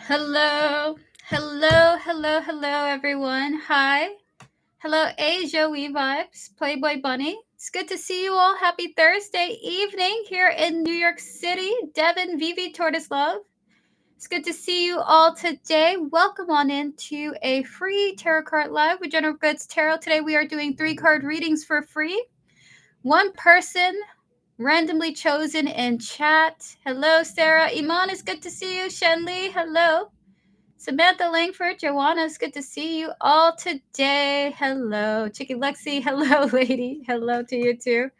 Hello, hello, everyone. Hi. Hello, Asia We Vibes, Playboy Bunny. It's good to see you all. Happy Thursday evening here in New York City. Devin, Vivi, Tortoise Love. It's good to see you all today. Welcome on into a free tarot card live with General Goods Tarot. Today we are doing 3-card readings for free. One person randomly chosen in chat. Hello, Sarah. Iman, it's good to see you. Shenli, hello. Samantha Langford, Joanna, it's good to see you all today. Hello. Chicky Lexi, hello, lady. Hello to you too.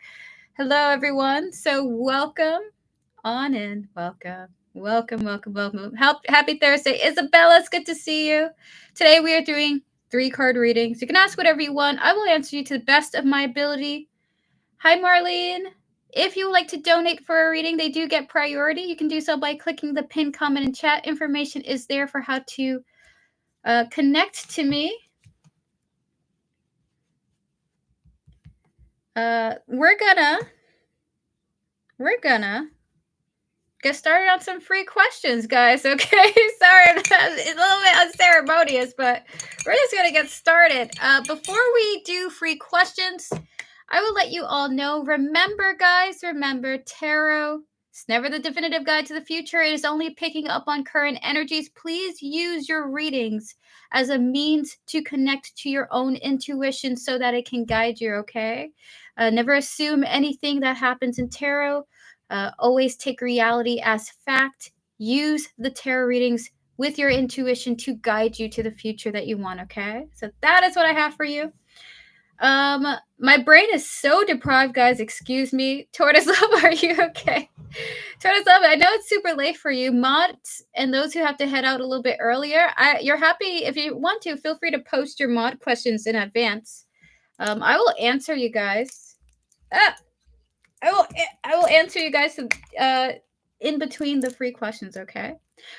Hello, everyone. So welcome on in. Welcome. Happy Thursday. Isabella, it's good to see you. Today we are doing 3-card readings. You can ask whatever you want. I will answer you to the best of my ability. Hi, Marlene. If you would like to donate for a reading, they do get priority. You can do so by clicking the pinned comment and chat. Information is there for how to connect to me. We're gonna get started on some free questions, guys. Okay, sorry, it's a little bit unceremonious, but we're just gonna get started. Before we do free questions, I will let you all know. Remember, guys, tarot. It's never the definitive guide to the future. It is only picking up on current energies. Please use your readings as a means to connect to your own intuition so that it can guide you, okay? Never assume anything that happens in tarot. Always take reality as fact. Use the tarot readings with your intuition to guide you to the future that you want, okay? So that is what I have for you. My brain is so deprived, guys. Excuse me. Tortoise Love, are you okay? Tortoise Love, I know it's super late for you. Mods and those who have to head out a little bit earlier, you're happy. If you want to, feel free to post your mod questions in advance. I will answer you guys. I will answer you guys in between the free questions, okay?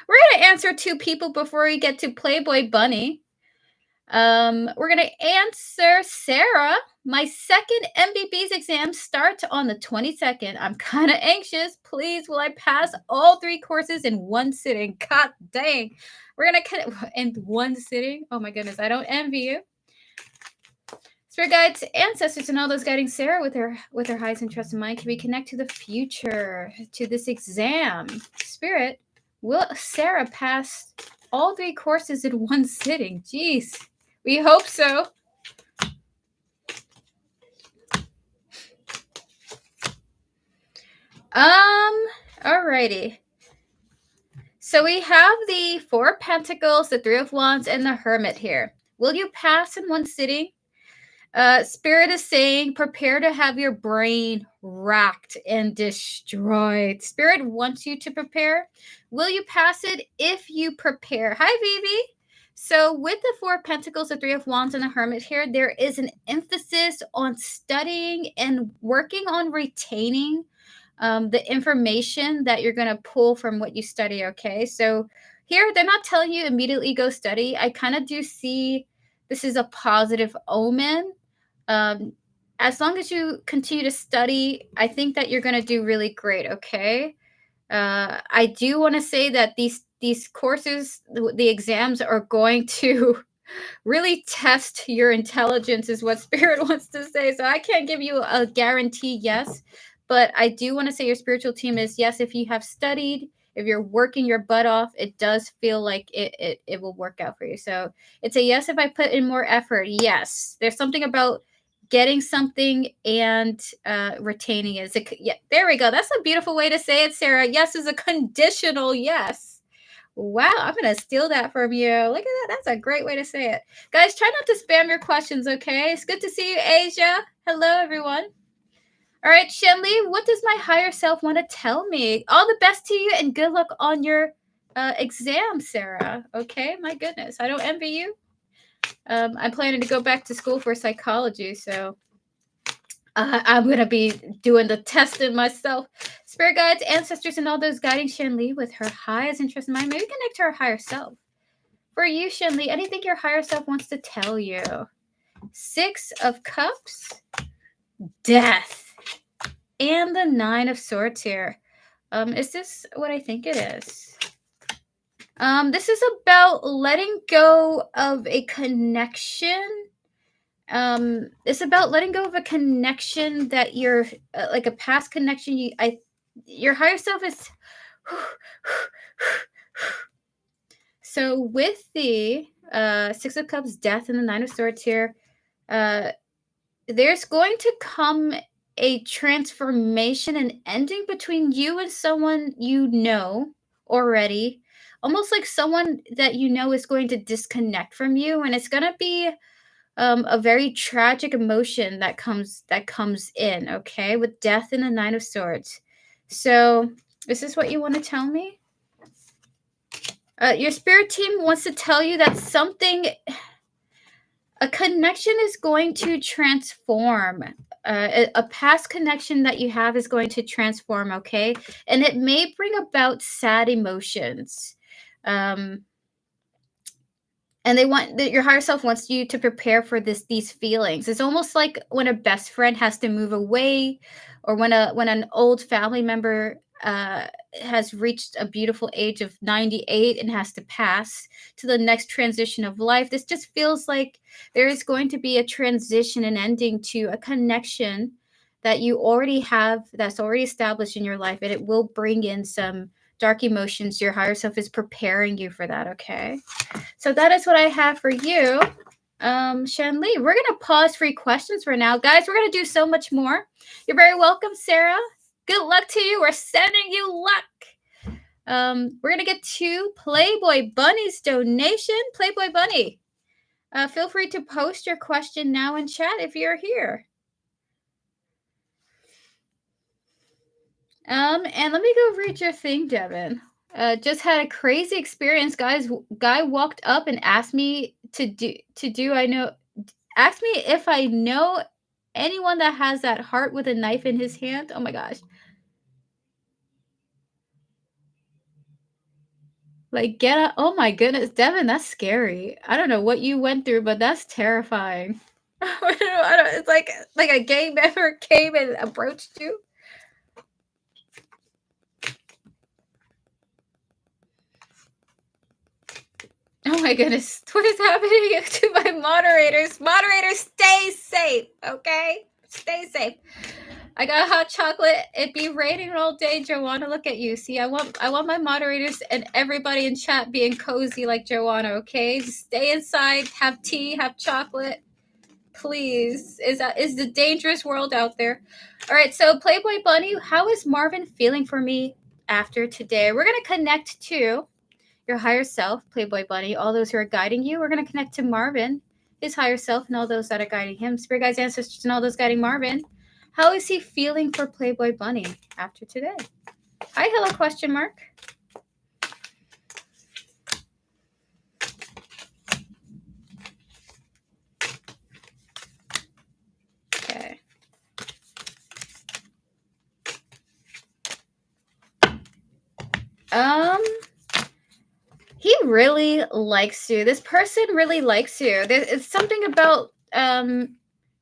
We're going to answer 2 people before we get to Playboy Bunny. We're going to answer Sarah. My second MBB's exam starts on the 22nd. I'm kind of anxious. Please, will I pass all 3 courses in one sitting? God dang. We're going to in one sitting. Oh my goodness. I don't envy you. Spirit guides, ancestors, and all those guiding Sarah with her highest interest in mind, can we connect to the future, to this exam? Spirit, will Sarah pass all 3 courses in one sitting? Jeez, we hope so. Alrighty. So we have the 4 of Pentacles, the 3 of Wands, and the Hermit here. Will you pass in one sitting? Spirit is saying, prepare to have your brain racked and destroyed. Spirit wants you to prepare. Will you pass it if you prepare? Hi, Vivi. So with the 4 of Pentacles, the 3 of Wands, and the Hermit here, there is an emphasis on studying and working on retaining the information that you're going to pull from what you study, okay? So here, they're not telling you immediately go study. I kind of do see this is a positive omen. As long as you continue to study, I think that you're going to do really great, okay? I do want to say that these courses, the exams are going to really test your intelligence is what Spirit wants to say. So I can't give you a guarantee yes, but I do want to say your spiritual team is yes, if you have studied, if you're working your butt off, it does feel like it will work out for you. So it's a yes if I put in more effort. Yes. There's something about getting something and retaining it. Yeah, there we go. That's a beautiful way to say it, Sarah. Yes is a conditional yes. Wow, I'm going to steal that from you. Look at that. That's a great way to say it. Guys, try not to spam your questions, okay? It's good to see you, Asia. Hello, everyone. All right, Shenli, what does my higher self want to tell me? All the best to you and good luck on your exam, Sarah. Okay, my goodness. I don't envy you. I'm planning to go back to school for psychology, so I'm going to be doing the testing myself. Spirit guides, ancestors, and all those guiding Shenli with her highest interest in mind. Maybe connect to her higher self. For you, Shenli, anything your higher self wants to tell you. 6 of Cups, Death, and the 9 of Swords here. Is this what I think it is? This is about letting go of a connection. It's about letting go of a connection that you're like a past connection. Your higher self is. So with the Six of Cups, Death, and the Nine of Swords here, uh, there's going to come a transformation and ending between you and someone you know already, almost like someone that you know is going to disconnect from you, and it's going to be a very tragic emotion that comes in, okay, with Death and the Nine of Swords. So is this what you want to tell me? Your spirit team wants to tell you that a connection is going to transform. A past connection that you have is going to transform, okay? And it may bring about sad emotions. Um, and your higher self wants you to prepare for these feelings. It's almost like when a best friend has to move away, or when an old family member has reached a beautiful age of 98 and has to pass to the next transition of life. This just feels like there is going to be a transition and ending to a connection that you already have, that's already established in your life, and it will bring in some dark emotions. Your higher self is preparing you for that, okay? So that is what I have for you, Shanli. We're going to pause for questions for now. Guys, we're going to do so much more. You're very welcome, Sarah. Good luck to you. We're sending you luck. We're going to get to Playboy Bunny's donation. Playboy Bunny, feel free to post your question now in chat if you're here. And let me go read your thing, Devin. Just had a crazy experience, guys. Guy walked up and asked me asked me if I know anyone that has that heart with a knife in his hand. Oh my gosh. Like, get out. Oh my goodness, Devin, that's scary. I don't know what you went through, but that's terrifying. It's like a gang member came and approached you. Oh my goodness. What is happening to my moderators? Moderators, stay safe, okay? Stay safe. I got hot chocolate. It be raining all day, Joanna. Look at you. See, I want my moderators and everybody in chat being cozy like Joanna, okay? Stay inside, have tea, have chocolate. Please. Is the dangerous world out there. All right, so Playboy Bunny, how is Marvin feeling for me after today? We're gonna connect to your higher self, Playboy Bunny, all those who are guiding you. We're going to connect to Marvin, his higher self, and all those that are guiding him. Spirit guides, ancestors, and all those guiding Marvin. How is he feeling for Playboy Bunny after today? Hi, hello, question mark. Okay. He really likes you. This person really likes you. It's something about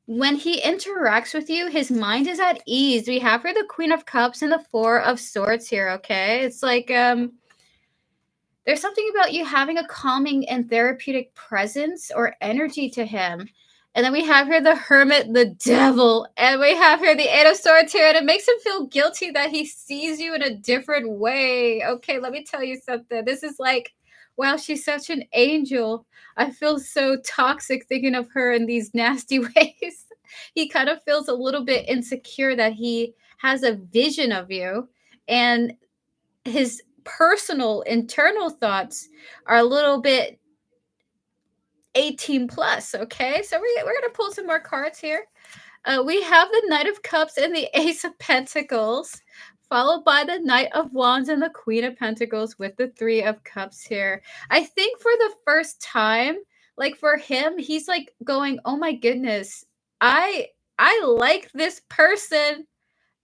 when he interacts with you, his mind is at ease. We have here the Queen of Cups and the Four of Swords here, okay? It's like there's something about you having a calming and therapeutic presence or energy to him. And then we have here the Hermit, the Devil, and we have here the Eight of Swords here, and it makes him feel guilty that he sees you in a different way. Okay, let me tell you something. This is like, wow, she's such an angel. I feel so toxic thinking of her in these nasty ways. He kind of feels a little bit insecure that he has a vision of you, and his personal internal thoughts are a little bit 18 plus. Okay, so we're gonna pull some more cards here. We have the Knight of Cups and the Ace of Pentacles, followed by the Knight of Wands and the Queen of Pentacles with the Three of Cups here. I think for the first time, like for him, he's like going, oh my goodness, I like this person,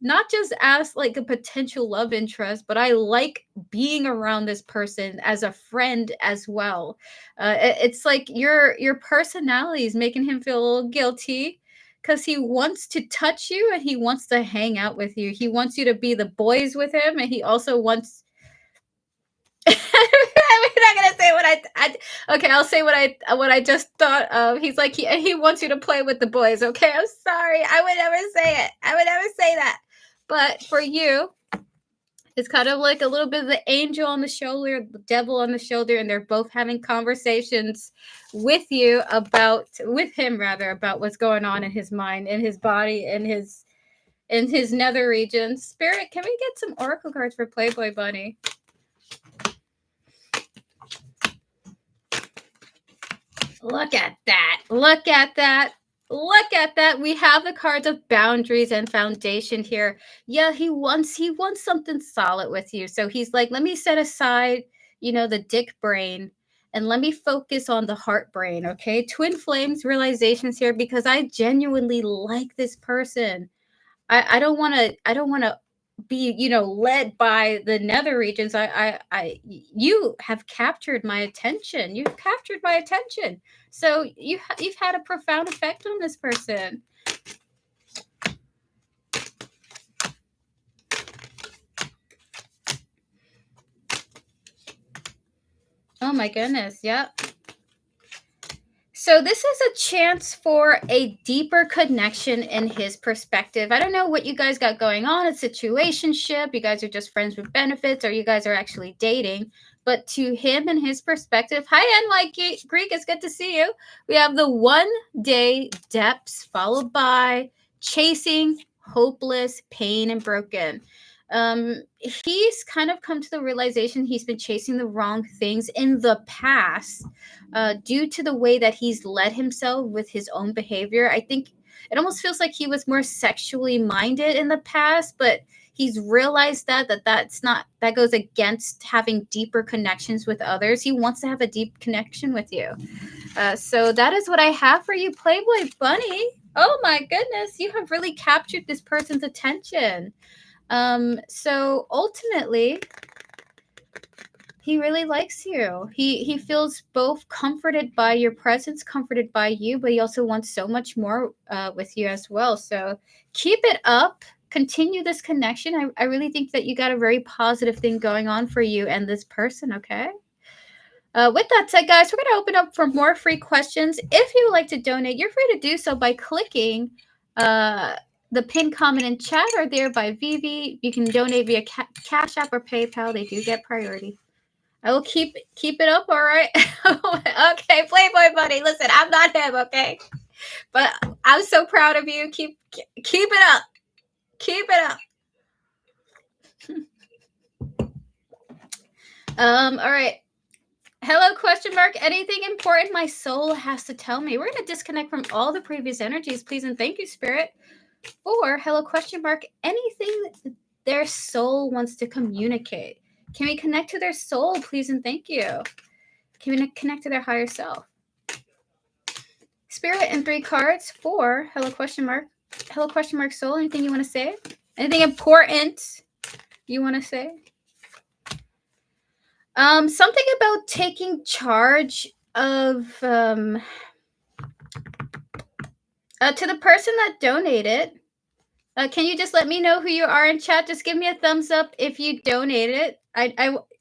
not just as like a potential love interest, but I like being around this person as a friend as well. It's like your personality is making him feel a little guilty because he wants to touch you and he wants to hang out with you. He wants you to be the boys with him, and he also wants. I mean, Okay, I'll say what I just thought of. He's like he wants you to play with the boys. Okay, I'm sorry. I would never say it. I would never say that. But for you, it's kind of like a little bit of the angel on the shoulder, the devil on the shoulder, and they're both having conversations with him rather, about what's going on in his mind, in his body, in his nether regions. Spirit, can we get some oracle cards for Playboy Bunny? Look at that. Look at that. Look at that. We have the cards of boundaries and foundation here. Yeah, he wants something solid with you. So he's like, let me set aside, the dick brain and let me focus on the heart brain, okay? Twin flames realizations here, because I genuinely like this person. I don't want to be, led by the nether regions. You have captured my attention. You've captured my attention. So you've had a profound effect on this person. Oh my goodness. Yep. So this is a chance for a deeper connection in his perspective. I don't know what you guys got going on, a situationship, you guys are just friends with benefits, or you guys are actually dating. But to him and his perspective, hi, NY Greek, it's good to see you. We have the 1 day depths followed by chasing, hopeless, pain, and broken. He's kind of come to the realization he's been chasing the wrong things in the past, due to the way that he's led himself with his own behavior. I think it almost feels like he was more sexually minded in the past, but he's realized that goes against having deeper connections with others. He wants to have a deep connection with you. So that is what I have for you, Playboy Bunny. Oh my goodness, you have really captured this person's attention. So ultimately, he really likes you. He feels both comforted by your presence, comforted by you, but he also wants so much more with you as well. So keep it up. Continue this connection. I really think that you got a very positive thing going on for you and this person, okay? With that said, guys, we're going to open up for more free questions. If you would like to donate, you're free to do so by clicking the pinned comment in chat, or there by Vivi. You can donate via Cash App or PayPal. They do get priority. I will keep it up, all right? Okay, Playboy Bunny. Listen, I'm not him, okay? But I'm so proud of you. Keep it up. Keep it up. All right. Hello, question mark. Anything important my soul has to tell me? We're going to disconnect from all the previous energies, please, and thank you, Spirit. Or hello, question mark. Anything their soul wants to communicate. Can we connect to their soul, please, and thank you? Can we connect to their higher self? Spirit and 3 cards for hello, question mark. Hello, question mark, soul. Anything you want to say? Anything important you want to say? Something about taking charge of to the person that donated. Can you just let me know who you are in chat? Just give me a thumbs up if you donated.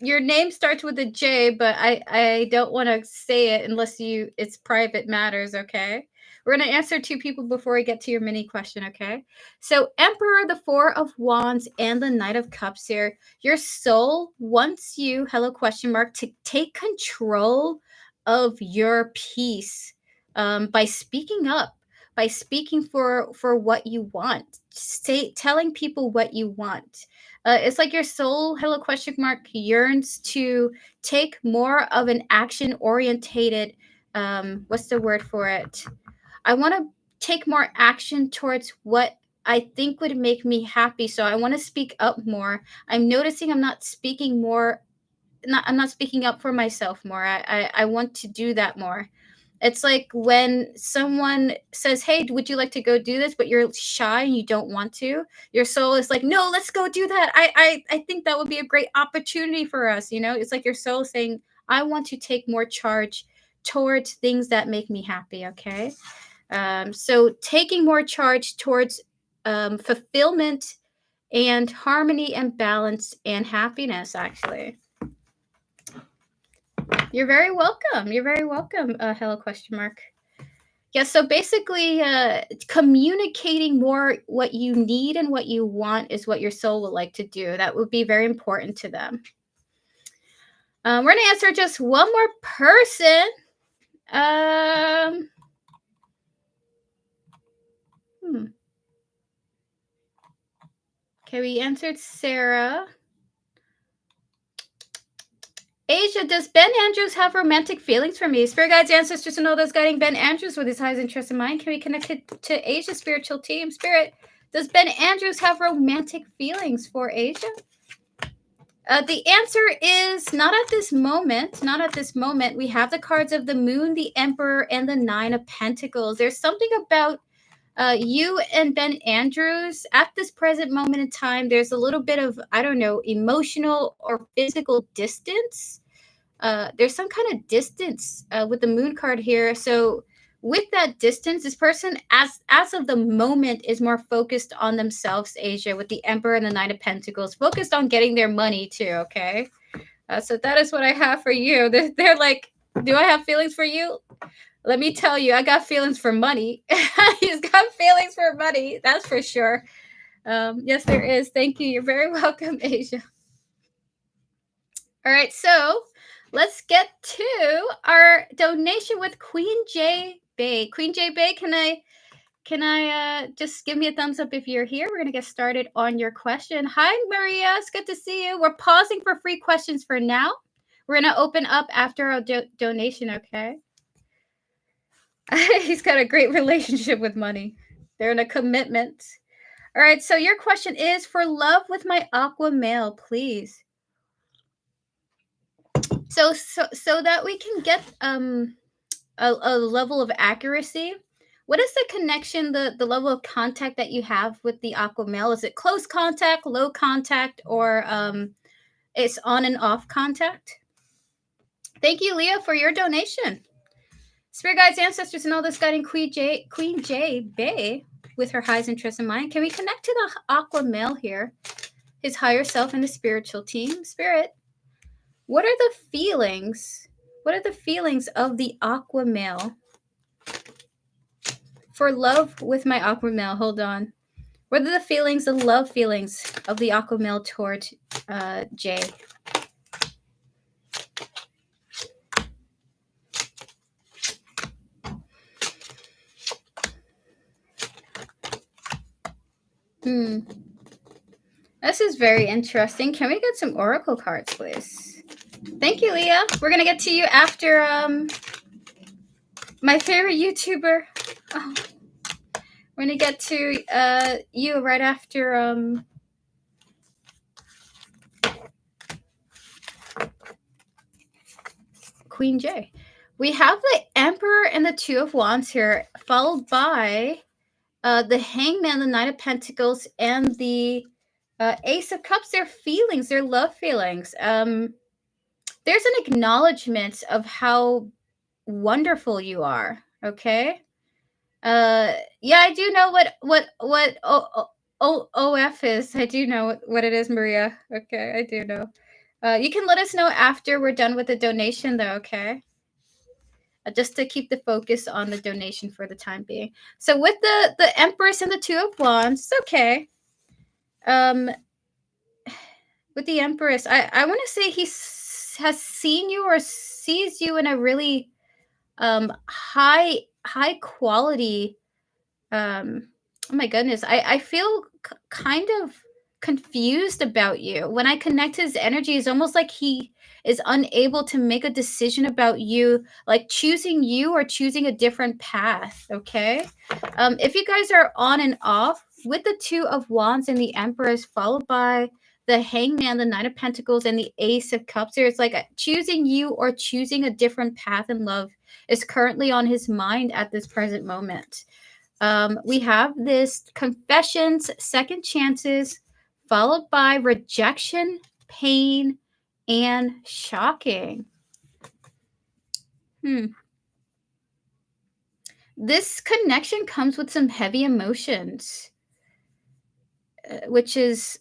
Your name starts with a J, but I don't want to say it unless it's private matters, okay? We're going to answer 2 people before we get to your mini question, okay? So Emperor, the 4 of Wands, and the Knight of Cups here. Your soul wants you, hello, question mark, to take control of your peace by speaking up, by speaking for what you want, telling people what you want. It's like your soul, hello, question mark, yearns to take more of an action orientated, what's the word for it? I want to take more action towards what I think would make me happy. So I want to speak up more. I'm noticing I'm not speaking up for myself more. I want to do that more. It's like when someone says, hey, would you like to go do this? But you're shy and you don't want to. Your soul is like, no, let's go do that. I think that would be a great opportunity for us. It's like your soul saying, I want to take more charge towards things that make me happy. Okay. So taking more charge towards fulfillment and harmony and balance and happiness, actually. You're very welcome. You're very welcome. Hello question mark. Yeah, so basically, communicating more what you need and what you want is what your soul would like to do. That would be very important to them. We're gonna answer just one more person. Um, hmm. Okay, we answered Sarah. Asia, does Ben Andrews have romantic feelings for me? Spirit guides, ancestors, and all those guiding Ben Andrews with his highest interest in mind. Can we connect it to Asia's spiritual team? Spirit, does Ben Andrews have romantic feelings for Asia? The answer is not at this moment. Not at this moment. We have the cards of the Moon, the Emperor, and the Nine of Pentacles. There's something about you and Ben Andrews at this present moment in time. There's a little bit of, I don't know, emotional or physical distance. There's some kind of distance with the Moon card here. So with that distance, this person, as of the moment, is more focused on themselves, Asia, with the Emperor and the Nine of Pentacles, focused on getting their money too, okay? So that is what I have for you. They're like, do I have feelings for you? Let me tell you, I got feelings for money. He's got feelings for money, that's for sure. Yes, there is. Thank you. You're very welcome, Asia. All right, so let's get to our donation with Queen J Bay. Queen J Bay, can I just give me a thumbs up if you're here? We're gonna get started on your question. Hi, Maria. It's good to see you. We're pausing for free questions for now. We're gonna open up after our donation. Okay. He's got a great relationship with money. They're in a commitment. All right. So your question is for love with my aqua male, please. So that we can get a level of accuracy. What is the connection, the level of contact that you have with the aqua male? Is it close contact, low contact, or it's on and off contact? Thank you, Leah, for your donation. Spirit guides, ancestors, and all this guiding Queen J Bay with her highest interest in mind. Can we connect to the aqua male here, his higher self and the spiritual team? Spirit, what are the feelings? What are the feelings of the aqua male for love with my aqua male? Hold on. What are the feelings, the love feelings of the aqua male toward Jay? This is very interesting. Can we get some oracle cards, please? Thank you, Leah. We're gonna get to you after my favorite YouTuber. Oh. We're gonna get to you right after Queen J. We have the Emperor and the Two of Wands here, followed by the Hangman, the Knight of Pentacles, and the Ace of Cups. Their feelings, their love feelings. There's an acknowledgement of how wonderful you are. Okay. Yeah, I do know what OF is. I do know what it is, Maria. Okay, I do know. You can let us know after we're done with the donation, though. Okay. Just to keep the focus on the donation for the time being. So with the Empress and the Two of Wands, okay. With the Empress, I want to say he has seen you or sees you in a really high quality. Oh my goodness, I feel kind of confused about you. When I connect his energy, it's almost like he is unable to make a decision about you, like choosing you or choosing a different path. Okay. If you guys are on and off with the Two of Wands and the Empress, followed by the Hangman, the Knight of Pentacles, and the Ace of Cups, it's like choosing you or choosing a different path in love is currently on his mind at this present moment. We have this confessions, second chances, followed by rejection, pain, and shocking. This connection comes with some heavy emotions, which is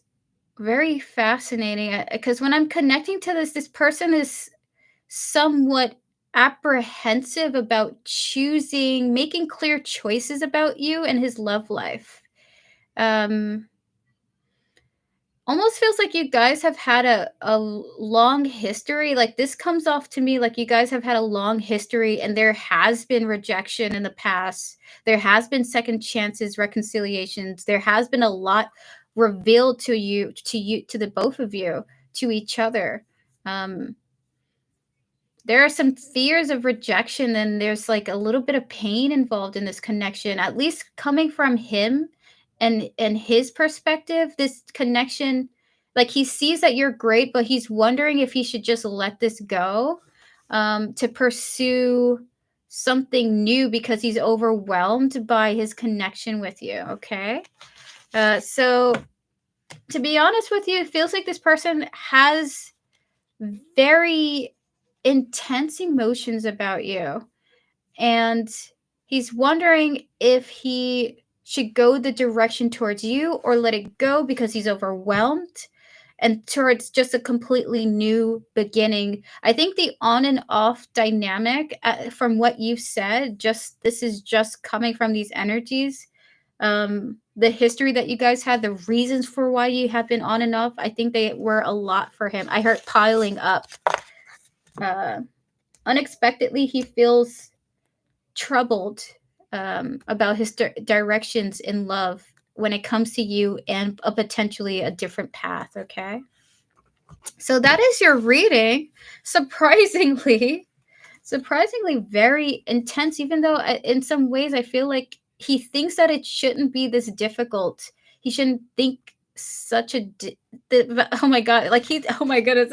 very fascinating because when I'm connecting to this person is somewhat apprehensive about making clear choices about you and his love life. Um, Almost feels like you guys have had a long history. Like, this comes off to me like you guys have had a long history and there has been rejection in the past. There has been second chances, reconciliations. There has been a lot revealed to the both of you, to each other. Um, there are some fears of rejection, and there's like a little bit of pain involved in this connection, at least coming from him and his perspective. This connection, like, he sees that you're great, but he's wondering if he should just let this go, to pursue something new because he's overwhelmed by his connection with you. Okay. So to be honest with you, it feels like this person has very intense emotions about you. And he's wondering if he should go the direction towards you or let it go because he's overwhelmed and towards just a completely new beginning. I think the on and off dynamic, from what you've said, this is just coming from these energies. The history that you guys had, the reasons for why you have been on and off, I think they were a lot for him. I heard piling up. Unexpectedly, he feels troubled, about his directions in love when it comes to you and a potentially a different path. Okay. So that is your reading. Surprisingly very intense, even though in some ways I feel like he thinks that it shouldn't be this difficult. He shouldn't think such a oh my god, like oh my goodness.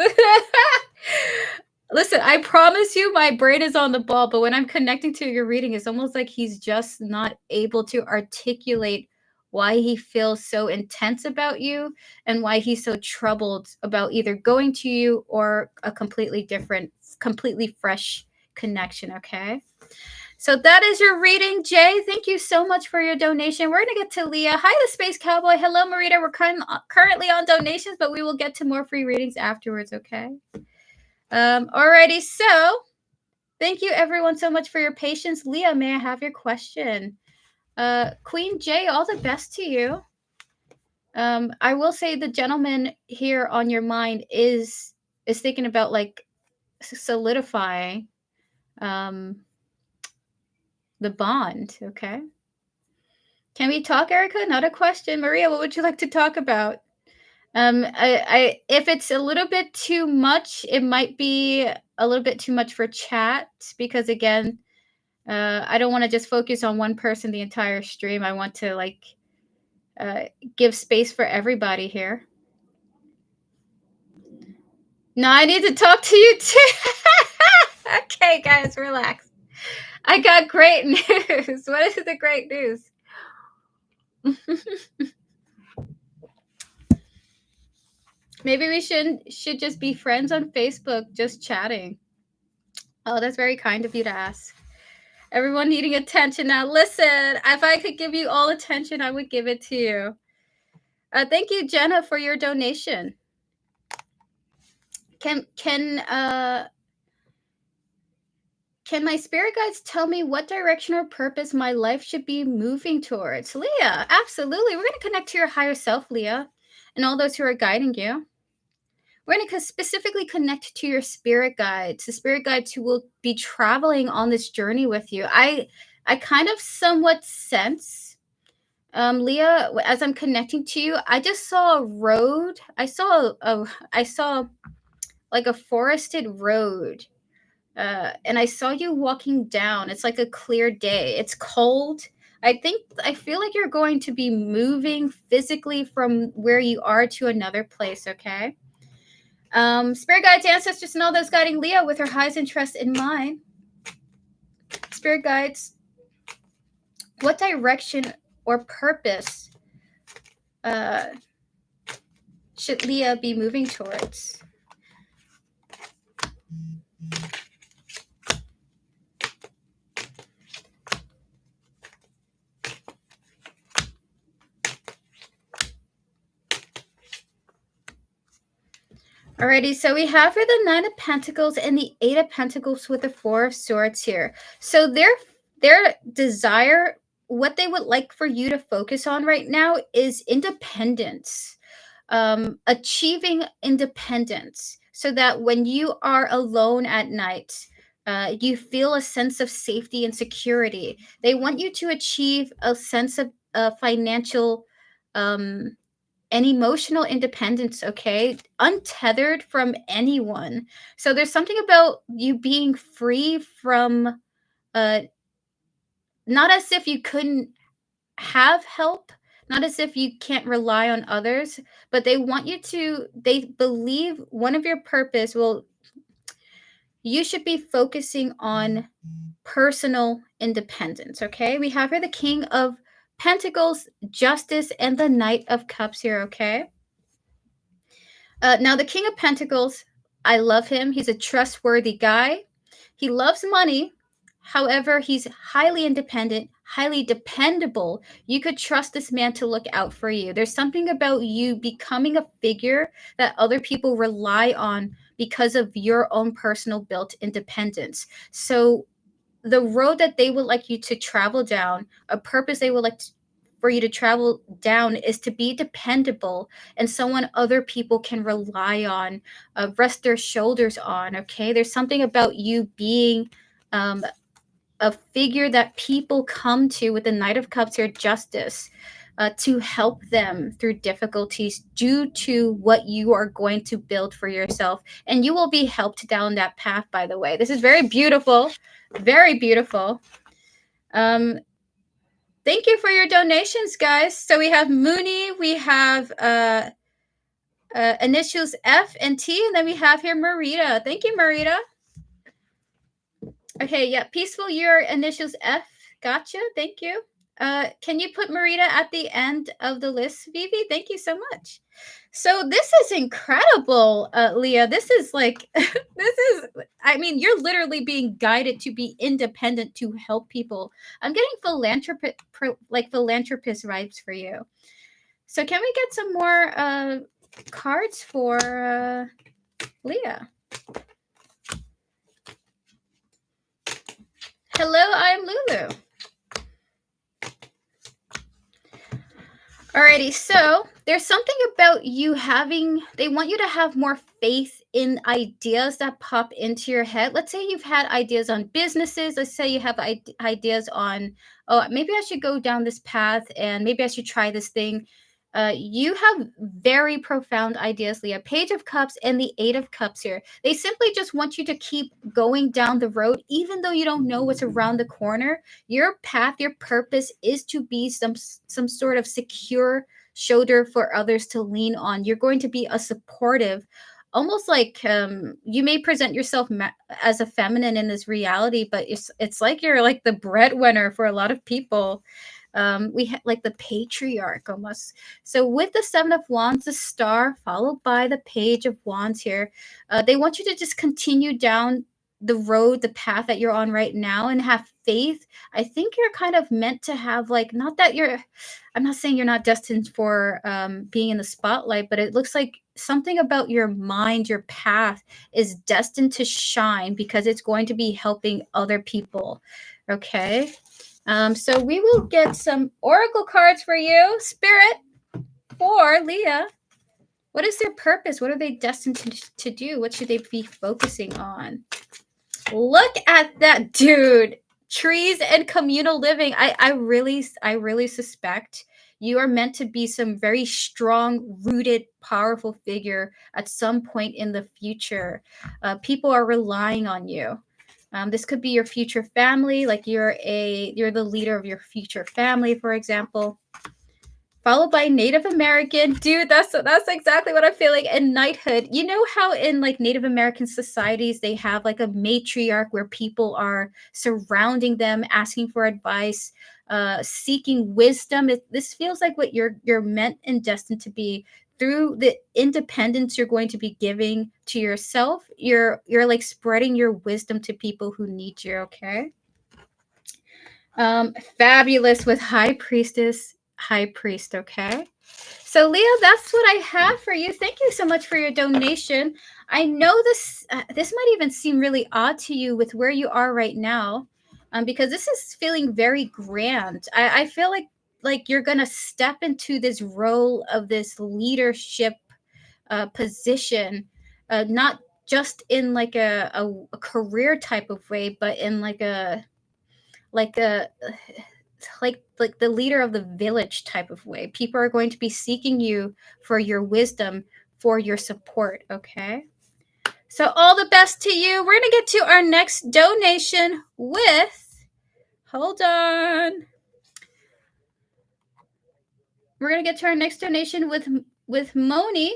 Listen, I promise you my brain is on the ball, but when I'm connecting to your reading, it's almost like he's just not able to articulate why he feels so intense about you and why he's so troubled about either going to you or a completely different, completely fresh connection. Okay. So that is your reading, Jay. Thank you so much for your donation. We're going to get to Leah. Hi, the Space Cowboy. Hello, Marita. We're currently on donations, but we will get to more free readings afterwards. Okay. Alrighty, so thank you everyone so much for your patience. Leah, may I have your question? Queen Jay, all the best to you. I will say the gentleman here on your mind is thinking about like solidifying the bond. Okay. Can we talk, Erica? Not a question. Maria, what would you like to talk about? If it's a little bit too much, it might be a little bit too much for chat because again, I don't want to just focus on one person the entire stream. I want to like give space for everybody here. No, I need to talk to you too. Okay, guys, relax. I got great news. What is the great news? Maybe we should just be friends on Facebook, just chatting. Oh, that's very kind of you to ask. Everyone needing attention now. Listen, if I could give you all attention, I would give it to you. Thank you, Jenna, for your donation. Can my spirit guides tell me what direction or purpose my life should be moving towards? Leah, absolutely. We're going to connect to your higher self, Leah, and all those who are guiding you. We're going to specifically connect to your spirit guides, the spirit guides who will be traveling on this journey with you. I kind of somewhat sense, Leah, as I'm connecting to you, I just saw a road. I saw like a forested road. And I saw you walking down. It's like a clear day. It's cold. I feel like you're going to be moving physically from where you are to another place, okay? Spirit guides, ancestors, and all those guiding Leah with her highest interest in mind. Spirit guides, what direction or purpose should Leah be moving towards? Alrighty, so we have here the Nine of Pentacles and the Eight of Pentacles with the Four of Swords here. So their desire, what they would like for you to focus on right now is independence. Achieving independence so that when you are alone at night, you feel a sense of safety and security. They want you to achieve a sense of financial um, and emotional independence, okay? Untethered from anyone. So there's something about you being free from, not as if you couldn't have help, not as if you can't rely on others, but they want you to, they believe one of your purpose, well, you should be focusing on personal independence, okay? We have here the King of Pentacles, Justice, and the Knight of Cups here, okay? Now, the King of Pentacles, I love him. He's a trustworthy guy. He loves money. However, he's highly independent, highly dependable. You could trust this man to look out for you. There's something about you becoming a figure that other people rely on because of your own personal built independence. So the road that they would like you to travel down, a purpose they would like for you to travel down, is to be dependable and someone other people can rely on, rest their shoulders on. Okay, there's something about you being a figure that people come to with the Knight of Cups here, Justice, to help them through difficulties due to what you are going to build for yourself. And you will be helped down that path, by the way. This is very beautiful. Very beautiful. Thank you for your donations, guys. So we have Mooney, we have initials F and T, and then we have here Marita. Thank you, Marita. Okay, yeah, Peaceful, your initials F. Gotcha. Thank you. Can you put Marita at the end of the list, Vivi? Thank you so much. So this is incredible, Leah. This is like, I mean, you're literally being guided to be independent, to help people. I'm getting philanthropist vibes for you. So can we get some more cards for Leah? Hello, I'm Lulu. Alrighty, so there's something about you having, they want you to have more faith in ideas that pop into your head. Let's say you've had ideas on businesses. Let's say you have ideas on, oh, maybe I should go down this path and maybe I should try this thing. You have very profound ideas, Leah. Page of Cups and the Eight of Cups here. They simply just want you to keep going down the road, even though you don't know what's around the corner. Your path, your purpose is to be some sort of secure shoulder for others to lean on. You're going to be a supportive, almost like you may present yourself as a feminine in this reality, but it's like you're like the breadwinner for a lot of people. We had like the patriarch almost. So with the Seven of Wands, the Star, followed by the Page of Wands here, they want you to just continue down the road, the path that you're on right now, and have faith. I think you're kind of meant to have, like, not that you're, I'm not saying you're not destined for being in the spotlight, but it looks like something about your mind, your path is destined to shine because it's going to be helping other people. Okay. So we will get some oracle cards for you, Spirit, for Leah. What is their purpose? What are they destined to do? What should they be focusing on? Look at that, dude. Trees and communal living. I really suspect you are meant to be some very strong, rooted, powerful figure at some point in the future. People are relying on you. This could be your future family, like you're the leader of your future family, for example. Followed by Native American. Dude, that's exactly what I'm feeling. And knighthood. You know how in like Native American societies they have like a matriarch where people are surrounding them, asking for advice, seeking wisdom. This feels like what you're meant and destined to be. Through the independence you're going to be giving to yourself, you're like spreading your wisdom to people who need you. Okay. Fabulous with High Priestess, High Priest. Okay. So, Leah, that's what I have for you. Thank you so much for your donation. I know this might even seem really odd to you with where you are right now, because this is feeling very grand. I feel like you're gonna step into this role of this leadership position, not just in like a career type of way, but in like a like the leader of the village type of way. People are going to be seeking you for your wisdom, for your support, okay? So all the best to you. We're going to get to our next donation with, hold on. We're going to get to our next donation with Moni.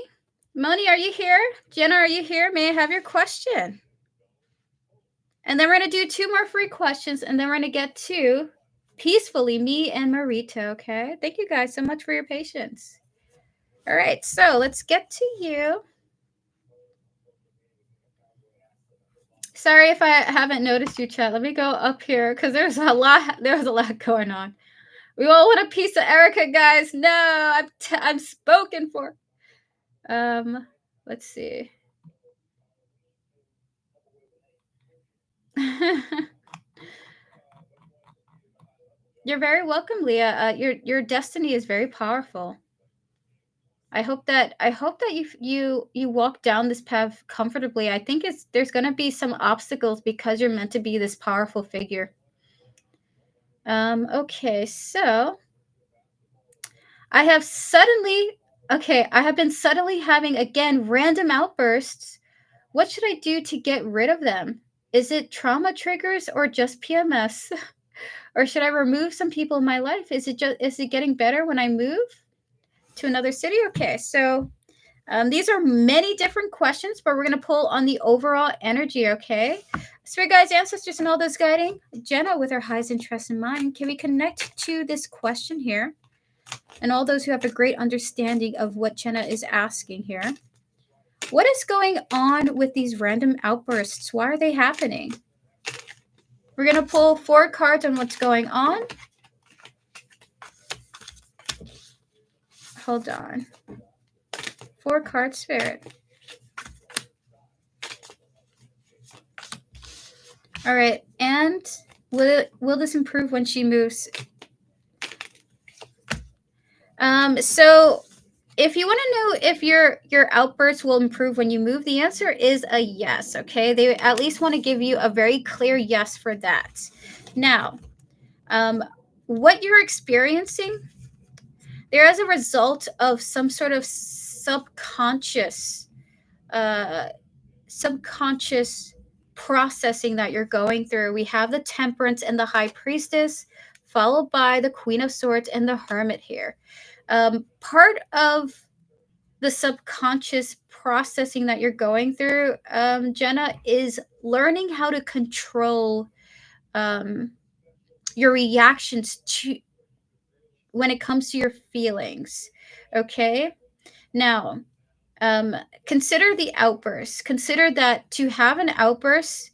Moni, are you here? Jenna, are you here? May I have your question? And then we're going to do 2 more free questions, and then we're going to get to Peacefully, me and Marita, okay? Thank you guys so much for your patience. All right, so let's get to you. Sorry if I haven't noticed you, chat. Let me go up here because there's a lot going on. We all want a piece of Erica, guys. No, I'm spoken for. Let's see. You're very welcome, Leah. Your destiny is very powerful. I hope that you walk down this path comfortably. I think there's going to be some obstacles because you're meant to be this powerful figure. Okay, so I have been suddenly having again random outbursts. What should I do to get rid of them? Is it trauma triggers or just PMS? Or should I remove some people in my life? Is it getting better when I move to another city? Okay, so these are many different questions, but we're going to pull on the overall energy, okay? Spirit guides, ancestors, and all those guiding. Jenna, with her highest interest in mind, can we connect to this question here? And all those who have a great understanding of what Jenna is asking here. What is going on with these random outbursts? Why are they happening? We're going to pull 4 cards on what's going on. Hold on. 4 cards, Spirit. All right, and will this improve when she moves? So if you want to know if your outbursts will improve when you move, the answer is a yes, okay? They at least want to give you a very clear yes for that. Now, what you're experiencing, they're as a result of some sort of subconscious processing that you're going through. We have the Temperance and the High Priestess, followed by the Queen of Swords and the Hermit here. Part of the subconscious processing that you're going through, Jenna, is learning how to control your reactions to when it comes to your feelings. Okay, now consider the outburst. Consider that to have an outburst,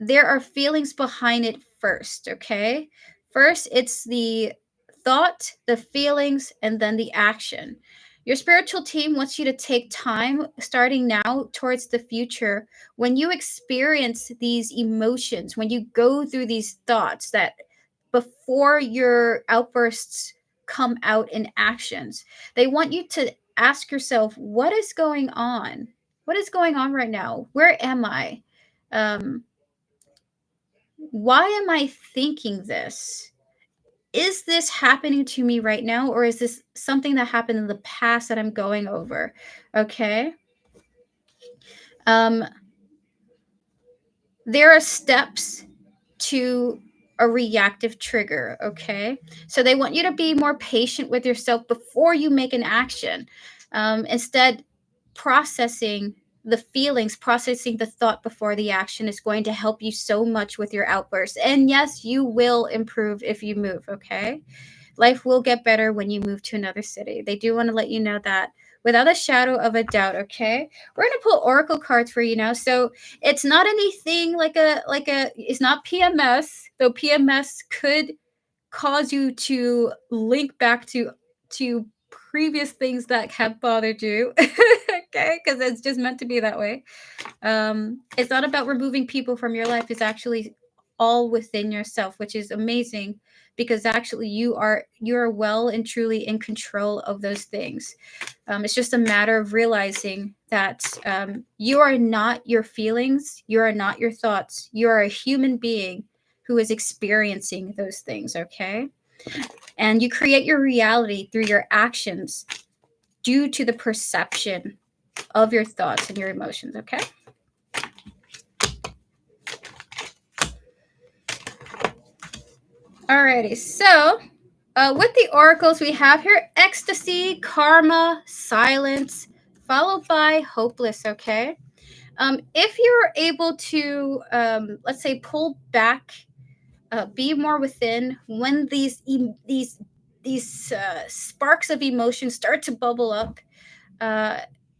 there are feelings behind it first, okay? First, it's the thought, the feelings, and then the action. Your spiritual team wants you to take time starting now towards the future when you experience these emotions, when you go through these thoughts, that before your outbursts come out in actions. They want you to ask yourself, what is going on? What is going on right now? Where am I? Why am I thinking this? Is this happening to me right now, or is this something that happened in the past that I'm going over? Okay. There are steps to a reactive trigger, okay? So they want you to be more patient with yourself before you make an action. Instead, processing the feelings, processing the thought before the action is going to help you so much with your outbursts. And yes, you will improve if you move, okay? Life will get better when you move to another city. They do want to let you know that without a shadow of a doubt, okay? We're going to pull oracle cards for you now. So it's not anything it's not PMS, though PMS could cause you to link back to previous things that have bothered you. Okay, because it's just meant to be that way. It's not about removing people from your life. It's actually all within yourself, which is amazing, because actually you're well and truly in control of those things. It's just a matter of realizing that you are not your feelings, you are not your thoughts, you are a human being who is experiencing those things. Okay, and you create your reality through your actions due to the perception of your thoughts and your emotions. Okay. Alrighty, so with the oracles we have here, ecstasy, karma, silence, followed by hopeless. Okay, if you're able to, let's say, pull back, be more within when these sparks of emotion start to bubble up.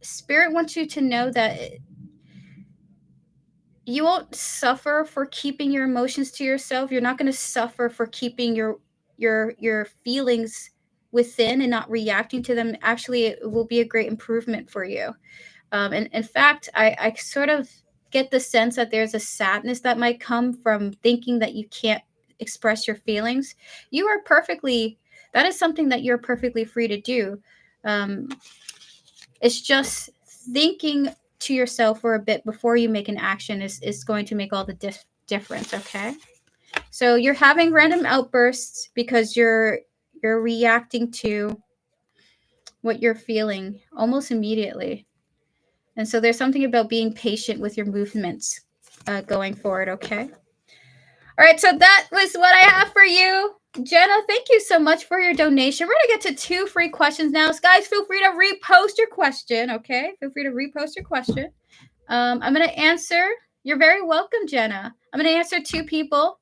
Spirit wants you to know that you won't suffer for keeping your emotions to yourself. You're not going to suffer for keeping your feelings within and not reacting to them. Actually, it will be a great improvement for you. And in fact, I sort of get the sense that there's a sadness that might come from thinking that you can't express your feelings. You are perfectly, that is something that you're perfectly free to do. It's just thinking to yourself for a bit before you make an action is going to make all the difference. Okay, so you're having random outbursts because you're reacting to what you're feeling almost immediately, and so there's something about being patient with your movements going forward. Okay, all right, so that was what I have for you. Jenna, thank you so much for your donation. We're going to get to 2 free questions now. So guys, feel free to repost your question, okay? Feel free to repost your question. I'm going to answer. You're very welcome, Jenna. I'm going to answer 2 people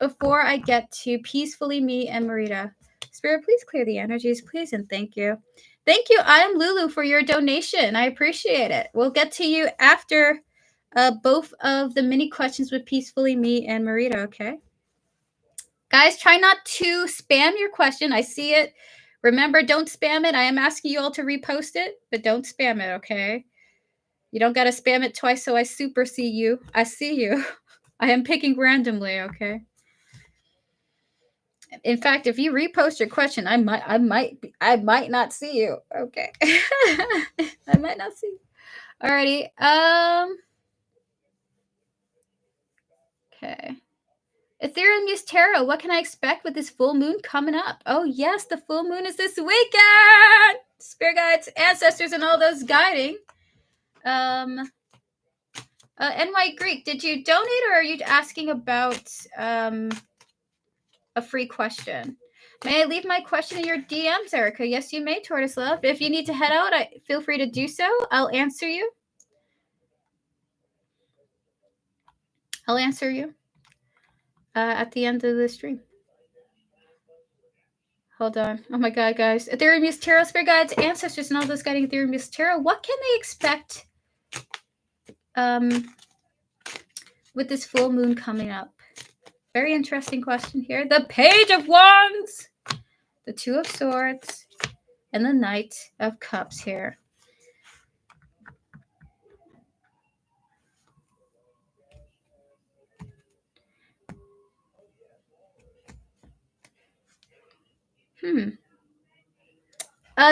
before I get to Peacefully Me and Marita. Spirit, please clear the energies, please, and thank you. Thank you, I am Lulu, for your donation. I appreciate it. We'll get to you after both of the mini questions with Peacefully Me and Marita, okay? Guys, try not to spam your question. I see it. Remember, don't spam it. I am asking you all to repost it, but don't spam it, okay? You don't got to spam it twice so I super see you. I see you. I am picking randomly, okay? In fact, if you repost your question, I might not see you. Okay. I might not see you. Alrighty. Okay. Ethereum Muse Tarot, what can I expect with this full moon coming up? Oh, yes, the full moon is this weekend. Spirit guides, ancestors, and all those guiding. NY Greek, did you donate or are you asking about a free question? May I leave my question in your DMs, Erica? Yes, you may, Tortoise Love. If you need to head out, feel free to do so. I'll answer you. I'll answer you at the end of the stream. Hold on. Oh my god, guys. Ethereum Muse Tarot, Spirit Guides, Ancestors, and all those guiding Ethereum Muse Tarot. What can they expect with this full moon coming up? Very interesting question here. The Page of Wands, the Two of Swords, and the Knight of Cups here.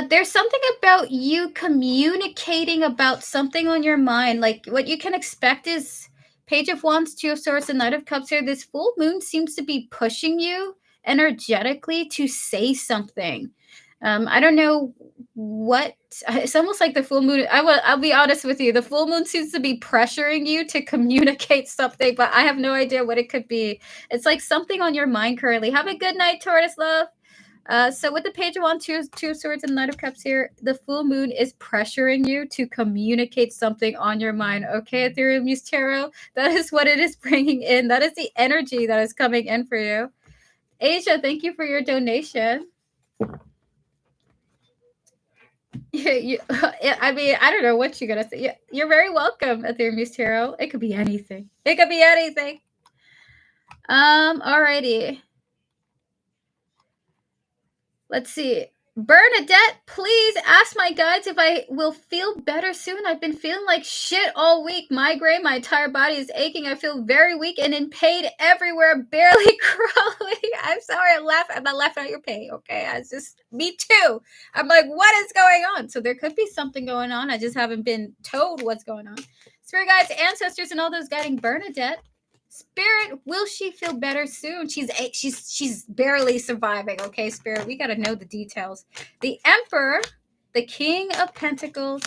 There's something about you communicating about something on your mind. Like what you can expect is Page of Wands, Two of Swords, and Knight of Cups here. This full moon seems to be pushing you energetically to say something. I don't know what. It's almost like the full moon. I'll be honest with you. The full moon seems to be pressuring you to communicate something, but I have no idea what it could be. It's like something on your mind currently. Have a good night, Tortoise Love. So with the Page of Wands, two of Swords, and Knight of Cups here, the full moon is pressuring you to communicate something on your mind. Okay, Ethereum Muse Tarot, that is what it is bringing in. That is the energy that is coming in for you. Asia, thank you for your donation. I mean, I don't know what you're going to say. You're very welcome, Ethereum Muse Tarot. It could be anything. It could be anything. Alrighty. Let's see. Bernadette, please ask my guides if I will feel better soon. I've been feeling like shit all week. Migraine, my entire body is aching. I feel very weak and in pain everywhere, barely crawling. I'm sorry, I'm not laughing at your pain, okay? Me too. I'm like, what is going on? So there could be something going on. I just haven't been told what's going on. Spirit guides, ancestors, and all those guiding Bernadette. Spirit, will she feel better soon? She's barely surviving. Okay, Spirit, we got to know the details. The Emperor, the King of Pentacles,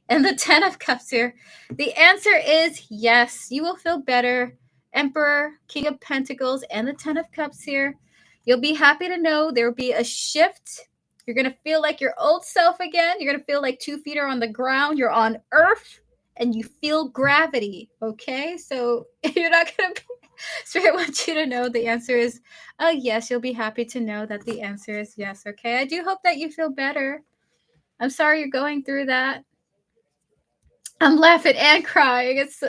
and the Ten of Cups here. The answer is yes. You will feel better. Emperor, King of Pentacles, and the Ten of Cups here. You'll be happy to know there will be a shift. You're going to feel like your old self again. You're going to feel like 2 feet are on the ground. You're on Earth. And you feel gravity, okay? So you're not going to be... Spirit wants you to know the answer is yes. You'll be happy to know that the answer is yes, okay? I do hope that you feel better. I'm sorry you're going through that. I'm laughing and crying. It's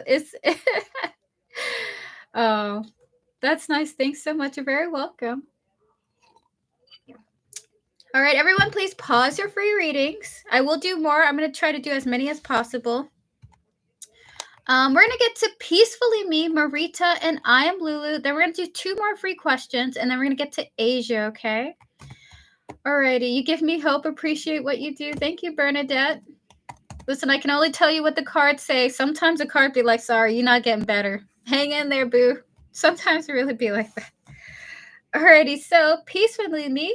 oh, that's nice. Thanks so much. You're very welcome. All right, everyone, please pause your free readings. I will do more. I'm going to try to do as many as possible. We're going to get to Peacefully Me, Marita, and I am Lulu. Then we're going to do 2 more free questions, and then we're going to get to Asia, okay? Alrighty, you give me hope. Appreciate what you do. Thank you, Bernadette. Listen, I can only tell you what the cards say. Sometimes the card be like, sorry, you're not getting better. Hang in there, boo. Sometimes it really be like that. Alrighty, so Peacefully Me.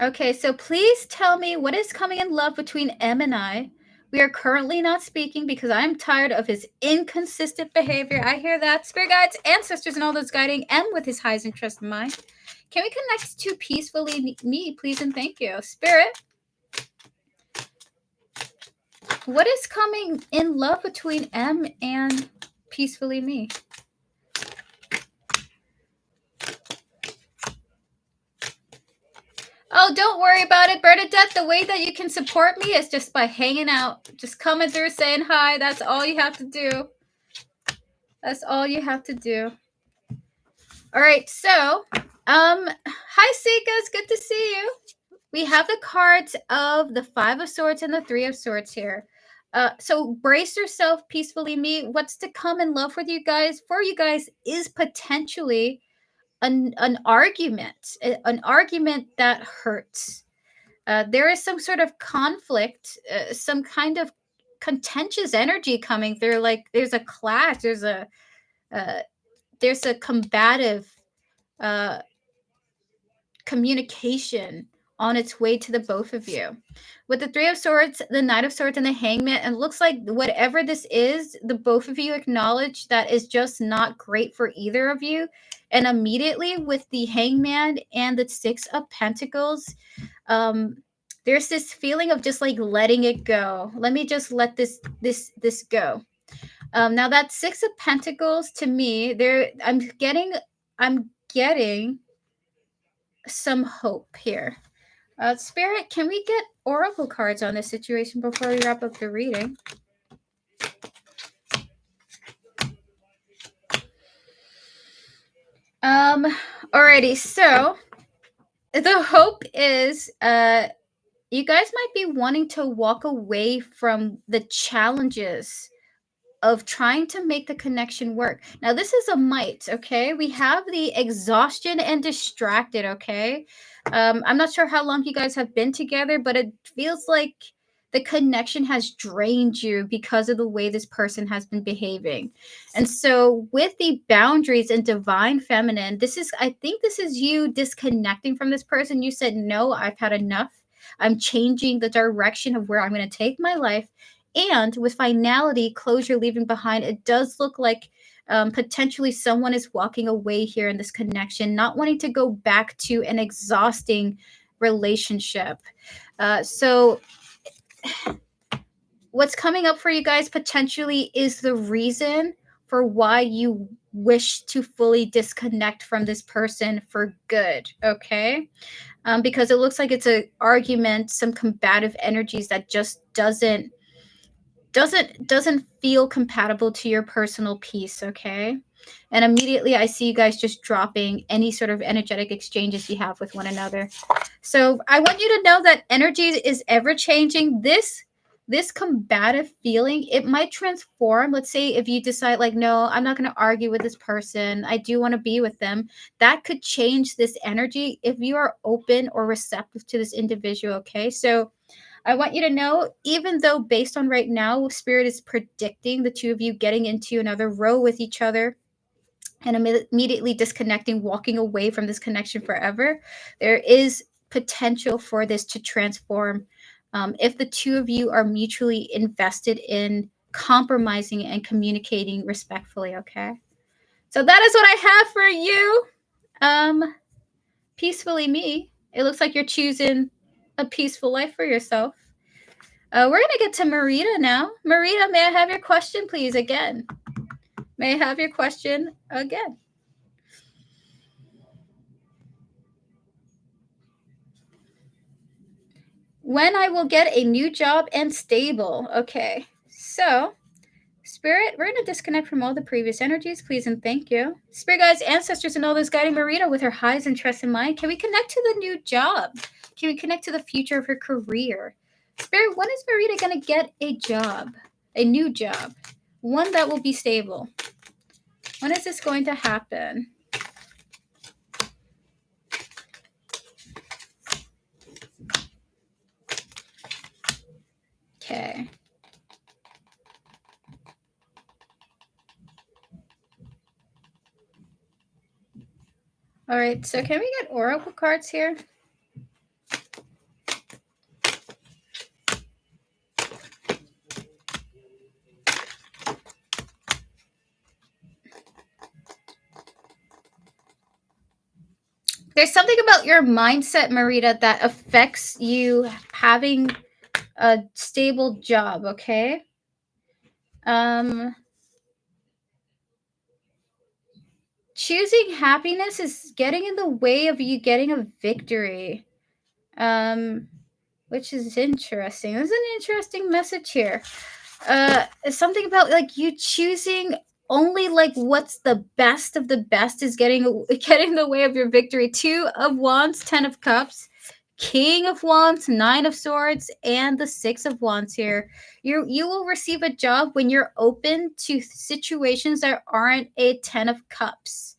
Okay, so please tell me what is coming in love between M and I. We are currently not speaking because I'm tired of his inconsistent behavior. I hear that. Spirit guides, ancestors, and all those guiding M with his highest interest in mind. Can we connect to Peacefully Me, please, and thank you. Spirit, what is coming in love between M and Peacefully Me? Oh, don't worry about it, Bernadette. The way that you can support me is just by hanging out. Just coming through, saying hi. That's all you have to do. That's all you have to do. All right, so, hi, Sika. It's good to see you. We have the cards of the 5 of Swords and the 3 of Swords here. So brace yourself, Peacefully Me. What's to come in love with you guys, for you guys, is potentially an argument that hurts. There is some sort of conflict, some kind of contentious energy coming through. Like there's a clash, there's a combative communication on its way to the both of you. With the 3 of Swords, the Knight of Swords, and the Hangman, and it looks like whatever this is, the both of you acknowledge that is just not great for either of you. And immediately with the Hangman and the 6 of Pentacles, there's this feeling of just like letting it go. Let me just let this go. Now that 6 of Pentacles, to me, I'm getting some hope here. Spirit, can we get oracle cards on this situation before we wrap up the reading? Alrighty, so the hope is you guys might be wanting to walk away from the challenges of trying to make the connection work. Now, this is a might, okay? We have the exhaustion and distracted, okay? I'm not sure how long you guys have been together, but it feels like the connection has drained you because of the way this person has been behaving. And so with the boundaries and divine feminine, I think this is you disconnecting from this person. You said, no, I've had enough. I'm changing the direction of where I'm going to take my life. And with finality, closure, leaving behind, it does look like potentially someone is walking away here in this connection, not wanting to go back to an exhausting relationship. So what's coming up for you guys potentially is the reason for why you wish to fully disconnect from this person for good, okay? Because it looks like it's an argument, some combative energies that just doesn't doesn't feel compatible to your personal peace, okay? And immediately I see you guys just dropping any sort of energetic exchanges you have with one another. So I want you to know that energy is ever changing. This combative feeling, it might transform. Let's say if you decide like, no, I'm not going to argue with this person, I do want to be with them, that could change this energy if you are open or receptive to this individual, okay? So I want you to know, even though based on right now, Spirit is predicting the two of you getting into another row with each other and immediately disconnecting, walking away from this connection forever, there is potential for this to transform if the two of you are mutually invested in compromising and communicating respectfully, okay? So that is what I have for you. Peacefully me. It looks like you're choosing a peaceful life for yourself. We're going to get to Marita now. Marita, may I have your question, please, again? May I have your question again? When I will get a new job and stable. Okay. So, Spirit, we're going to disconnect from all the previous energies, please and thank you. Spirit guides, ancestors, and all those guiding Marita with her highs and trust in mind. Can we connect to the new job? Can we connect to the future of her career? Spirit, when is Marita going to get a job? A new job? One that will be stable? When is this going to happen? Okay. All right, so can we get oracle cards here? There's something about your mindset, Marita, that affects you having a stable job, okay? Choosing happiness is getting in the way of you getting a victory. Which is interesting. There's an interesting message here. Something about like you choosing only like what's the best of the best is getting in the way of your victory. 2 of Wands, 10 of Cups, King of Wands, 9 of Swords, and the 6 of Wands here. You will receive a job when you're open to situations that aren't a 10 of Cups.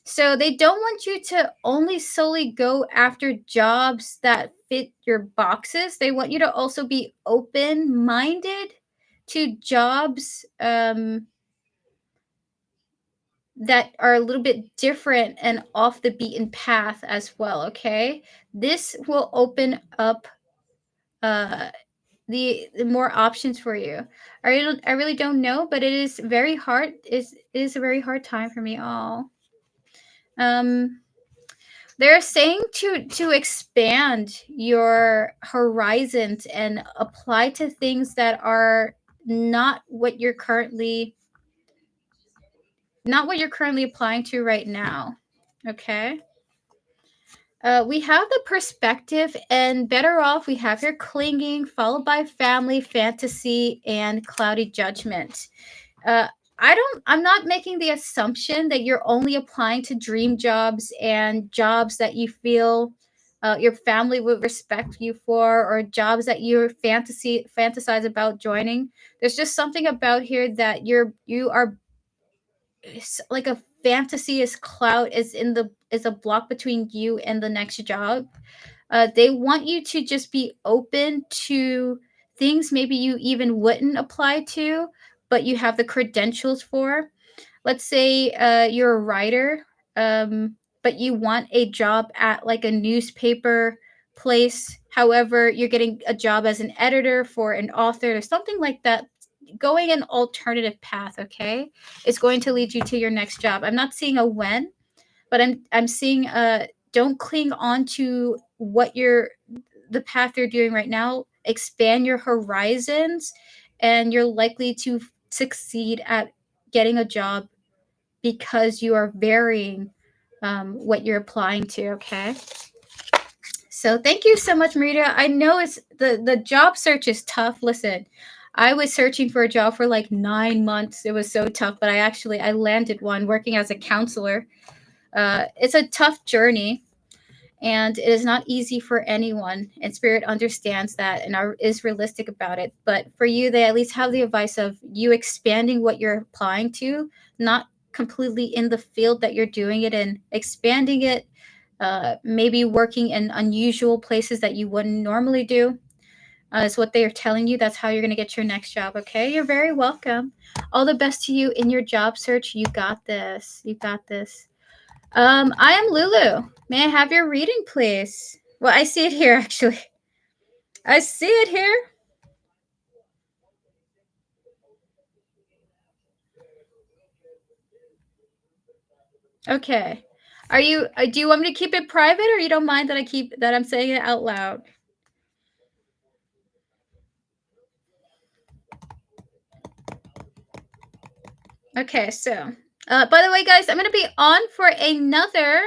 So they don't want you to only solely go after jobs that fit your boxes. They want you to also be open-minded to jobs that are a little bit different and off the beaten path as well, okay? This will open up the more options for you. I really don't know, but it is very hard. It is a very hard time for me all. They're saying to expand your horizons and apply to things that are not what you're currently applying to right now. Okay. We have the perspective, and better off we have your clinging, followed by family, fantasy, and cloudy judgment. I'm not making the assumption that you're only applying to dream jobs and jobs that you feel your family would respect you for, or jobs that you fantasize about joining. There's just something about here that you are like a fantasy is cloud is a block between you and the next job. They want you to just be open to things maybe you even wouldn't apply to, but you have the credentials for. Let's say you're a writer, but you want a job at like a newspaper place. However, you're getting a job as an editor for an author or something like that. Going an alternative path, okay, is going to lead you to your next job. I'm not seeing a when, but I'm seeing don't cling on to what the path you're doing right now. Expand your horizons, and you're likely to succeed at getting a job because you are varying what you're applying to, okay? So thank you so much, Marita. I know it's the job search is tough. Listen, I was searching for a job for like 9 months. It was so tough, but I landed one working as a counselor. It's a tough journey, and it is not easy for anyone. And Spirit understands that and is realistic about it. But for you, they at least have the advice of you expanding what you're applying to, not completely in the field that you're doing it in, expanding it, maybe working in unusual places that you wouldn't normally do. Is what they are telling you. That's how you're going to get your next job. Okay, you're very welcome. All the best to you in your job search. You got this. You got this. I am Lulu. May I have your reading, please? Well, I see it here, actually. I see it here. Okay. Are you? Do you want me to keep it private, or you don't mind that I'm saying it out loud? Okay. So, by the way, guys, I'm gonna be on for another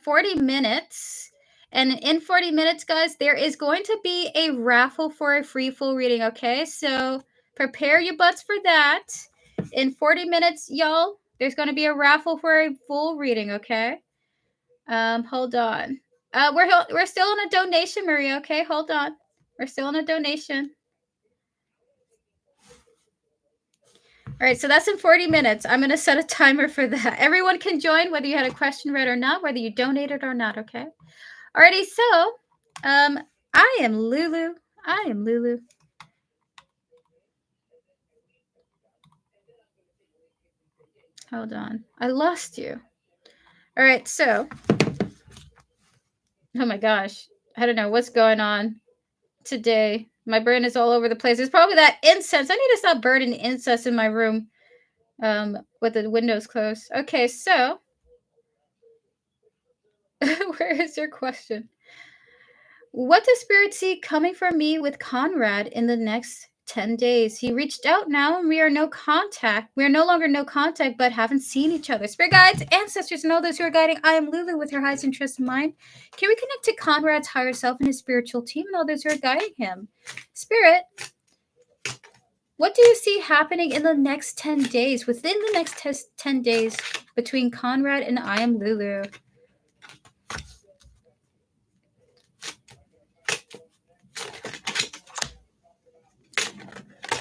40 minutes. And in 40 minutes, guys, there is going to be a raffle for a free full reading, okay? So prepare your butts for that. In 40 minutes, y'all, there's going to be a raffle for a full reading, okay? Hold on. We're still on a donation, Maria, okay? Hold on. We're still on a donation. All right, so that's in 40 minutes. I'm going to set a timer for that. Everyone can join, whether you had a question read or not, whether you donated or not, okay? Alrighty, so I am Lulu. I am Lulu. Hold on. I lost you. All right, so. Oh my gosh. I don't know what's going on today. My brain is all over the place. It's probably that incense. I need to stop burning incense in my room with the windows closed. Okay, so. Where is your question? What does Spirit see coming from me with Conrad in the next 10 days? He reached out now and we are no contact. We are no longer no contact, but haven't seen each other. Spirit guides, ancestors, and all those who are guiding. I am Lulu with your highest interest in mind. Can we connect to Conrad's higher self and his spiritual team and all those who are guiding him? Spirit, what do you see happening in the next 10 days, within the next 10 days between Conrad and I am Lulu?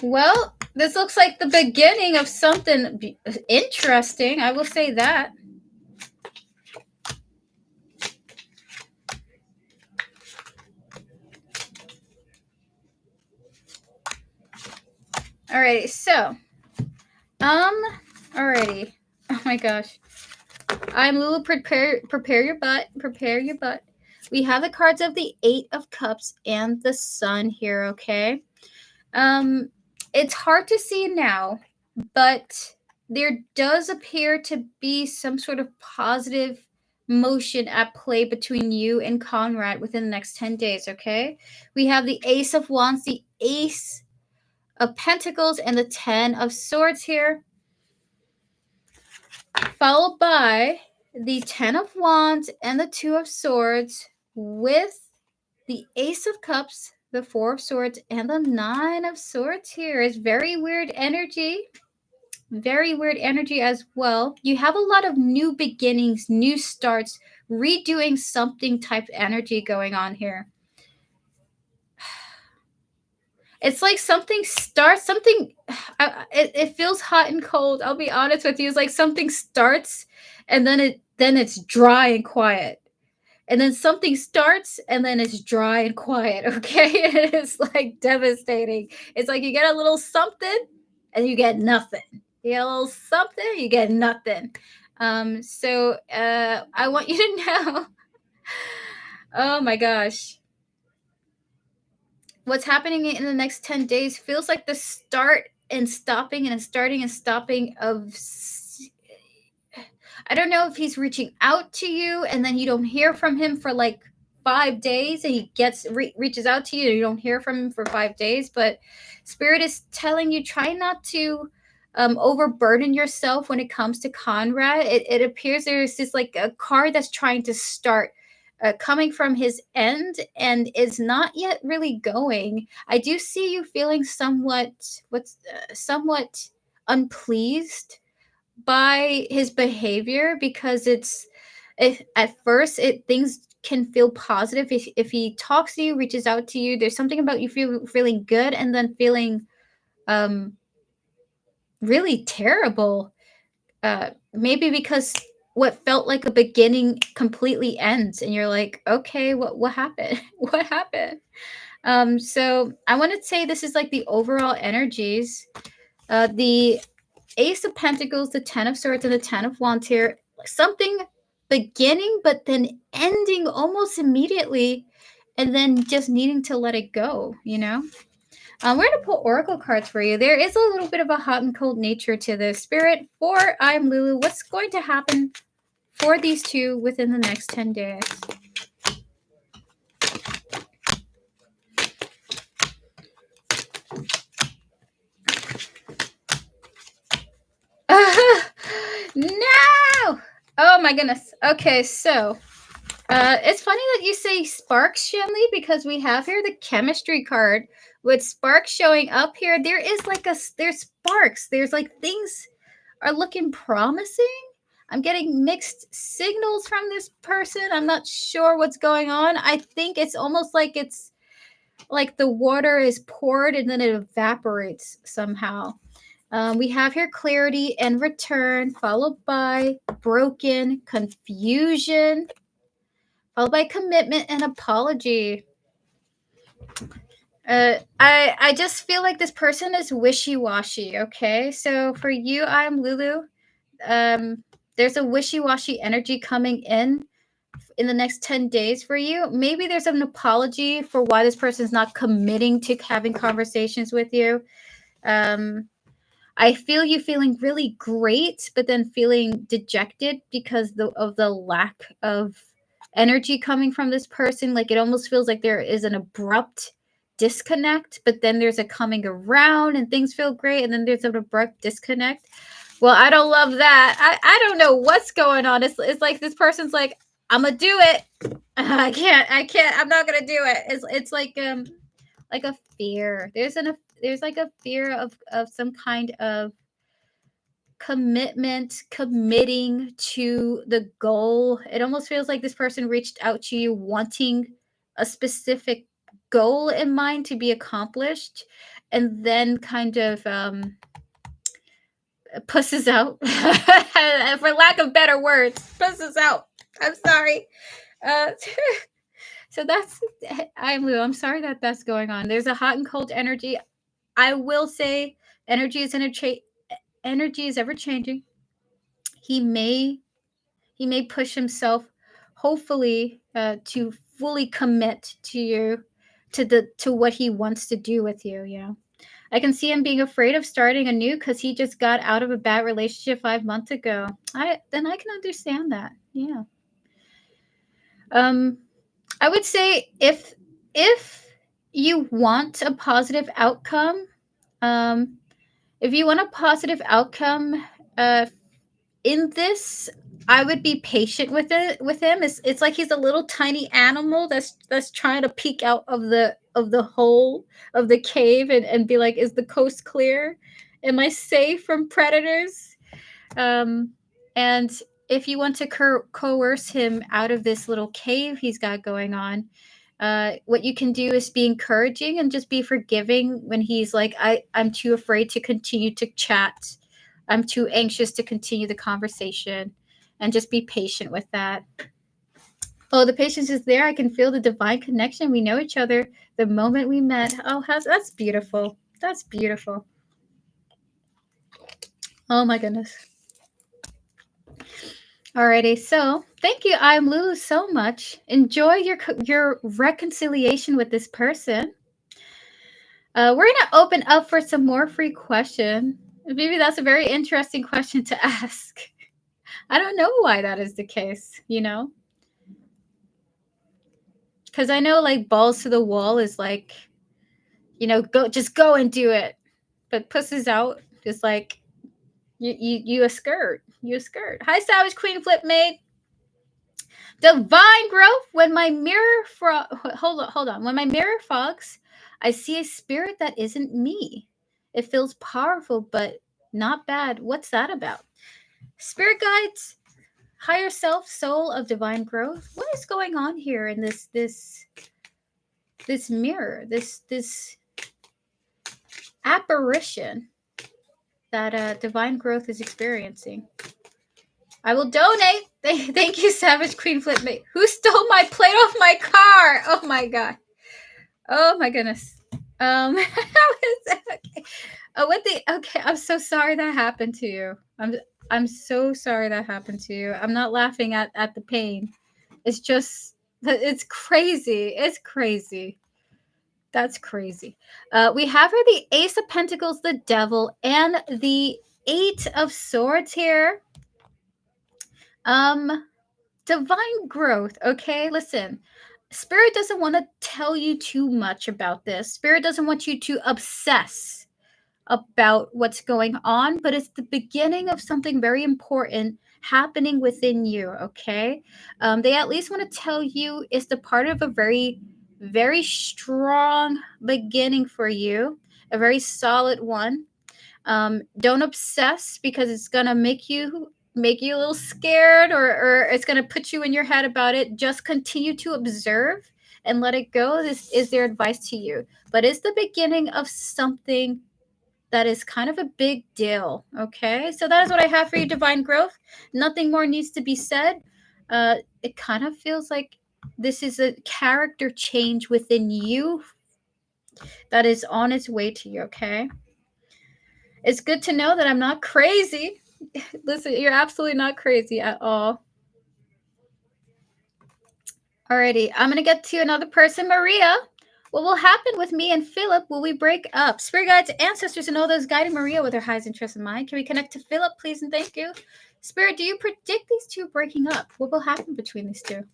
Well, this looks like the beginning of something interesting. I will say that. Alrighty, so, alrighty. Oh my gosh. I'm Lulu. Prepare your butt. Prepare your butt. We have the cards of the Eight of Cups and the Sun here. Okay. It's hard to see now, but there does appear to be some sort of positive motion at play between you and Conrad within the next 10 days, okay? We have the Ace of Wands, the Ace of Pentacles, and the 10 of Swords here, followed by the 10 of Wands and the 2 of Swords with the Ace of Cups, the 4 of Swords, and the 9 of Swords here. Is very weird energy. Very weird energy as well. You have a lot of new beginnings, new starts, redoing something type energy going on here. It's like something starts, it feels hot and cold. I'll be honest with you. It's like something starts and then it's dry and quiet. And then something starts and then it's dry and quiet, okay? It is like devastating. It's like you get a little something and you get nothing. You get a little something, you get nothing. So I want you to know. Oh my gosh. What's happening in the next 10 days feels like the start and stopping and starting and stopping of. I don't know if he's reaching out to you and then you don't hear from him for like 5 days and he reaches out to you and you don't hear from him for 5 days, but Spirit is telling you try not to overburden yourself when it comes to Conrad. It appears there's this like a car that's trying to start coming from his end and is not yet really going. I do see you feeling somewhat unpleased by his behavior, because it's, if at first it things can feel positive if he talks to you, reaches out to you, there's something about you feeling good, and then feeling um really terrible, maybe because what felt like a beginning completely ends, and you're like, okay, what happened? What happened? So I want to say this is like the overall energies. The Ace of Pentacles, the Ten of Swords, and the Ten of Wands here. Something beginning, but then ending almost immediately, and then just needing to let it go, you know? We're going to pull oracle cards for you. There is a little bit of a hot and cold nature to this. Spirit, for I'm Lulu, what's going to happen for these two within the next 10 days? No! Oh my goodness. Okay, so it's funny that you say sparks, Shenley, because we have here the chemistry card with sparks showing up here. There is like there's sparks. There's like things are looking promising. I'm getting mixed signals from this person. I'm not sure what's going on. I think it's almost like it's like the water is poured and then it evaporates somehow. We have here clarity and return, followed by broken, confusion, followed by commitment and apology. I just feel like this person is wishy-washy. Okay, so for you, I'm Lulu. There's a wishy-washy energy coming in the next 10 days for you. Maybe there's an apology for why this person's not committing to having conversations with you. I feel you feeling really great, but then feeling dejected because of the lack of energy coming from this person. Like it almost feels like there is an abrupt disconnect, but then there's a coming around and things feel great, and then there's an abrupt disconnect. Well, I don't love that. I don't know what's going on. It's like this person's like, I'm gonna do it. I can't. I'm not gonna do it. It's like a fear. There's like a fear of some kind of commitment, committing to the goal. It almost feels like this person reached out to you wanting a specific goal in mind to be accomplished, and then kind of pusses out, for lack of better words, pusses out. I'm sorry. Uh, so that's, I'm sorry that that's going on. There's a hot and cold energy. I will say energy is energy is ever changing. He may push himself, hopefully, to fully commit to you, to what he wants to do with you. You know, I can see him being afraid of starting anew because he just got out of a bad relationship 5 months ago. I can understand that. Yeah. I would say if you want a positive outcome, um, if you want a positive outcome, in this, I would be patient with him. It's like he's a little tiny animal that's trying to peek out of the hole of the cave, and be like, is the coast clear? Am I safe from predators? And if you want to coerce him out of this little cave he's got going on, what you can do is be encouraging and just be forgiving when he's like, I'm too afraid to continue to chat. I'm too anxious to continue the conversation, and just be patient with that. Oh, the patience is there. I can feel the divine connection. We know each other the moment we met. Oh, that's beautiful. That's beautiful. Oh my goodness. Alrighty, so thank you, I'm Lulu, so much. Enjoy your reconciliation with this person. We're gonna open up for some more free question. Maybe that's a very interesting question to ask. I don't know why that is the case, because I know like balls to the wall is like, go and do it, but pusses out is like you a skirt. Hi, Savage Queen Flip Maid. Divine growth. When my mirror hold on. When my mirror fogs, I see a spirit that isn't me. It feels powerful, but not bad. What's that about? Spirit guides, higher self, soul of divine growth. What is going on here in this mirror? This apparition that divine growth is experiencing. I will donate. Thank you, Savage Queen Flipmate. Who stole my plate off my car? Oh my god. Oh my goodness. How is that? Okay. Oh, okay, I'm so sorry that happened to you. I'm so sorry that happened to you. I'm not laughing at the pain. It's just it's crazy. It's crazy. That's crazy. We have here the Ace of Pentacles, the Devil, and the Eight of Swords here. Divine growth. Okay, listen. Spirit doesn't want to tell you too much about this. Spirit doesn't want you to obsess about what's going on, but it's the beginning of something very important happening within you. Okay, they at least want to tell you it's the part of a very, very strong beginning for you, a very solid one. Don't obsess because it's gonna make you a little scared, or it's gonna put you in your head about it. Just continue to observe and let it go. This is their advice to you, but it's the beginning of something that is kind of a big deal. Okay, so that is what I have for you, divine growth. Nothing more needs to be said. It kind of feels like this is a character change within you that is on its way to you. Okay, it's good to know that I'm not crazy. Listen, you're absolutely not crazy at all. Alrighty, I'm gonna get to another person, Maria. What will happen with me and Philip? Will we break up? Spirit guides, ancestors, and all those guiding Maria with her highest interest in mind. Can we connect to Philip, please, and thank you? Spirit, do you predict these two breaking up? What will happen between these two?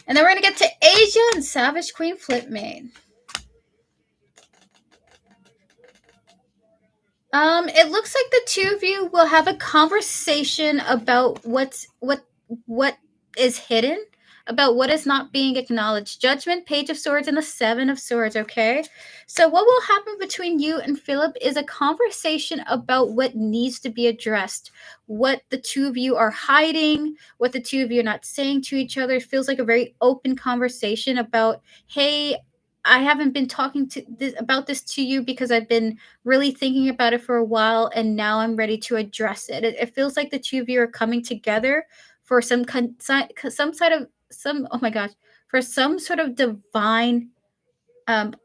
And then we're gonna get to Asia and Savage Queen Flipmate. It looks like the two of you will have a conversation about what is hidden, about what is not being acknowledged. Judgment, Page of Swords, and the Seven of Swords. Okay, so what will happen between you and Philip is a conversation about what needs to be addressed, what the two of you are hiding, what the two of you are not saying to each other. It feels like a very open conversation about, hey, I haven't been talking about this to you because I've been really thinking about it for a while, and now I'm ready to address it. It feels like the two of you are coming together for some oh my gosh, for some sort of divine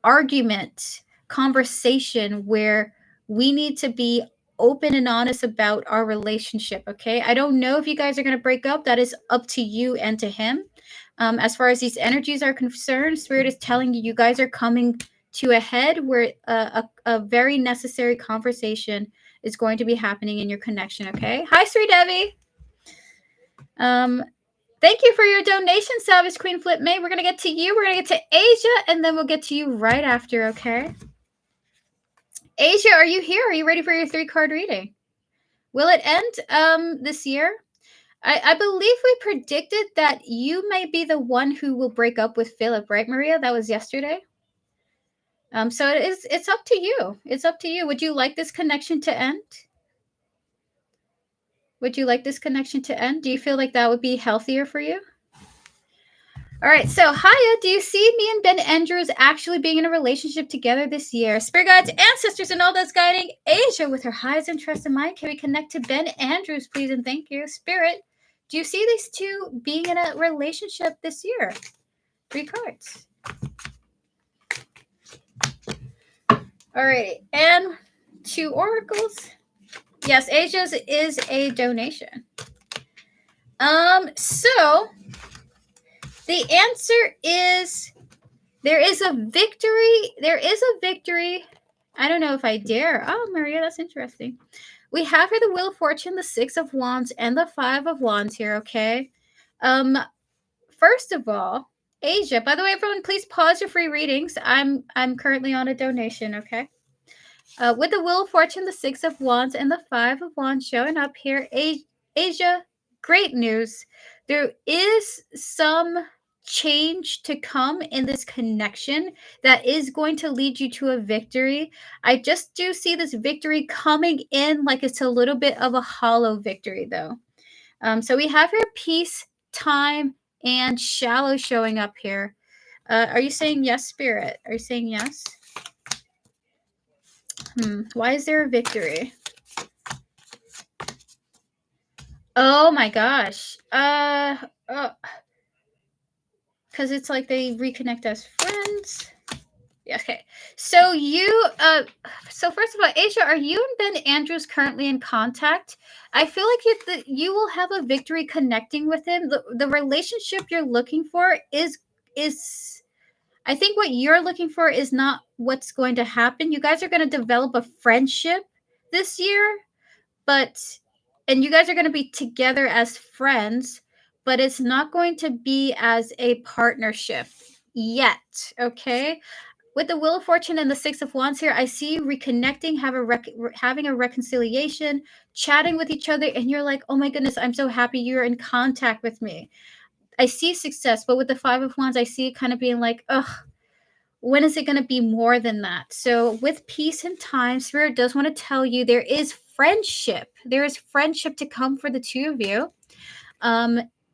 argument, conversation where we need to be open and honest about our relationship. Okay, I don't know if you guys are going to break up. That is up to you and to him. As far as these energies are concerned, Spirit is telling you, you guys are coming to a head where a very necessary conversation is going to be happening in your connection. Okay, hi Sri Devi. Thank you for your donation, Savage Queen Flipmate. We're going to get to you. We're going to get to Asia, and then we'll get to you right after, okay? Asia, are you here? Are you ready for your 3-card reading? Will it end this year? I believe we predicted that you may be the one who will break up with Philip, right, Maria? That was yesterday. So it's up to you. It's up to you. Would you like this connection to end? Would you like this connection to end? Do you feel like that would be healthier for you? All right, so Haya, do you see me and Ben Andrews actually being in a relationship together this year? Spirit guides, ancestors, and all that's guiding Asia with her highest interest in mind. Can we connect to Ben Andrews, please, and thank you? Spirit, do you see these two being in a relationship this year? 3 cards. All right, and 2 oracles. Yes, Asia's is a donation. So the answer is there is a victory. There is a victory. I don't know if I dare. Oh, Maria, that's interesting. We have here the Wheel of Fortune, the 6 of Wands, and the 5 of Wands here, okay? First of all, Asia, by the way, everyone, please pause your free readings. I'm currently on a donation, okay? With the Wheel of Fortune, the 6 of Wands, and the 5 of Wands showing up here, Asia, great news. There is some change to come in this connection that is going to lead you to a victory. I just do see this victory coming in like it's a little bit of a hollow victory, though. So we have here peace, time, and shallow showing up here. Are you saying yes, Spirit? Are you saying yes? Why is there a victory? Oh my gosh. Because it's like they reconnect as friends. Yeah, okay. So so first of all, Asia, are you and Ben Andrews currently in contact? I feel like you will have a victory connecting with him. The relationship you're looking for is I think what you're looking for is not what's going to happen. You guys are going to develop a friendship this year, and you guys are going to be together as friends, but it's not going to be as a partnership yet, okay? With the Wheel of Fortune and the Six of Wands here, I see you reconnecting, having a reconciliation, chatting with each other, and you're like, oh my goodness, I'm so happy you're in contact with me. I see success, but with the Five of Wands, I see it kind of being like, ugh, when is it going to be more than that? So with peace and time, Spirit does want to tell you there is friendship. There is friendship to come for the two of you.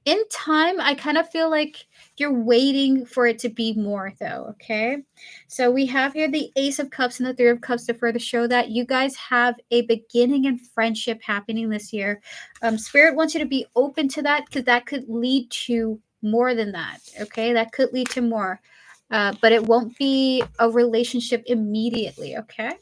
In time, I kind of feel like you're waiting for it to be more, though, okay? So we have here the Ace of Cups and the Three of Cups to further show that you guys have a beginning in friendship happening this year. Spirit wants you to be open to that because that could lead to more than that, okay? That could lead to more. But it won't be a relationship immediately, okay?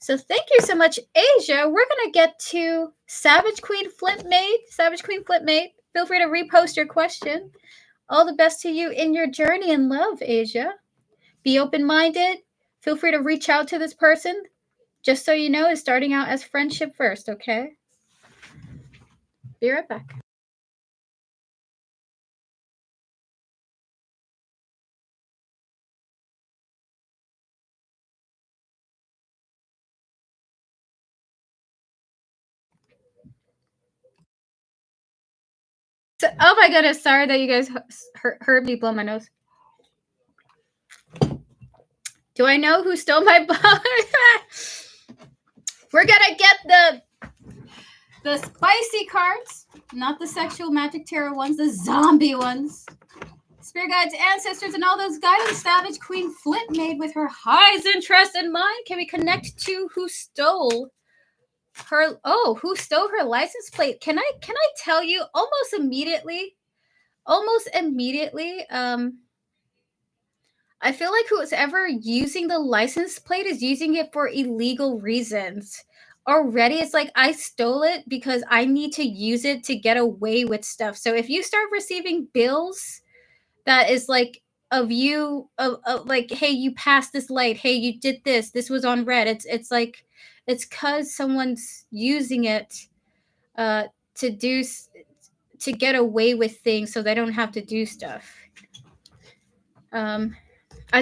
So thank you so much, Asia. We're going to get to Savage Queen Flint Maid. Savage Queen Flint Maid, feel free to repost your question. All the best to you in your journey in love, Asia. Be open-minded. Feel free to reach out to this person. Just so you know, is starting out as friendship first, okay? Be right back. So, oh my goodness, sorry that you guys heard me blow my nose. Do I know who stole my ball? We're gonna get the spicy cards, not the sexual magic tarot ones, the zombie ones. Spirit guides, ancestors, and all those guidance. Savage Queen Flint Maid with her highest interest in mind. Can we connect to who stole her? Oh, who stole her license plate? Can I tell you almost immediately? I feel like who's ever using the license plate is using it for illegal reasons. Already, it's like I stole it because I need to use it to get away with stuff. So if you start receiving bills that is like of you of like, hey, you passed this light, hey, you did this was on red. It's like it's because someone's using it uh, to do to get away with things so they don't have to do stuff. I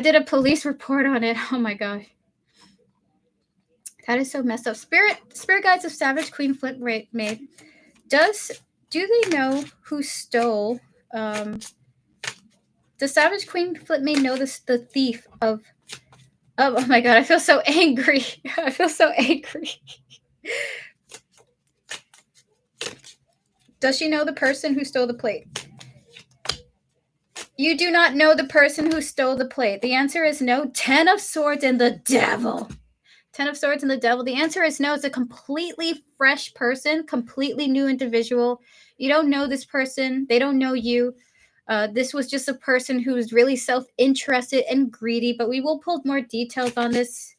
did a police report on it. Oh my gosh. That is so messed up. Spirit guides of Savage Queen Flint Maid. Do they know who stole does Savage Queen Flint Maid know the thief of oh my god, I feel so angry. I feel so angry. Does she know the person who stole the plate? You do not know the person who stole the plate. The answer is no. 10 of Swords and the Devil. 10 of Swords and the Devil. The answer is no. It's a completely fresh person, completely new individual. You don't know this person. They don't know you. This was just a person who was really self-interested and greedy, but we will pull more details on this.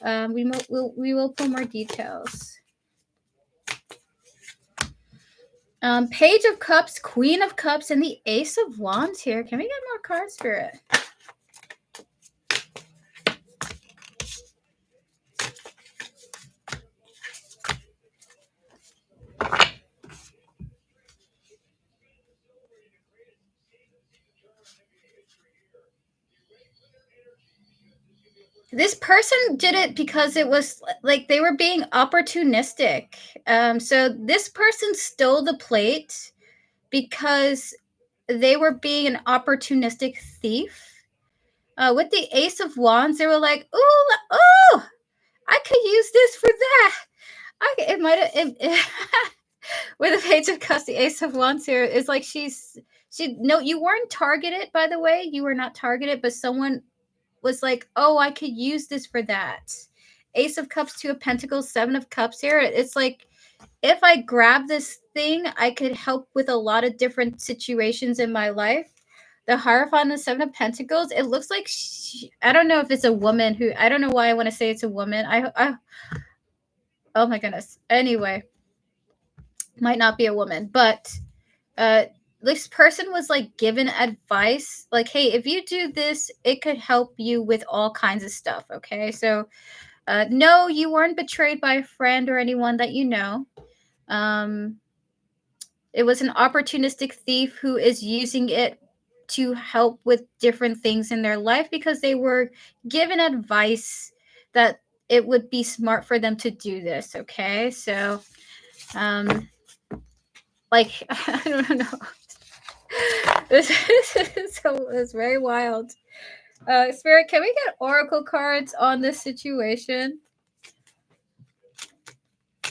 We will pull more details. Page of Cups, Queen of Cups, and the Ace of Wands here. Can we get more cards, Spirit? This person did it because it was like they were being opportunistic. So this person stole the plate because they were being an opportunistic thief. With the Ace of Wands, they were like, "Ooh, oh, I could use this for that." It might have. With the Page of Cups, the Ace of Wands here is like she. No, you weren't targeted. By the way, you were not targeted, but someone was like, "Oh, I could use this for that." Ace of Cups, Two of Pentacles, Seven of Cups here. It's like if I grab this thing, I could help with a lot of different situations in my life. The Hierophant, the Seven of Pentacles, it looks like I don't know if it's a woman who, I don't know why I want to say it's a woman. Oh my goodness. Anyway, might not be a woman, but this person was like given advice like, hey, if you do this, it could help you with all kinds of stuff. Okay, so no, you weren't betrayed by a friend or anyone that you know. It was an opportunistic thief who is using it to help with different things in their life because they were given advice that it would be smart for them to do this. Okay, so like I don't know. This is very wild. Spirit, can we get oracle cards on this situation?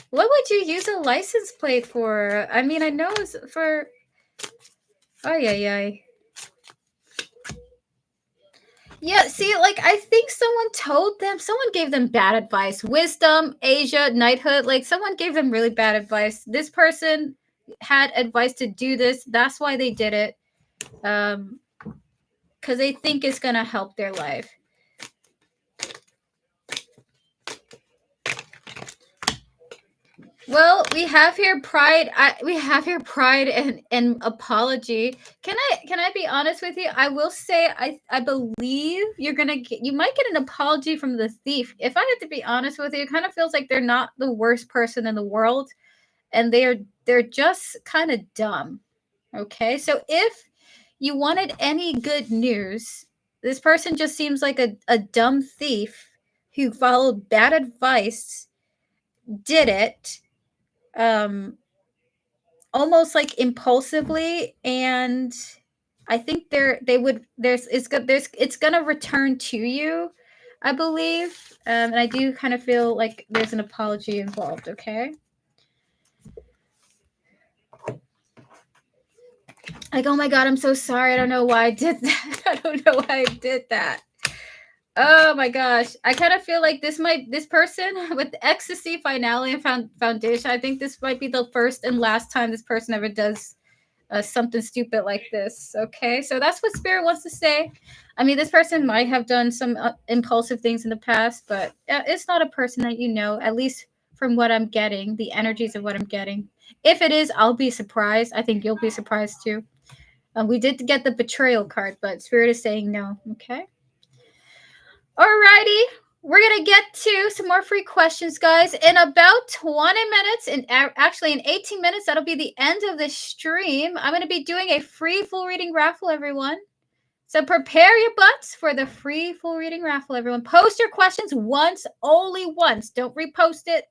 What would you use a license plate for? I mean, I know it's for. Oh yeah. Yeah, see, like I think someone gave them bad advice. Wisdom, Asia, knighthood, like someone gave them really bad advice. This person had advice to do this. That's why they did it. Because they think it's gonna help their life. Well, we have here pride. We have here pride and apology. Can I be honest with you? I will say I believe you might get an apology from the thief. If I had to be honest with you, it kind of feels like they're not the worst person in the world, and they're just kind of dumb. Okay, so if you wanted any good news, this person just seems like a dumb thief who followed bad advice, did it almost like impulsively, and I think they would there's it's gonna return to you, I believe. And I do kind of feel like there's an apology involved. Okay, like, oh my god, I'm so sorry, I don't know why I did that. I don't know why I did that. Oh my gosh, I kind of feel like this person with ecstasy, finality, and foundation, I think this might be the first and last time this person ever does something stupid like this. Okay, so that's what Spirit wants to say. I mean, this person might have done some impulsive things in the past, but it's not a person that you know, at least from what I'm getting, the energies of what I'm getting. If it is, I'll be surprised. I think you'll be surprised too. We did get the betrayal card, but Spirit is saying no. Okay. Alrighty. We're going to get to some more free questions, guys, in about 20 minutes. And actually, in 18 minutes, that'll be the end of the stream. I'm going to be doing a free full reading raffle, everyone. So prepare your butts for the free full reading raffle, everyone. Post your questions once, only once. Don't repost it.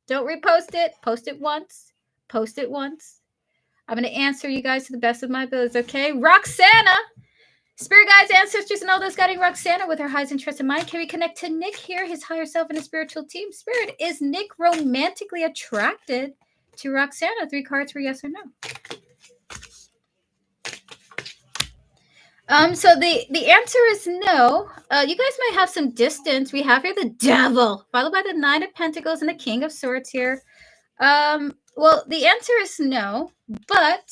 Don't repost it. Post it once. Post it once. I'm going to answer you guys to the best of my abilities, okay? Roxana! Spirit guides, ancestors, and all those guiding Roxana with her highest interest in mind. Can we connect to Nick here, his higher self, and his spiritual team? Spirit, is Nick romantically attracted to Roxana? 3 cards for yes or no. So the answer is no. You guys might have some distance. We have here the Devil, followed by the 9 of Pentacles and the King of Swords here. Well, the answer is no, but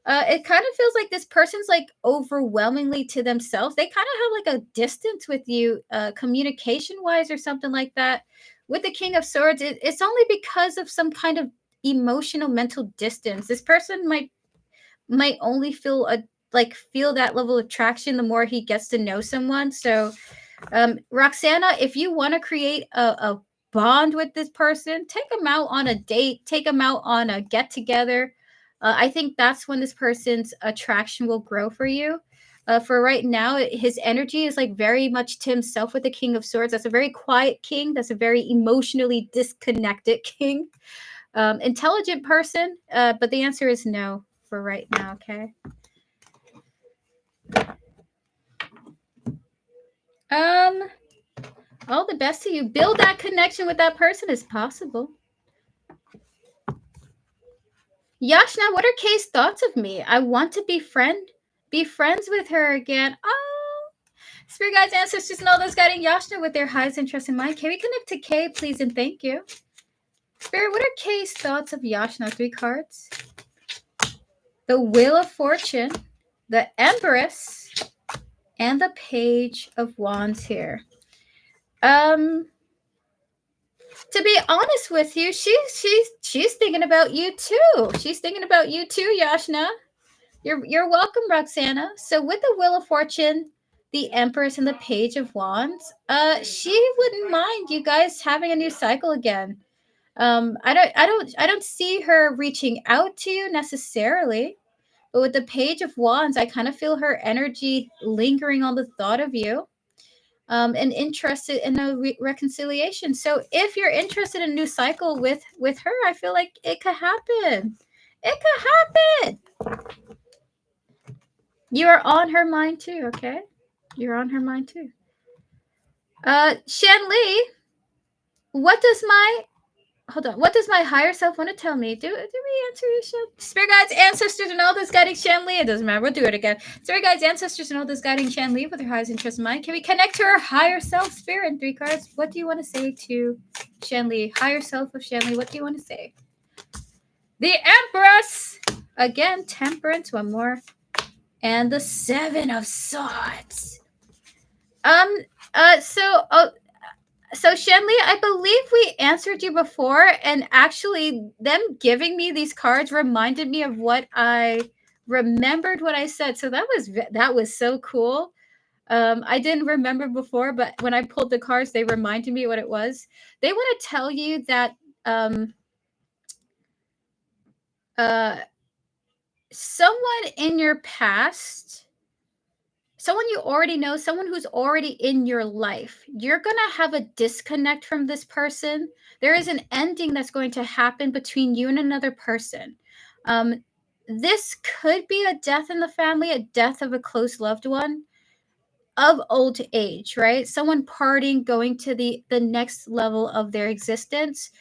it kind of feels like this person's like overwhelmingly to themselves. They kind of have like a distance with you, communication wise, or something like that. With the King of Swords, it's only because of some kind of emotional mental distance. This person might only feel that level of attraction the more he gets to know someone. So Roxana, if you want to create a bond with this person, take them out on a date, take them out on a get together. I think that's when this person's attraction will grow for you. For right now, his energy is like very much to himself with the King of Swords. That's a very quiet king. That's a very emotionally disconnected king. Intelligent person, but the answer is no for right now, okay? All the best to you. Build that connection with that person as possible. Yashna, what are Kay's thoughts of me? I want to be friends with her again. Oh, Spirit guides, ancestors, and all those guiding Yashna with their highest interest in mind. Can we connect to Kay, please, and thank you. Spirit, what are Kay's thoughts of Yashna? 3 cards. The Wheel of Fortune, the Empress, and the Page of Wands here. To be honest with you, she's thinking about you too. She's thinking about you too, Yashna. You're welcome, Roxana. So with the Wheel of Fortune, the Empress, and the Page of Wands, she wouldn't mind you guys having a new cycle again. I don't see her reaching out to you necessarily, but with the Page of Wands, I kind of feel her energy lingering on the thought of you. And interested in a reconciliation. So if you're interested in a new cycle with her, I feel like it could happen. It could happen. You are on her mind too, okay? You're on her mind too. Shan Li, what does my higher self want to tell me? Do we answer you, Shan? Spirit guides, ancestors, and all those guiding Shan Li. It doesn't matter. We'll do it again. Spirit guides, ancestors, and all those guiding Shan Li with her highest interest in mind. Can we connect to her higher self, Spirit, in 3 cards? What do you want to say to Shan Li? Higher self of Shan Li, what do you want to say? The Empress! Again, Temperance, 1 more. And the 7 of Swords. So Shenli, I believe we answered you before, and actually them giving me these cards reminded me of what I remembered what I said. So that was so cool. I didn't remember before, but when I pulled the cards, they reminded me what it was. They want to tell you that someone in your past, someone you already know, someone who's already in your life, you're going to have a disconnect from this person. There is an ending that's going to happen between you and another person. This could be a death in the family, a death of a close loved one of old age, right? Someone parting, going to the next level of their existence.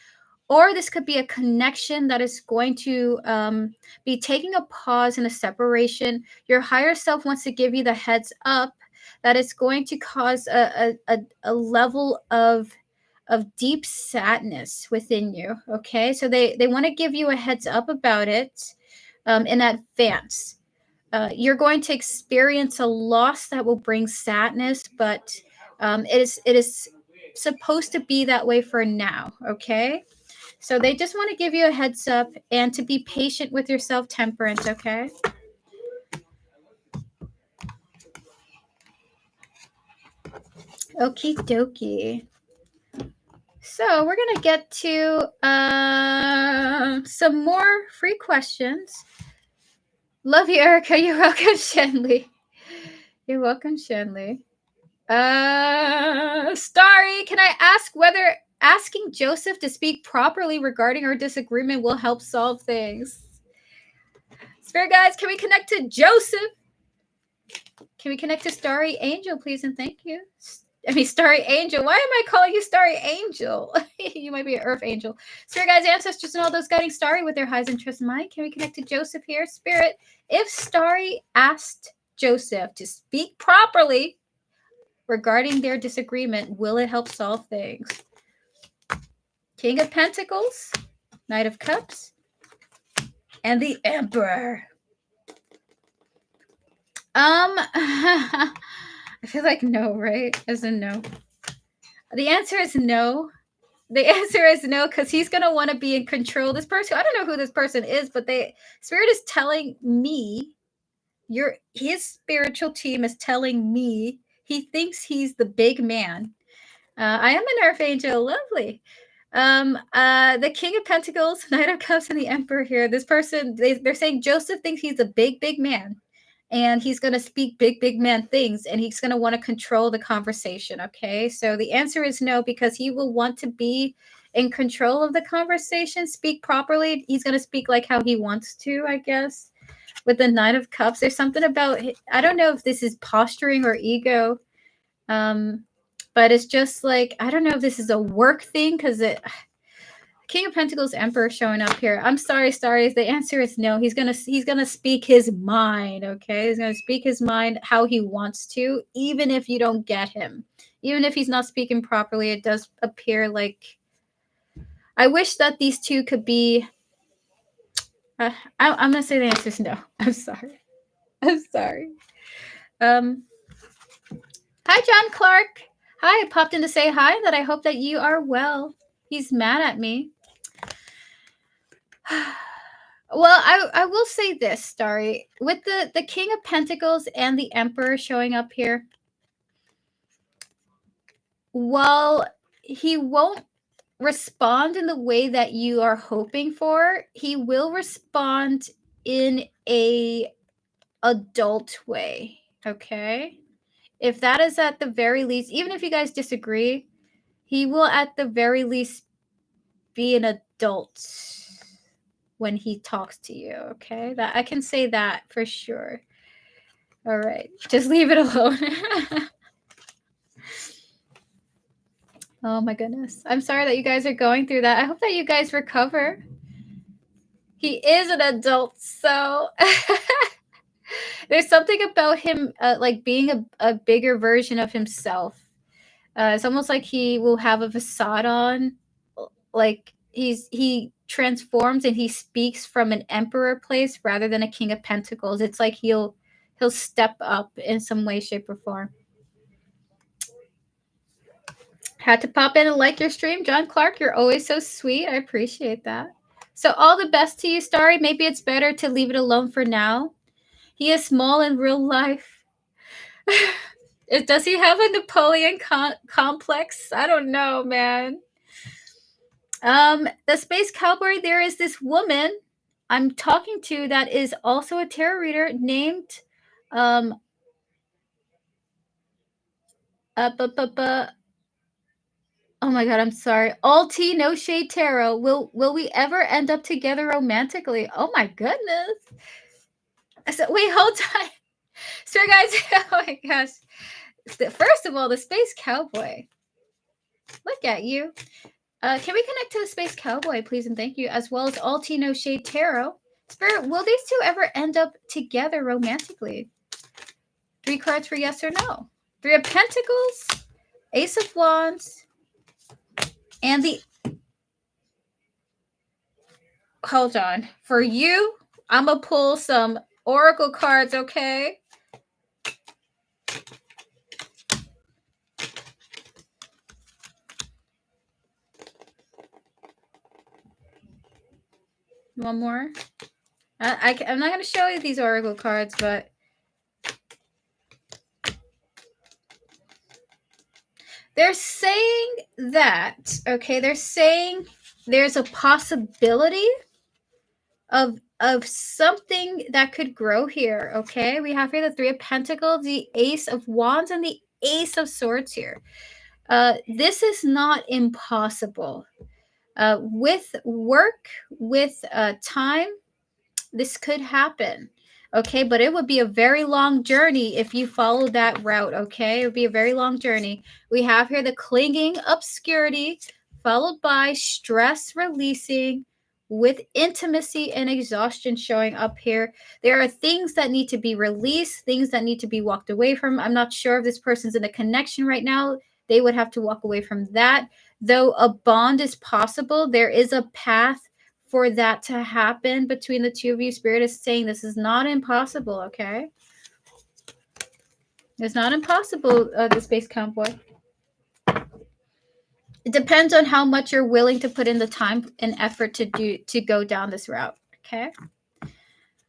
Or this could be a connection that is going to be taking a pause and a separation. Your higher self wants to give you the heads up that it's going to cause a level of deep sadness within you. Okay, so they want to give you a heads up about it in advance. You're going to experience a loss that will bring sadness, but it is supposed to be that way for now. Okay. So they just want to give you a heads up and to be patient with yourself, Temperance, okay? Okie dokie. So we're going to get to some more free questions. Love you, Erica. You're welcome, Shenli. You're welcome, Shenli. Starry, can I ask whether asking Joseph to speak properly regarding our disagreement will help solve things? Spirit guys, can we connect to Joseph? Can we connect to Starry Angel, please, and thank you? Starry Angel. Why am I calling you Starry Angel? You might be an Earth Angel. Spirit guides, ancestors, and all those guiding Starry with their highest interest in mind. Can we connect to Joseph here? Spirit, if Starry asked Joseph to speak properly regarding their disagreement, will it help solve things? King of Pentacles, Knight of Cups, and the Emperor. I feel like no, right? As in no. The answer is no. The answer is no, because he's going to want to be in control. This person, I don't know who this person is, but Spirit is telling me, his spiritual team is telling me he thinks he's the big man. I am an Earth Angel. Lovely. The King of Pentacles, Knight of Cups, and the Emperor here. This person, they're saying Joseph thinks he's a big man. and he's going to speak big man things, and he's going to want to control the conversation. Okay, so the answer is no, because he will want to be in control of the conversation, speak properly. He's going to speak like how he wants to, I guess. With the Knight of Cups, there's something about, I don't know if this is posturing or ego, but it's just like, I don't know if this is a work thing, because it King of Pentacles, Emperor showing up here. I'm sorry, Starries. The answer is no. He's gonna speak his mind. Okay, he's gonna speak his mind how he wants to, even if you don't get him, even if he's not speaking properly. It does appear like, I wish that these two could be. I'm gonna say the answer is no. I'm sorry. I'm sorry. Hi, John Clark. Hi, I popped in to say hi. That I hope that you are well. He's mad at me. Well, I will say this, Starry. With the King of Pentacles and the Emperor showing up here, while he won't respond in the way that you are hoping for, he will respond in a adult way. Okay? If that is at the very least, even if you guys disagree, he will at the very least be an adult when he talks to you. Okay, that I can say that for sure. All right, just leave it alone. Oh my goodness, I'm sorry that you guys are going through that. I hope that you guys recover. He is an adult, so there's something about him like being a bigger version of himself. It's almost like he will have a facade on, like he transforms and he speaks from an emperor place rather than a king of pentacles. It's like he'll step up in some way, shape, or form. Had to pop in and like your stream, John Clark. You're always so sweet. I appreciate that. So all the best to you, Starry. Maybe it's better to leave it alone for now. He is small in real life. Does he have a Napoleon complex? I don't know, man. The Space Cowboy, there is this woman I'm talking to that is also a tarot reader named oh my god, I'm sorry. Alti No Shade Tarot. Will we ever end up together romantically? Oh my goodness. So, wait, hold on. So guys, oh my gosh. First of all, the Space Cowboy. Look at you. Can we connect to the Space Cowboy, please, and thank you, as well as Alti No Shade Tarot. Spirit, will these two ever end up together romantically? 3 cards for yes or no. 3 of Pentacles, Ace of Wands, and the... Hold on. For you, I'm going to pull some Oracle cards, okay? One more. I'm not going to show you these Oracle cards, but... They're saying that, okay, they're saying there's a possibility of something that could grow here, okay? We have here the 3 of Pentacles, the Ace of Wands, and the Ace of Swords here. This is not impossible. With work, with time, this could happen. Okay, but it would be a very long journey if you follow that route, okay? It would be a very long journey. We have here the clinging obscurity, followed by stress releasing, with intimacy and exhaustion showing up here. There are things that need to be released, things that need to be walked away from. I'm not sure if this person's in a connection right now. They would have to walk away from that. Though a bond is possible, there is a path for that to happen between the two of you. Spirit is saying this is not impossible, okay? It's not impossible, the Space Cowboy. It depends on how much you're willing to put in the time and effort to go down this route, okay?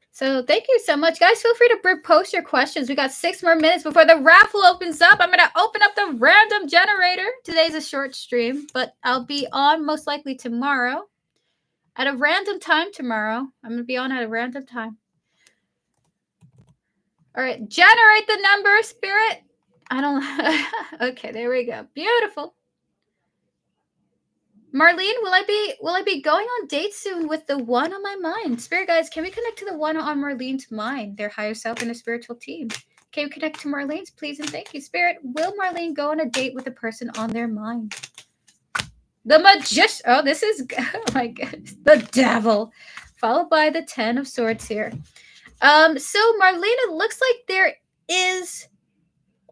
So thank you so much. Guys, feel free to post your questions. We got 6 more minutes before the raffle opens up. I'm going to open up the random generator. Today's a short stream, but I'll be on most likely tomorrow. At a random time tomorrow. I'm going to be on at a random time. All right, generate the number, Spirit. I don't. Okay, there we go. Beautiful. Marlene, will I be going on dates soon with the one on my mind? Spirit guys, can we connect to the one on Marlene's mind, their higher self and a spiritual team? Can we connect to Marlene's, please and thank you? Spirit, will Marlene go on a date with a person on their mind? The magician. Oh, this is, oh my goodness. The devil. Followed by the 10 of swords here. So Marlene, it looks like there is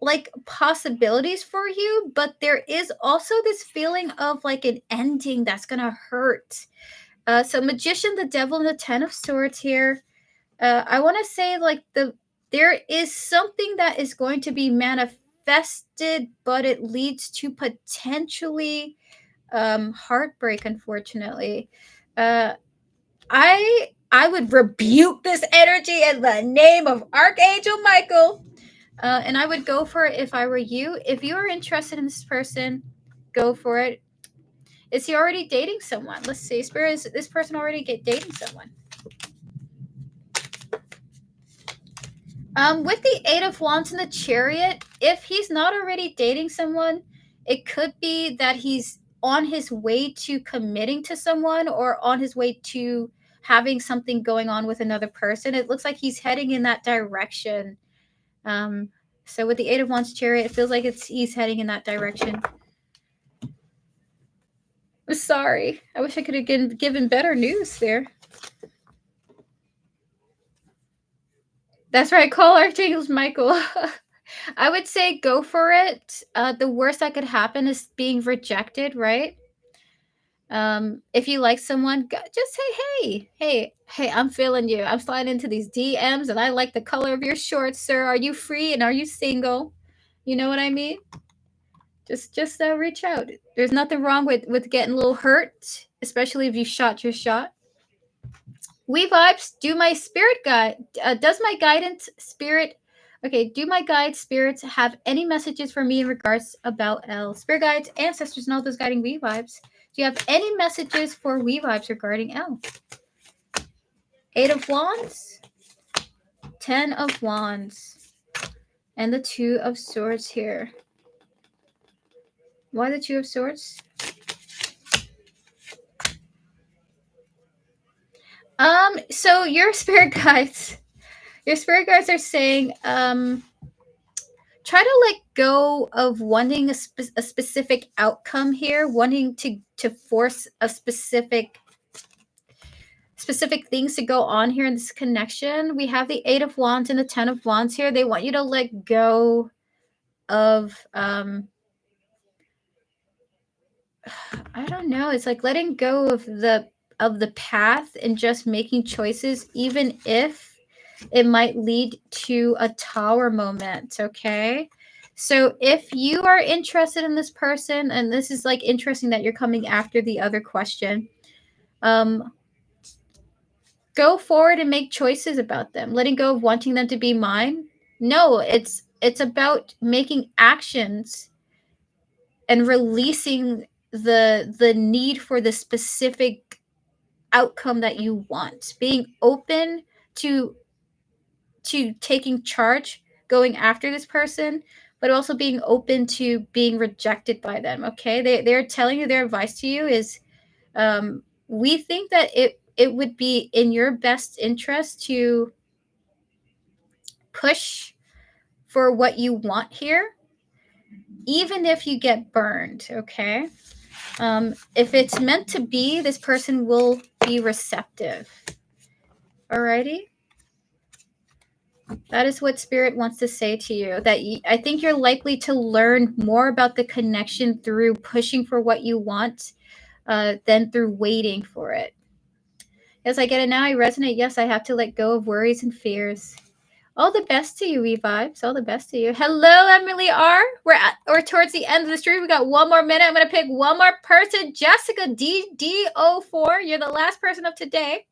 like possibilities for you, but there is also this feeling of like an ending that's gonna hurt. So magician, the devil, and the 10 of swords here. I want to say like there is something that is going to be manifested, but it leads to potentially heartbreak, unfortunately. I would rebuke this energy in the name of Archangel Michael. And I would go for it if I were you. If you are interested in this person, go for it. Is he already dating someone? Let's see. Spirit, is this person already dating someone? With the 8 of Wands and the Chariot, if he's not already dating someone, it could be that he's on his way to committing to someone or on his way to having something going on with another person. It looks like he's heading in that direction. So with the 8 of Wands Chariot, it feels like he's heading in that direction. I'm sorry. I wish I could have given better news there. That's right. Call Archangel Michael. I would say go for it. The worst that could happen is being rejected, right? If you like someone, just say, hey, I'm feeling you. I'm sliding into these DMs and I like the color of your shorts, sir. Are you free and are you single? You know what I mean? Just reach out. There's nothing wrong with getting a little hurt, especially if you shot your shot. We vibes. Do my spirit guide? Does my guidance spirit? Okay. Do my guide spirits have any messages for me in regards about L? Spirit guides, ancestors, and all those guiding we vibes. Do you have any messages for we vibes regarding L? 8 of Wands, 10 of Wands, and the 2 of Swords here. Why the 2 of Swords? So your spirit guides are saying, try to let go of wanting a specific outcome here, wanting to force a specific things to go on here in this connection. We have the 8 of Wands and the 10 of Wands here. They want you to let go of I don't know. It's like letting go of the path and just making choices, even if it might lead to a tower moment. Okay. So if you are interested in this person, and this is like interesting that you're coming after the other question, go forward and make choices about them, letting go of wanting them to be mine. No, it's about making actions and releasing the need for the specific outcome that you want, being open to taking charge, going after this person, but also being open to being rejected by them. Okay, they're telling you, their advice to you is, we think that it would be in your best interest to push for what you want here, even if you get burned. Okay. If it's meant to be, this person will be receptive. Alrighty. That is what Spirit wants to say to you. That I think you're likely to learn more about the connection through pushing for what you want than through waiting for it. Yes, I get it now. I resonate. Yes, I have to let go of worries and fears. All the best to you, vibes. All the best to you. Hello, Emily R. We're towards the end of the stream. We got one more minute. I'm gonna pick one more person. Jessica DO4. You're the last person of today.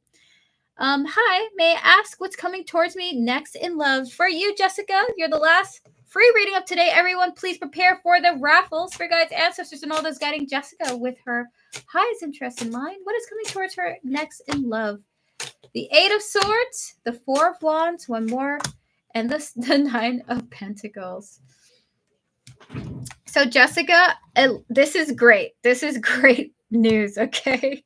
Hi. May I ask what's coming towards me next in love for you, Jessica? You're the last free reading of today. Everyone, please prepare for the raffles for guides, ancestors, and all those guiding Jessica with her highest interest in mind. What is coming towards her next in love? The 8 of Swords, the 4 of Wands, one more, and the Nine of Pentacles. So Jessica, this is great. This is great news, okay?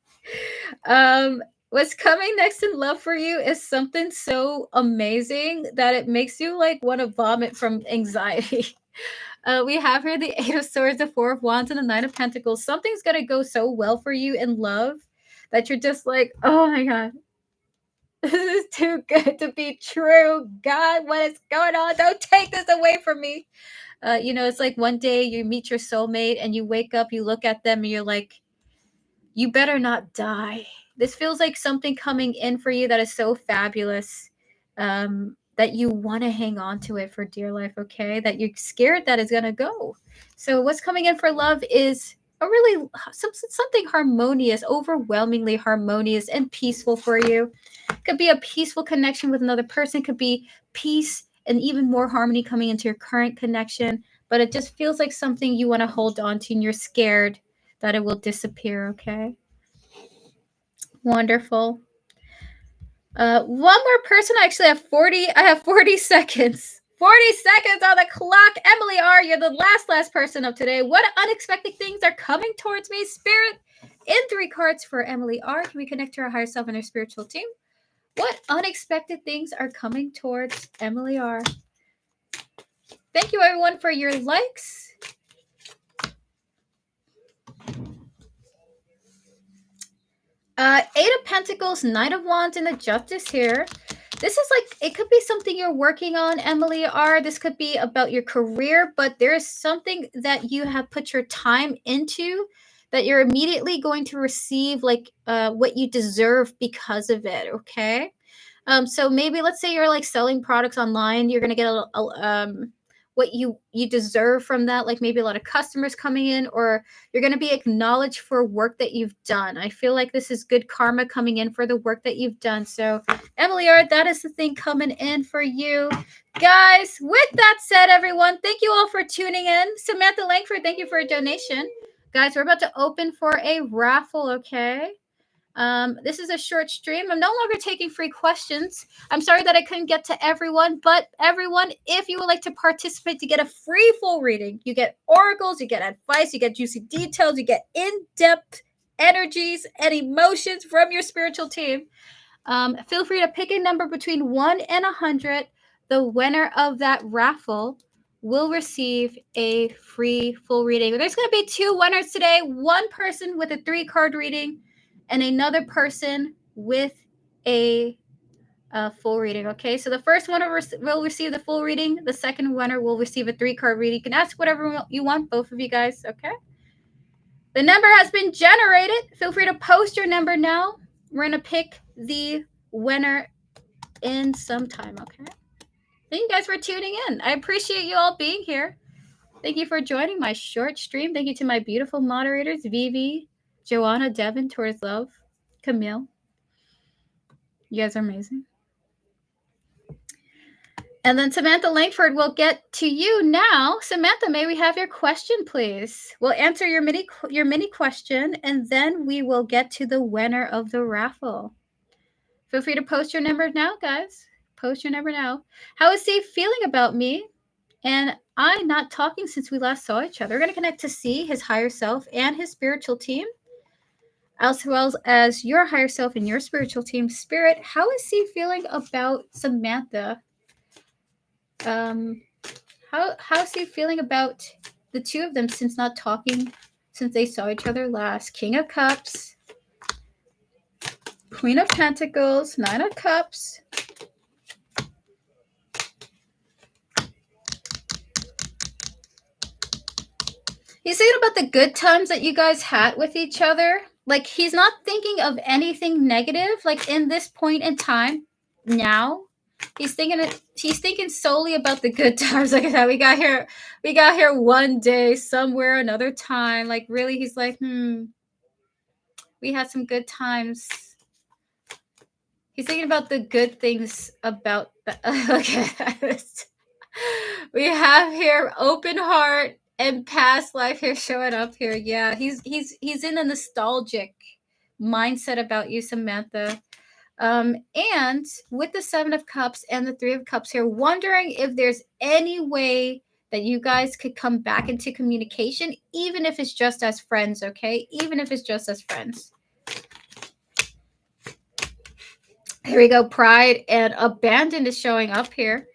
What's coming next in love for you is something so amazing that it makes you like want to vomit from anxiety. We have here the Eight of Swords, the Four of Wands, and the Nine of Pentacles. Something's gonna go so well for you in love that you're just like, oh my god, this is too good to be true. God, what is going on? Don't take this away from me. It's like one day you meet your soulmate and you wake up, you look at them, and you're like, you better not die. This feels like something coming in for you that is so fabulous, that you want to hang on to it for dear life, okay? That you're scared that it's going to go. So what's coming in for love is a really something harmonious, overwhelmingly harmonious and peaceful for you. Could be a peaceful connection with another person, could be peace and even more harmony coming into your current connection, but it just feels like something you want to hold on to and you're scared that it will disappear, okay? Wonderful. One more person. I actually have 40. I have 40 seconds. 40 seconds on the clock. Emily R., you're the last person of today. What unexpected things are coming towards me? Spirit, in 3 cards for Emily R. Can we connect to our higher self and our spiritual team? What unexpected things are coming towards Emily R.? Thank you, everyone, for your likes. Eight of Pentacles, Knight of Wands, and the Justice here. This is like, it could be something you're working on, Emily R. This could be about your career, but there is something that you have put your time into that you're immediately going to receive, like what you deserve because of it, okay? So maybe let's say you're like selling products online, you're going to get what you deserve from that, like maybe a lot of customers coming in, or you're going to be acknowledged for work that you've done. I feel like this is good karma coming in for the work that you've done. So Emily R., that is the thing coming in for you. Guys, with that said, everyone, thank you all for tuning in. Samantha Langford, thank you for a donation. Guys, we're about to open for a raffle, okay? This is a short stream. I'm no longer taking free questions. I'm sorry that I couldn't get to everyone, but everyone, if you would like to participate to get a free full reading, you get oracles, you get advice, you get juicy details, you get in-depth energies and emotions from your spiritual team. Feel free to pick a number between 1 and 100. The winner of that raffle will receive a free full reading. There's going to be 2 winners today. One person with a 3-card reading and another person with a full reading. Okay, so the first winner will receive the full reading. The second winner will receive a 3-card reading. You can ask whatever you want, both of you guys. Okay. The number has been generated. Feel free to post your number now. We're going to pick the winner in some time. Okay. Thank you guys for tuning in. I appreciate you all being here. Thank you for joining my short stream. Thank you to my beautiful moderators, Vivi, Joanna, Devin, Towards Love, Camille. You guys are amazing. And then Samantha Langford will get to you now. Samantha, may we have your question, please? We'll answer your mini question, and then we will get to the winner of the raffle. Feel free to post your number now, guys. Post your number now. How is C feeling about me? And I not talking since we last saw each other. We're going to connect to C, his higher self, and his spiritual team, as well as your higher self and your spiritual team. Spirit, how is C feeling about Samantha? How's he feeling about the 2 of them since not talking since they saw each other last? King of Cups, Queen of Pentacles, 9 of Cups. He's thinking about the good times that you guys had with each other. Like, he's not thinking of anything negative, like in this point in time now. He's thinking solely about the good times. Like I said, we got here one day, somewhere, another time. Like, really, he's like, we had some good times. He's thinking about the good things about the okay. We have here open heart and past life here showing up here. Yeah, he's in a nostalgic mindset about you, Samantha. And with the Seven of Cups and the Three of Cups here, wondering if there's any way that you guys could come back into communication, even if it's just as friends, okay? Even if it's just as friends. Here we go. Pride and abandon is showing up here.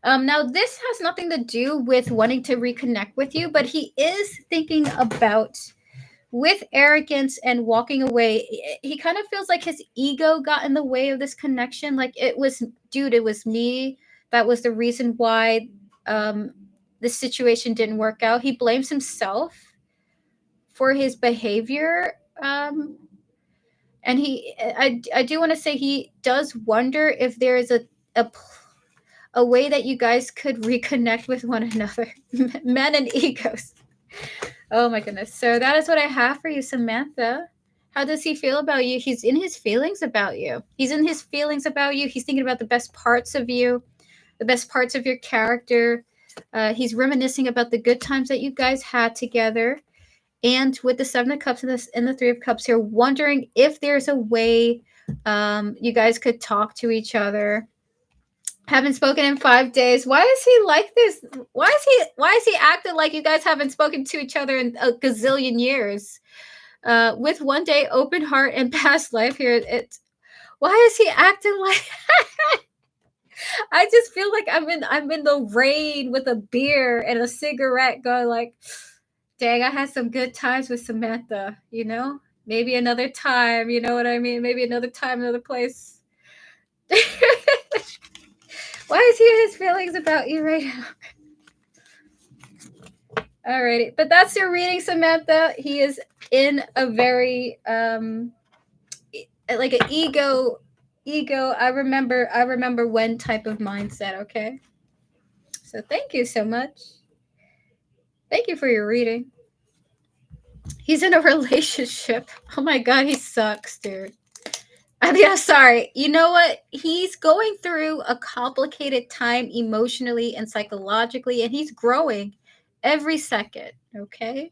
Now, this has nothing to do with wanting to reconnect with you, but he is thinking about, with arrogance and walking away, he kind of feels like his ego got in the way of this connection. Like, it was, dude, it was me. That was the reason why this situation didn't work out. He blames himself for his behavior. And I do want to say he does wonder if there is a way that you guys could reconnect with one another. Men and egos. Oh my goodness. So that is what I have for you, Samantha. How does he feel about you? He's in his feelings about you. He's in his feelings about you. He's thinking about the best parts of you, the best parts of your character. He's reminiscing about the good times that you guys had together. And with the Seven of Cups and the Three of Cups here, wondering if there's a way you guys could talk to each other. Haven't spoken in 5 days. Why is he like this? Why is he acting like you guys haven't spoken to each other in a gazillion years? With 1 day open heart and past life here, why is he acting like I just feel like I'm in the rain with a beer and a cigarette going like, dang, I had some good times with Samantha, you know? Maybe another time, you know what I mean? Maybe another time, another place. Why is he in his feelings about you right now? Alrighty, but that's your reading, Samantha. He is in a very like an ego. I remember when type of mindset. Okay, so thank you so much. Thank you for your reading. He's in a relationship. Oh my god, he sucks, dude. Yeah, sorry. You know what? He's going through a complicated time emotionally and psychologically, and he's growing every second. Okay.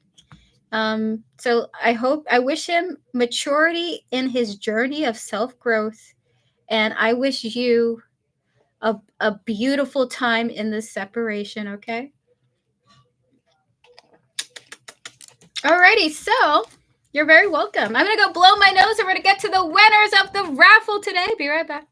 So I wish him maturity in his journey of self growth, and I wish you a beautiful time in this separation. Okay. Alrighty, so you're very welcome. I'm gonna go blow my nose, and we're gonna get to the winners of the raffle today. Be right back.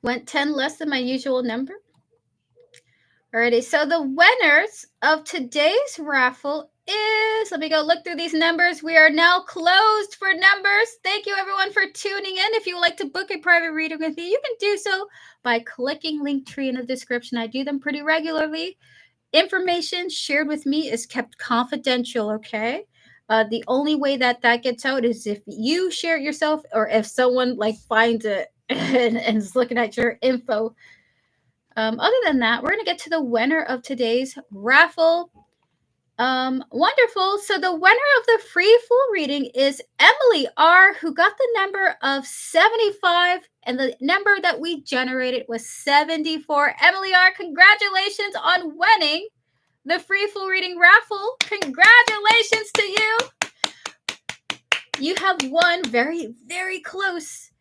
Went 10 less than my usual number. Alrighty, so the winners of today's raffle is, let me go look through these numbers. We are now closed for numbers. Thank you everyone for tuning in. If you would like to book a private reading with me, you can do so by clicking Linktree in the description. I do them pretty regularly. Information shared with me is kept confidential, okay? The only way that gets out is if you share it yourself, or if someone like finds it and is looking at your info. Other than that, we're going to get to the winner of today's raffle. Wonderful. So the winner of the free full reading is Emily R., who got the number of 75, and the number that we generated was 74. Emily R., congratulations on winning the free full reading raffle. Congratulations to you. You have won very, very close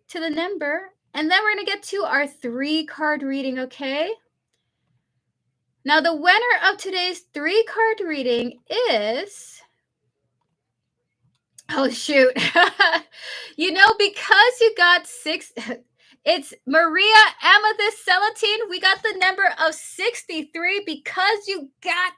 to the number. And then we're going to get to our 3-card reading, okay? Now, the winner of today's 3-card reading is... Oh, shoot. You know, because you got 6... It's Maria Amethyst Celatine. We got the number of 63. Because you got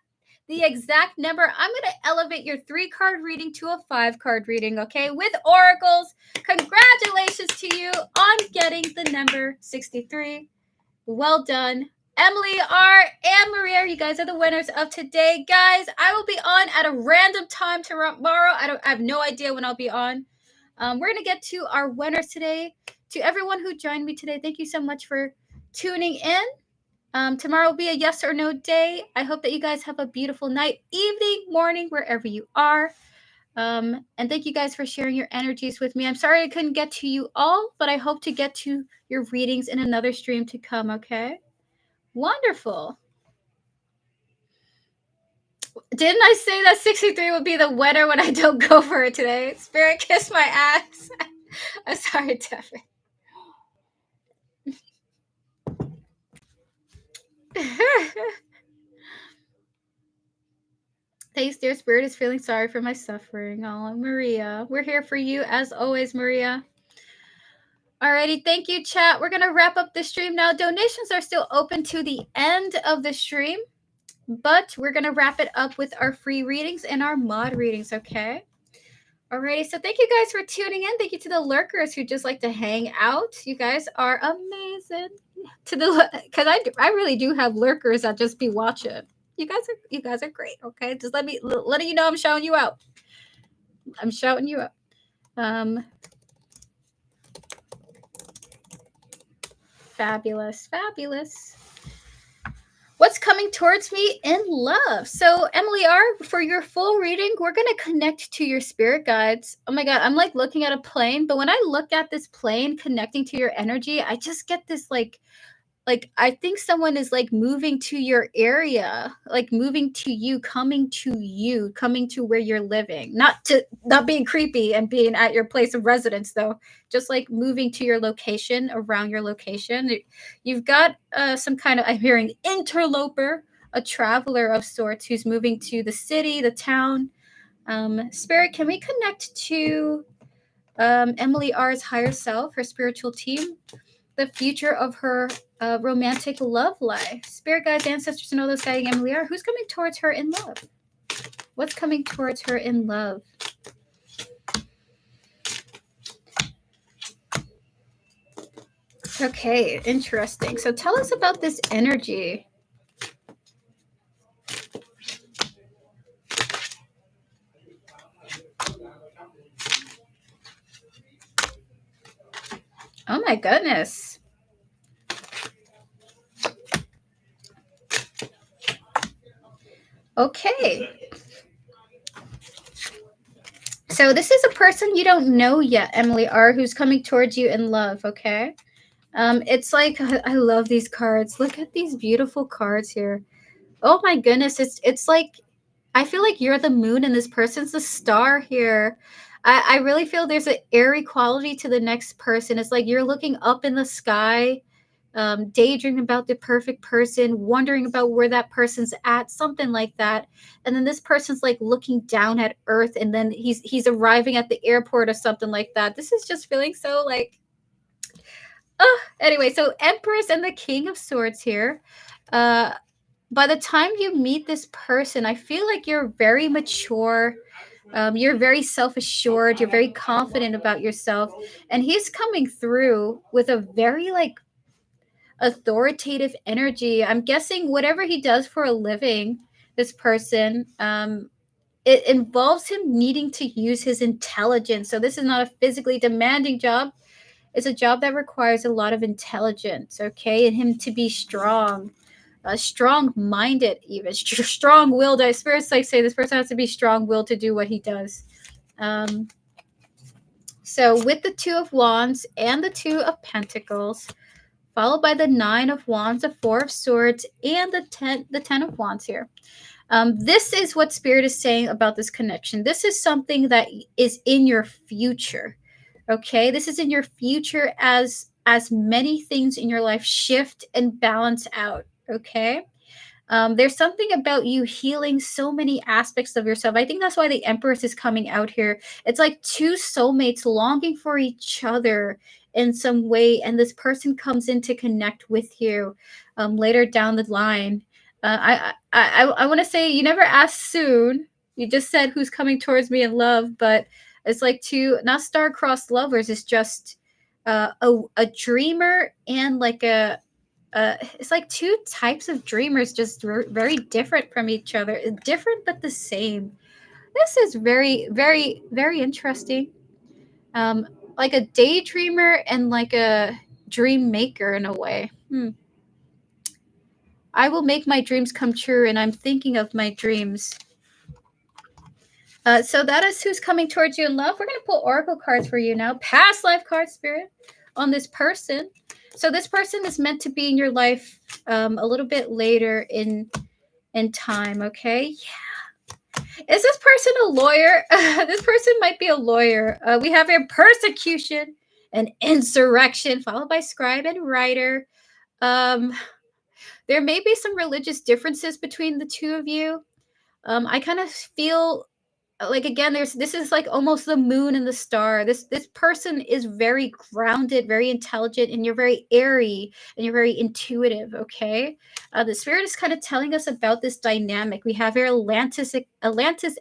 the exact number, I'm going to elevate your 3-card reading to a 5-card reading, okay? With oracles. Congratulations to you on getting the number 63. Well done. Emily R. and Maria, you guys are the winners of today. Guys, I will be on at a random time tomorrow. I have no idea when I'll be on. We're going to get to our winners today. To everyone who joined me today, thank you so much for tuning in. Tomorrow will be a yes or no day. I hope that you guys have a beautiful night, evening, morning, wherever you are. And thank you guys for sharing your energies with me. I'm sorry I couldn't get to you all, but I hope to get to your readings in another stream to come, okay? Wonderful. Didn't I say that 63 would be the winner when I don't go for it today? Spirit kiss my ass. I'm sorry, Devin. Thanks, dear Spirit is feeling sorry for my suffering. Oh, Maria. We're here for you as always, Maria. Alrighty, thank you, chat. We're gonna wrap up the stream now. Donations are still open to the end of the stream, but we're gonna wrap it up with our free readings and our mod readings, okay? Alrighty, so thank you guys for tuning in. Thank you to the lurkers who just like to hang out. You guys are amazing. To the because I really do have lurkers that just be watching. You guys are great. Okay, just letting you know I'm shouting you out. I'm shouting you out. Fabulous, fabulous. What's coming towards me in love? So, Emily R., for your full reading, we're going to connect to your spirit guides. Oh my God, I'm like looking at a plane, but when I look at this plane connecting to your energy, I just get this like I think someone is like moving to your area, like moving to you, coming to where you're living. Not being creepy and being at your place of residence though, just like moving to your location, around your location. You've got some kind of, I'm hearing interloper, a traveler of sorts who's moving to the city, the town. Spirit, can we connect to Emily R's higher self, her spiritual team? The future of her romantic love life. Spirit guides, ancestors, and all those guiding Emily are. Who's coming towards her in love? What's coming towards her in love? Okay, interesting. So tell us about this energy. Oh my goodness. Okay. So this is a person you don't know yet, Emily R., who's coming towards you in love, okay? It's like I love these cards. Look at these beautiful cards here. Oh my goodness, it's like I feel like you're the moon and this person's the star here. I really feel there's an airy quality to the next person. It's like you're looking up in the sky, daydreaming about the perfect person, wondering about where that person's at, something like that. And then this person's like looking down at Earth, and then he's arriving at the airport or something like that. This is just feeling so like, oh. Anyway, so Empress and the King of Swords here. By the time you meet this person, I feel like you're very mature. You're very self assured. You're very confident about yourself. And he's coming through with a very like authoritative energy. I'm guessing whatever he does for a living, this person, it involves him needing to use his intelligence. So this is not a physically demanding job. It's a job that requires a lot of intelligence, okay? And him to be strong, strong-minded, even strong-willed. I spirits like say this person has to be strong-willed to do what he does. So with the Two of Wands and the Two of Pentacles, followed by the Nine of Wands, the Four of Swords, and the Ten of Wands here. This is what Spirit is saying about this connection. This is something that is in your future. Okay, this is in your future as many things in your life shift and balance out. Okay, there's something about you healing so many aspects of yourself. I think that's why the Empress is coming out here. It's like two soulmates longing for each other in some way, and this person comes in to connect with you later down the line. I want to say you never asked soon. You just said who's coming towards me in love, but it's like two not star-crossed lovers. It's just a dreamer and like it's like two types of dreamers, just very different from each other, different but the same. This is very, very, very interesting. Like a daydreamer and like a dream maker in a way. I will make my dreams come true, and I'm thinking of my dreams. So that is who's coming towards you in love. We're going to pull oracle cards for you now. Past life card spirit on this person. So this person is meant to be in your life a little bit later in time. Okay. Is this person a lawyer? This person might be a lawyer. We have here persecution and insurrection, followed by scribe and writer. Um, there may be some religious differences between the two of you. I kind of feel like again there's this is like almost the moon and the star. This person is very grounded, very intelligent, and you're very airy and you're very intuitive. Okay, the spirit is kind of telling us about this dynamic. We have here Atlantis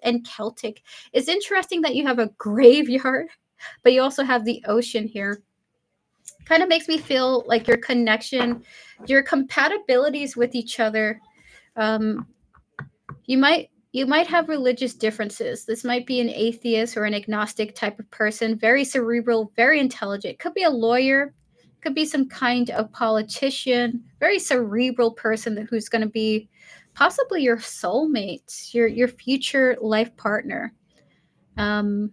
and Celtic. It's interesting that you have a graveyard, but you also have the ocean here. Kind of makes me feel like your connection, your compatibilities with each other. um, you might have religious differences. This might be an atheist or an agnostic type of person, very cerebral, very intelligent. Could be a lawyer, could be some kind of politician, very cerebral person who's going to be possibly your soulmate, your future life partner. Um,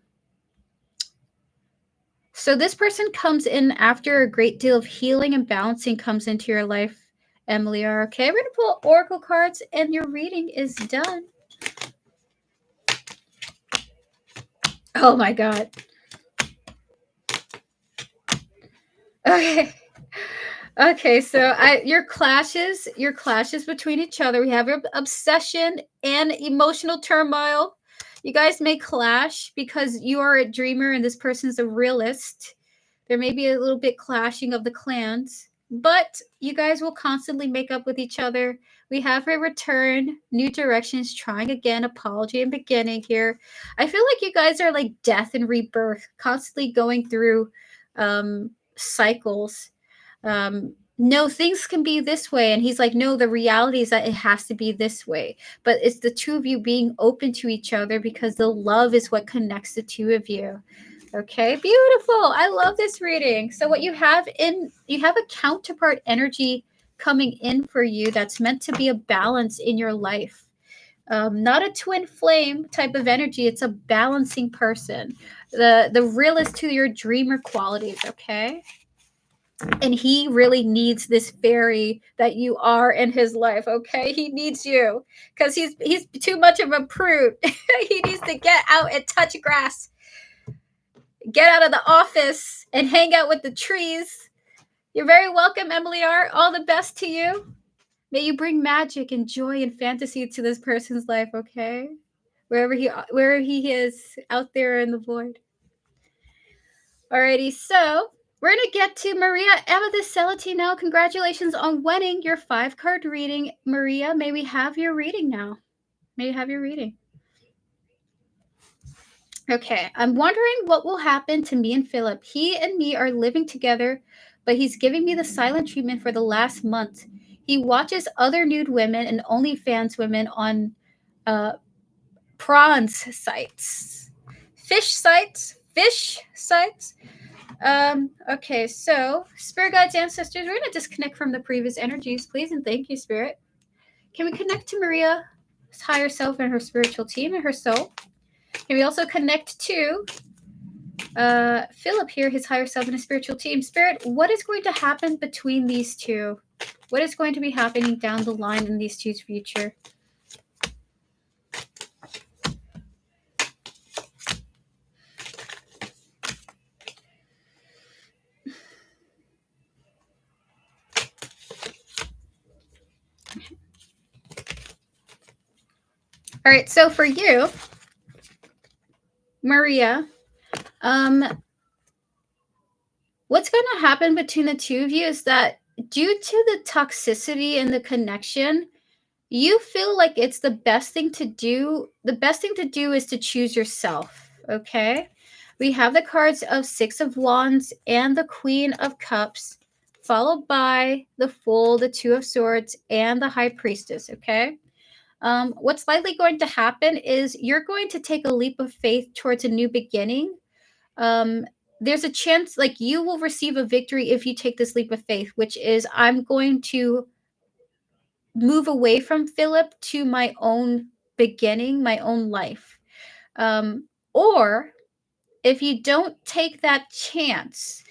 so this person comes in after a great deal of healing and balancing comes into your life, Emily. Okay, we're going to pull oracle cards, and your reading is done. Oh my god. Okay. Okay, so your clashes between each other. We have your obsession and emotional turmoil. You guys may clash because you are a dreamer and this person's a realist. There may be a little bit clashing of the clans, but you guys will constantly make up with each other. We have a return, new directions, trying again, apology and beginning here. I feel like you guys are like death and rebirth, constantly going through cycles. No, things can be this way. And he's like, no, the reality is that it has to be this way. But it's the two of you being open to each other because the love is what connects the two of you. Okay, beautiful. I love this reading. So what you have a counterpart energy coming in for you that's meant to be a balance in your life. Not a twin flame type of energy. It's a balancing person. The realist to your dreamer qualities. Okay, and he really needs this fairy that you are in his life. Okay, he needs you because he's too much of a prude. He needs to get out and touch grass, get out of the office and hang out with the trees. You're very welcome, Emily R. All the best to you. May you bring magic and joy and fantasy to this person's life. Okay, wherever he is out there in the void. Alrighty, so we're going to get to Maria Amethyst Celatino. Congratulations on winning your 5-card reading. Maria, may we have your reading now? May you have your reading? Okay, I'm wondering what will happen to me and Philip. He and me are living together, but he's giving me the silent treatment for the last month. He watches other nude women and OnlyFans women on uh, prawns sites, fish sites. Okay, so Spirit Guides, Ancestors, we're going to disconnect from the previous energies, please, and thank you, Spirit. Can we connect to Maria's higher self and her spiritual team and her soul? Can we also connect to Philip here, his higher self and his spiritual team? Spirit, what is going to happen between these two? What is going to be happening down the line in these two's future? All right, so for you, Maria, what's going to happen between the two of you is that due to the toxicity and the connection, you feel like it's the best thing to do. The best thing to do is to choose yourself. Okay. We have the cards of 6 of Wands and the Queen of Cups, followed by the Fool, the 2 of Swords, and the High Priestess. Okay. What's likely going to happen is you're going to take a leap of faith towards a new beginning. There's a chance like you will receive a victory if you take this leap of faith, which is I'm going to move away from Philip to my own beginning, my own life. Or if you don't take that chance,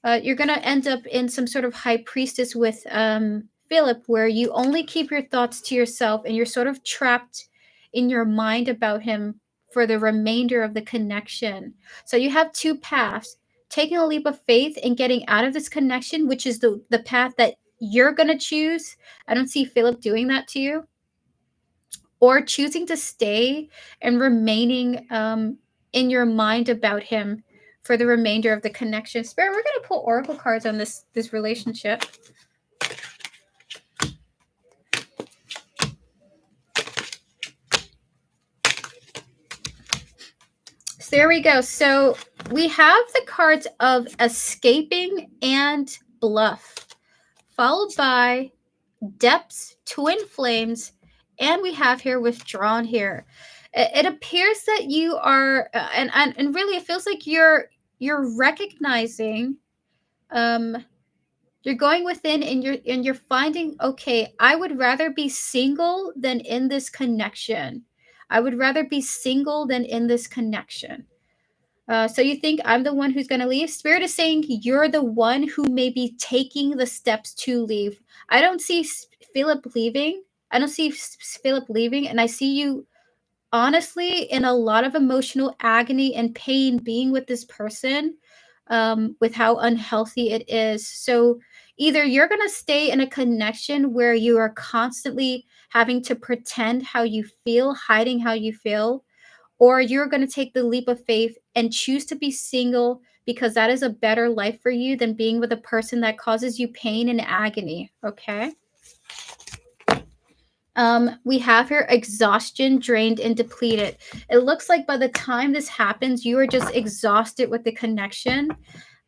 you're going to end up in some sort of high priestess with Philip, where you only keep your thoughts to yourself and you're sort of trapped in your mind about him for the remainder of the connection. So you have two paths: taking a leap of faith and getting out of this connection, which is the path that you're going to choose. I don't see Philip doing that to you. Or choosing to stay and remaining in your mind about him for the remainder of the connection. Spirit, we're going to pull oracle cards on this relationship. So there we go. So we have the cards of escaping and bluff, followed by depths, twin flames, and we have here withdrawn here. It appears that you are, and really, it feels like you're recognizing, you're going within and you're finding, okay, I would rather be single than in this connection. I would rather be single than in this connection. So you think I'm the one who's going to leave? Spirit is saying you're the one who may be taking the steps to leave. I don't see Philip leaving. I don't see Philip leaving, and I see you honestly in a lot of emotional agony and pain being with this person, with how unhealthy it is. So either you're going to stay in a connection where you are constantly having to pretend how you feel, hiding how you feel, or you're going to take the leap of faith and choose to be single because that is a better life for you than being with a person that causes you pain and agony. Okay. We have here exhaustion, drained, and depleted. It looks like by the time this happens, you are just exhausted with the connection.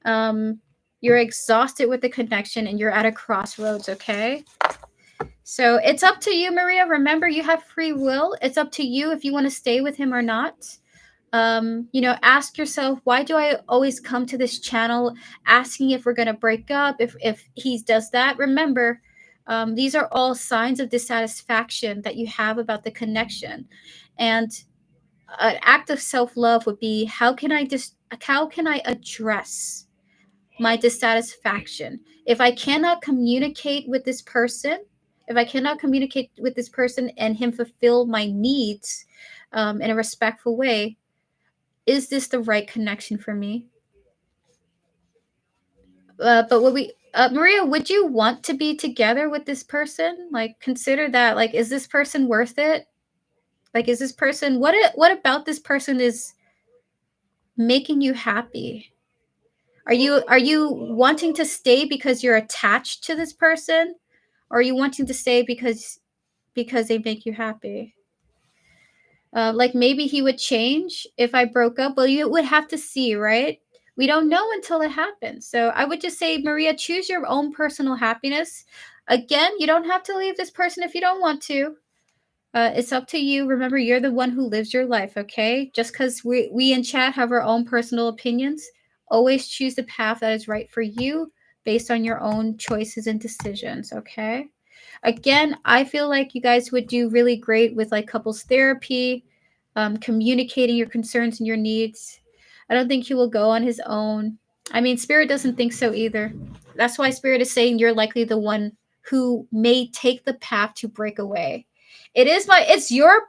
You're exhausted with the connection and you're at a crossroads. Okay. So it's up to you, Maria. Remember, you have free will. It's up to you if you want to stay with him or not. Ask yourself, why do I always come to this channel asking if we're going to break up, if he does that? Remember, these are all signs of dissatisfaction that you have about the connection. And an act of self-love would be, how can I address my dissatisfaction? If I cannot communicate with this person, and him fulfill my needs in a respectful way, is this the right connection for me? But Maria, would you want to be together with this person? Like, consider that. Like, is this person worth it? Like, is this person, what about this person is making you happy? Are you wanting to stay because you're attached to this person, or are you wanting to stay because they make you happy? Like, maybe he would change if I broke up. Well, you would have to see, right? We don't know until it happens. So I would just say, Maria, choose your own personal happiness. Again, you don't have to leave this person if you don't want to. It's up to you. Remember, you're the one who lives your life, okay? Just because we in chat have our own personal opinions, always choose the path that is right for you based on your own choices and decisions, okay? Again, I feel like you guys would do really great with like couples therapy, communicating your concerns and your needs. I don't think he will go on his own. I mean, Spirit doesn't think so either. That's why Spirit is saying you're likely the one who may take the path to break away. It's your,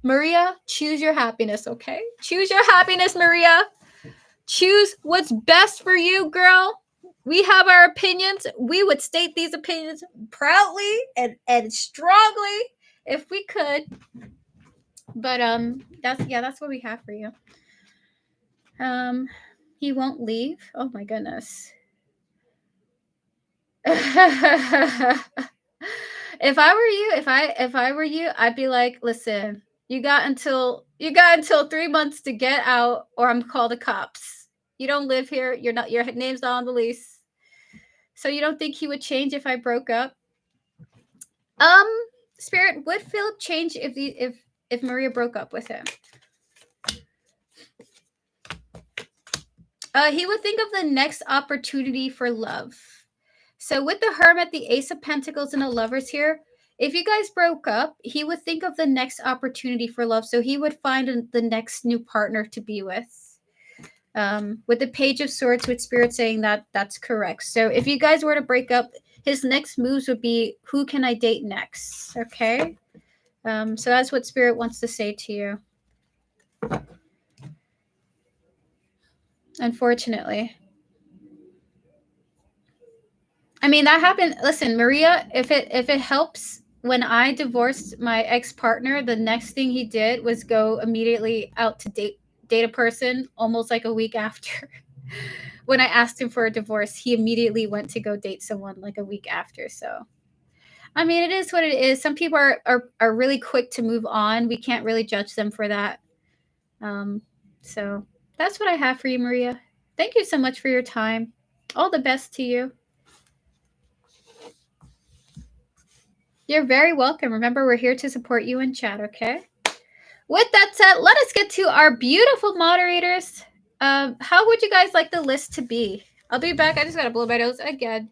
Maria, choose your happiness, okay? Choose your happiness, Maria. Choose what's best for you, girl. We have our opinions. We would state these opinions proudly and strongly if we could. But that's what we have for you. He won't leave. Oh my goodness. If I were you, I'd be like, listen, you got until 3 months to get out, or I'm call the cops. You don't live here. Your name's not on the lease. So you don't think he would change if I broke up? Spirit, would Philip change if Maria broke up with him? He would think of the next opportunity for love. So with the Hermit, the Ace of Pentacles, and the Lovers here, if you guys broke up, he would think of the next opportunity for love. So he would find the next new partner to be with. With the Page of Swords, with Spirit saying that that's correct. So if you guys were to break up, his next moves would be, who can I date next? Okay. So that's what Spirit wants to say to you. Unfortunately. I mean, that happened. Listen, Maria, if it helps, when I divorced my ex-partner, the next thing he did was go immediately out to date a person almost like a week after. When I asked him for a divorce, he immediately went to go date someone like a week after. So, I mean, it is what it is. Some people are really quick to move on. We can't really judge them for that. So that's what I have for you, Maria. Thank you so much for your time. All the best to you. You're very welcome. Remember, we're here to support you in chat, okay? With that said, let us get to our beautiful moderators. How would you guys like the list to be? I'll be back. I just gotta blow my nose again.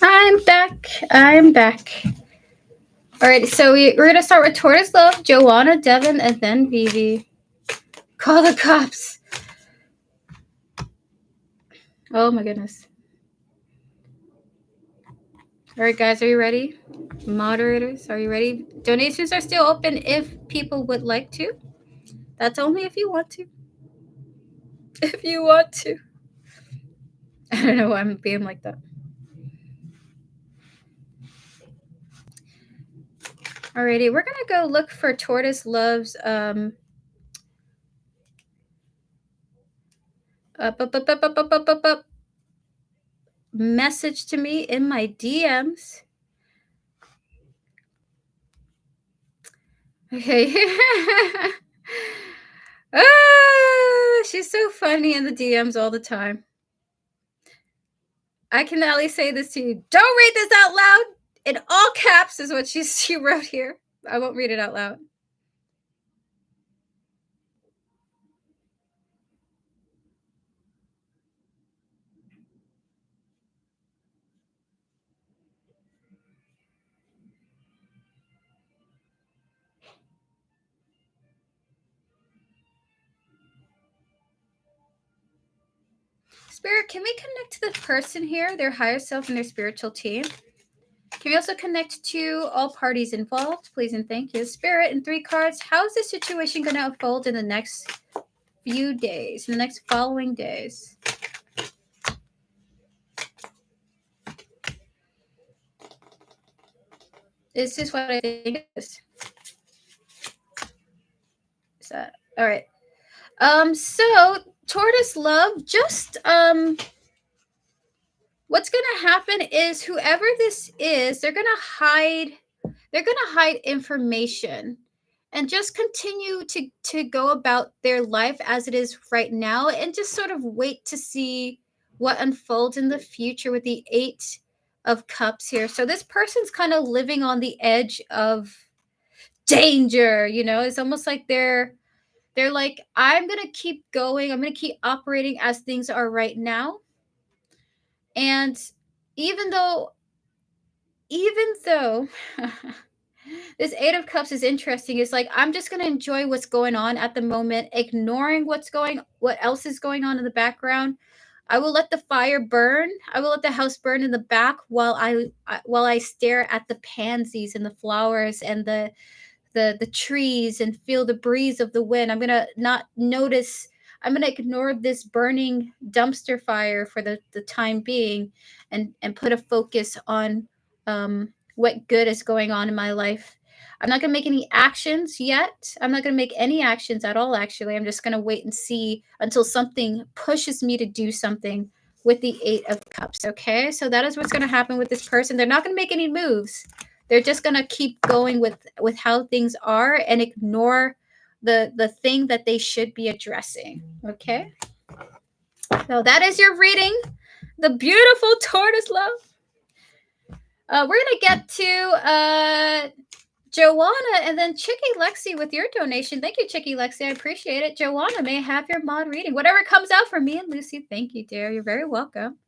I'm back. I'm back. All right, so we're gonna start with Tortoise Love, Joanna, Devin, and then Vivi. Call the cops. Oh my goodness. All right, guys, are you ready? Moderators, are you ready? Donations are still open if people would like to. That's only if you want to. If you want to. I don't know why I'm being like that. Alrighty, we're gonna go look for Tortoise Love's up message to me in my DMs. Okay. She's so funny in the DMs all the time. I can at least say this to you. Don't read this out loud. In all caps is what she wrote here. I won't read it out loud. Spirit, can we connect to the person here, their higher self and their spiritual team? Can we also connect to all parties involved? Please and thank you. Spirit and 3 cards. How is this situation going to unfold in the next few days, in the next following days? This is what I think it is. Is that all right? So tortoise love, just what's gonna happen is whoever this is, they're gonna hide information and just continue to go about their life as it is right now and just sort of wait to see what unfolds in the future with the 8 of cups here. So this person's kind of living on the edge of danger, you know. It's almost like they're like, I'm going to keep going. I'm going to keep operating as things are right now. And even though this 8 of cups is interesting, it's like, I'm just going to enjoy what's going on at the moment, ignoring what else is going on in the background. I will let the fire burn. I will let the house burn in the back while I stare at the pansies and the flowers and the trees and feel the breeze of the wind. I'm gonna not notice. I'm gonna ignore this burning dumpster fire for the time being, and put a focus on what good is going on in my life. I'm not gonna make any actions yet. I'm not gonna make any actions at all. Actually, I'm just gonna wait and see until something pushes me to do something with the 8 of cups. Okay, so that is what's gonna happen with this person. They're not gonna make any moves. They're just going to keep going with how things are and ignore the thing that they should be addressing. Okay, so that is your reading, the beautiful tortoise love. We're going to get to Joanna and then Chicky Lexi with your donation. Thank you, Chicky Lexi. I appreciate it. Joanna, may I have your mod reading? Whatever comes out for me and Lucy. Thank you, dear. You're very welcome.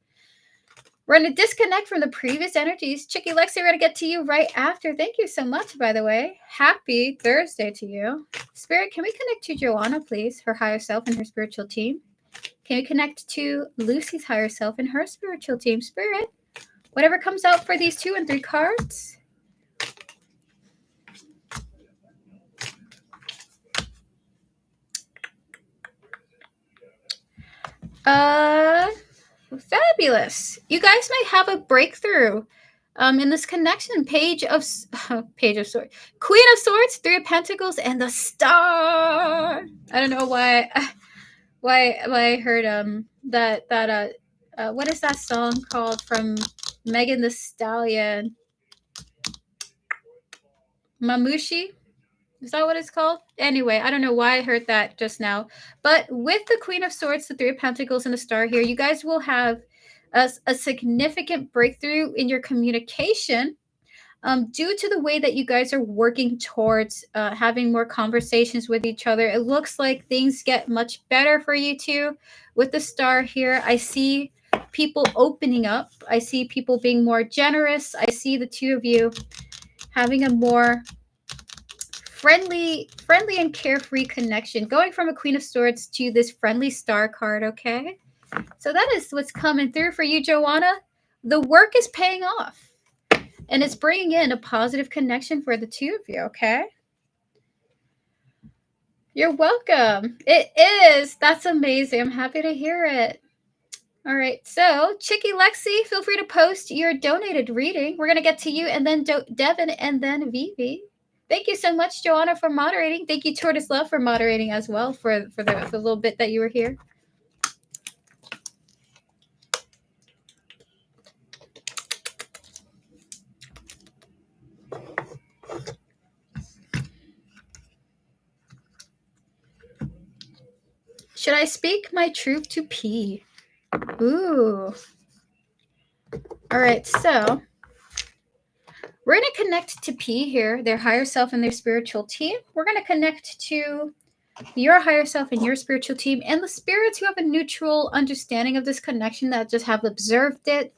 We're going to disconnect from the previous energies. Chicky Lexi, we're going to get to you right after. Thank you so much, by the way. Happy Thursday to you. Spirit, can we connect to Joanna, please? Her higher self and her spiritual team. Can we connect to Lucy's higher self and her spiritual team? Spirit, whatever comes out for these 2 and 3 cards. Fabulous. You guys might have a breakthrough in this connection. Page of Swords, Queen of Swords, 3 of Pentacles, and the Star. I don't know why I heard that what is that song called from Megan Thee Stallion? Mamushi? Is that what it's called? Anyway, I don't know why I heard that just now. But with the Queen of Swords, the 3 of Pentacles, and the Star here, you guys will have a significant breakthrough in your communication due to the way that you guys are working towards having more conversations with each other. It looks like things get much better for you two. With the Star here, I see people opening up. I see people being more generous. I see the 2 of you having a more friendly and carefree connection, going from a Queen of Swords to this friendly Star card. Okay, so that is what's coming through for you, Joanna. The work is paying off, and it's bringing in a positive connection for the 2 of you. Okay, you're welcome. It is. That's amazing. I'm happy to hear it. All right, so Chicky Lexi, feel free to post your donated reading. We're gonna get to you, and then Devin, and then Vivi. Thank you so much, Joanna, for moderating. Thank you, Tortoise Love, for moderating as well for the little bit that you were here. Should I speak my truth to P? Ooh. All right, so we're going to connect to P here, their higher self and their spiritual team. We're going to connect to your higher self and your spiritual team, and the spirits who have a neutral understanding of this connection, that just have observed it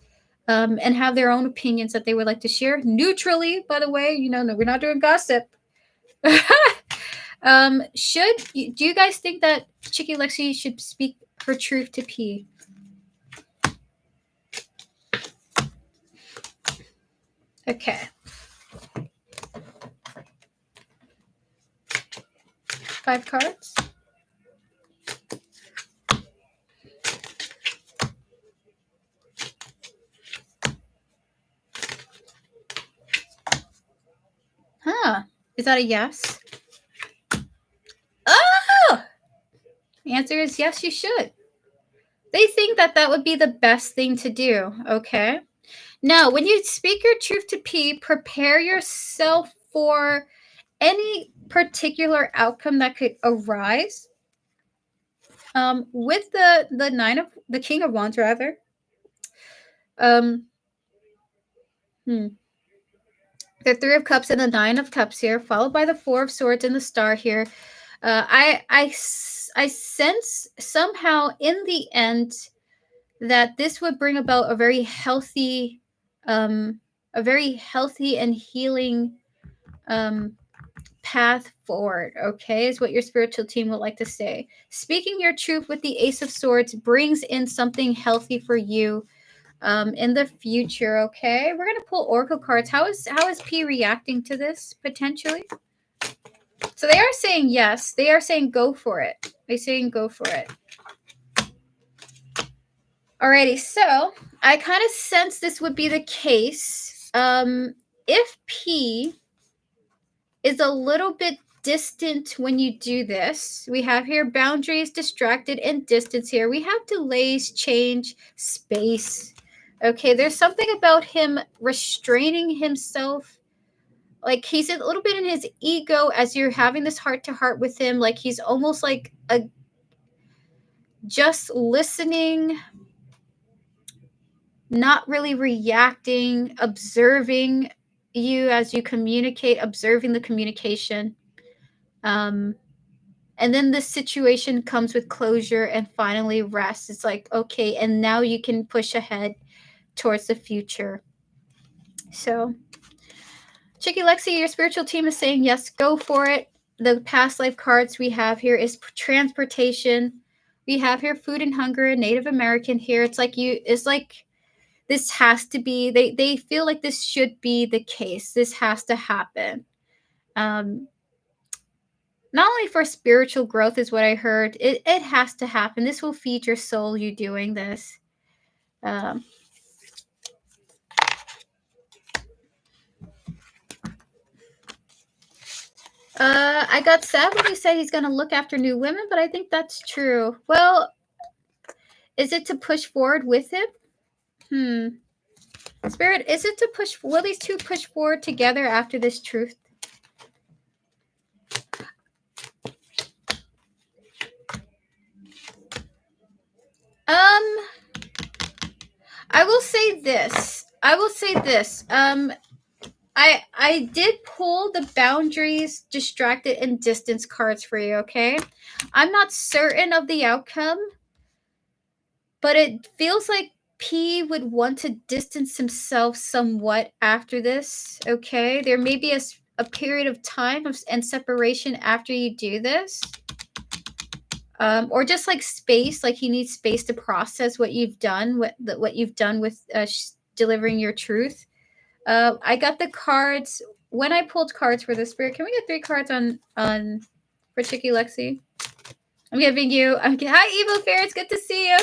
and have their own opinions that they would like to share neutrally. By the way, you know, no, we're not doing gossip. Do you guys think that Chicky Lexi should speak her truth to P? Okay. 5 cards. Huh. Is that a yes? Oh! The answer is yes, you should. They think that that would be the best thing to do, okay? Now, when you speak your truth to P, prepare yourself for any particular outcome that could arise. With the King of Wands, rather. The 3 of Cups and the 9 of Cups here, followed by the 4 of Swords and the Star here. I sense somehow in the end that this would bring about a very healthy and healing path forward, okay, is what your spiritual team would like to say. Speaking your truth with the Ace of Swords brings in something healthy for you in the future, okay? We're going to pull Oracle cards. How is P reacting to this, potentially? So they are saying yes. They are saying go for it. They're saying go for it. Alrighty, so I kind of sense this would be the case. If P is a little bit distant when you do this, we have here boundaries, distracted, and distance here. We have delays, change, space. Okay, there's something about him restraining himself. Like he's a little bit in his ego as you're having this heart-to-heart with him. Like he's almost like just listening, not really reacting, observing you as you communicate, observing the communication. And then the situation comes with closure and finally rest. It's like, okay, and now you can push ahead towards the future. So, Chicky Lexi, your spiritual team is saying yes, go for it. The past life cards we have here is transportation. We have here food and hunger, Native American here. It's like this has to be, they feel like this should be the case. This has to happen. Not only for spiritual growth is what I heard. It has to happen. This will feed your soul, you doing this. I got sad when he said he's going to look after new women, but I think that's true. Well, is it to push forward with him? Spirit, is it to push? Will these two push forward together after this truth? I will say this. I did pull the boundaries, distracted, and distance cards for you, okay? I'm not certain of the outcome, but it feels like P would want to distance himself somewhat after this, okay? There may be a period of time and separation after you do this. Or just like space, like he needs space to process what you've done, what you've done with delivering your truth. I got the cards when I pulled cards for the spirit. Can we get 3 cards on for Chicky Lexi? I'm giving you. Hi, Evil Fair. It's good to see you.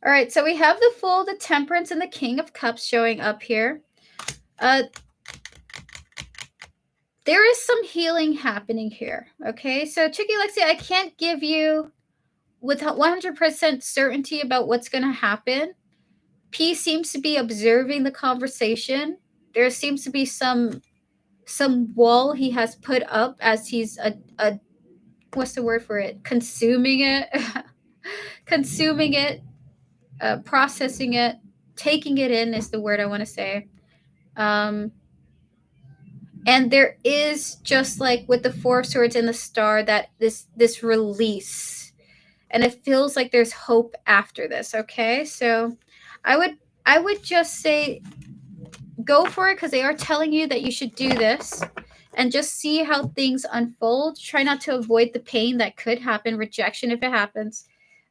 All right, so we have the Fool, the Temperance, and the King of Cups showing up here. There is some healing happening here, okay? So, Chicky Lexi, I can't give you with 100% certainty about what's going to happen. P seems to be observing the conversation. There seems to be some wall he has put up as he's what's the word for it? Consuming it, processing it, taking it in is the word I want to say. And there is, just like with the 4 of Swords and the Star, that this release, and it feels like there's hope after this. Okay, so I would just say go for it, because they are telling you that you should do this. and just see how things unfold. Try not to avoid the pain that could happen, rejection if it happens.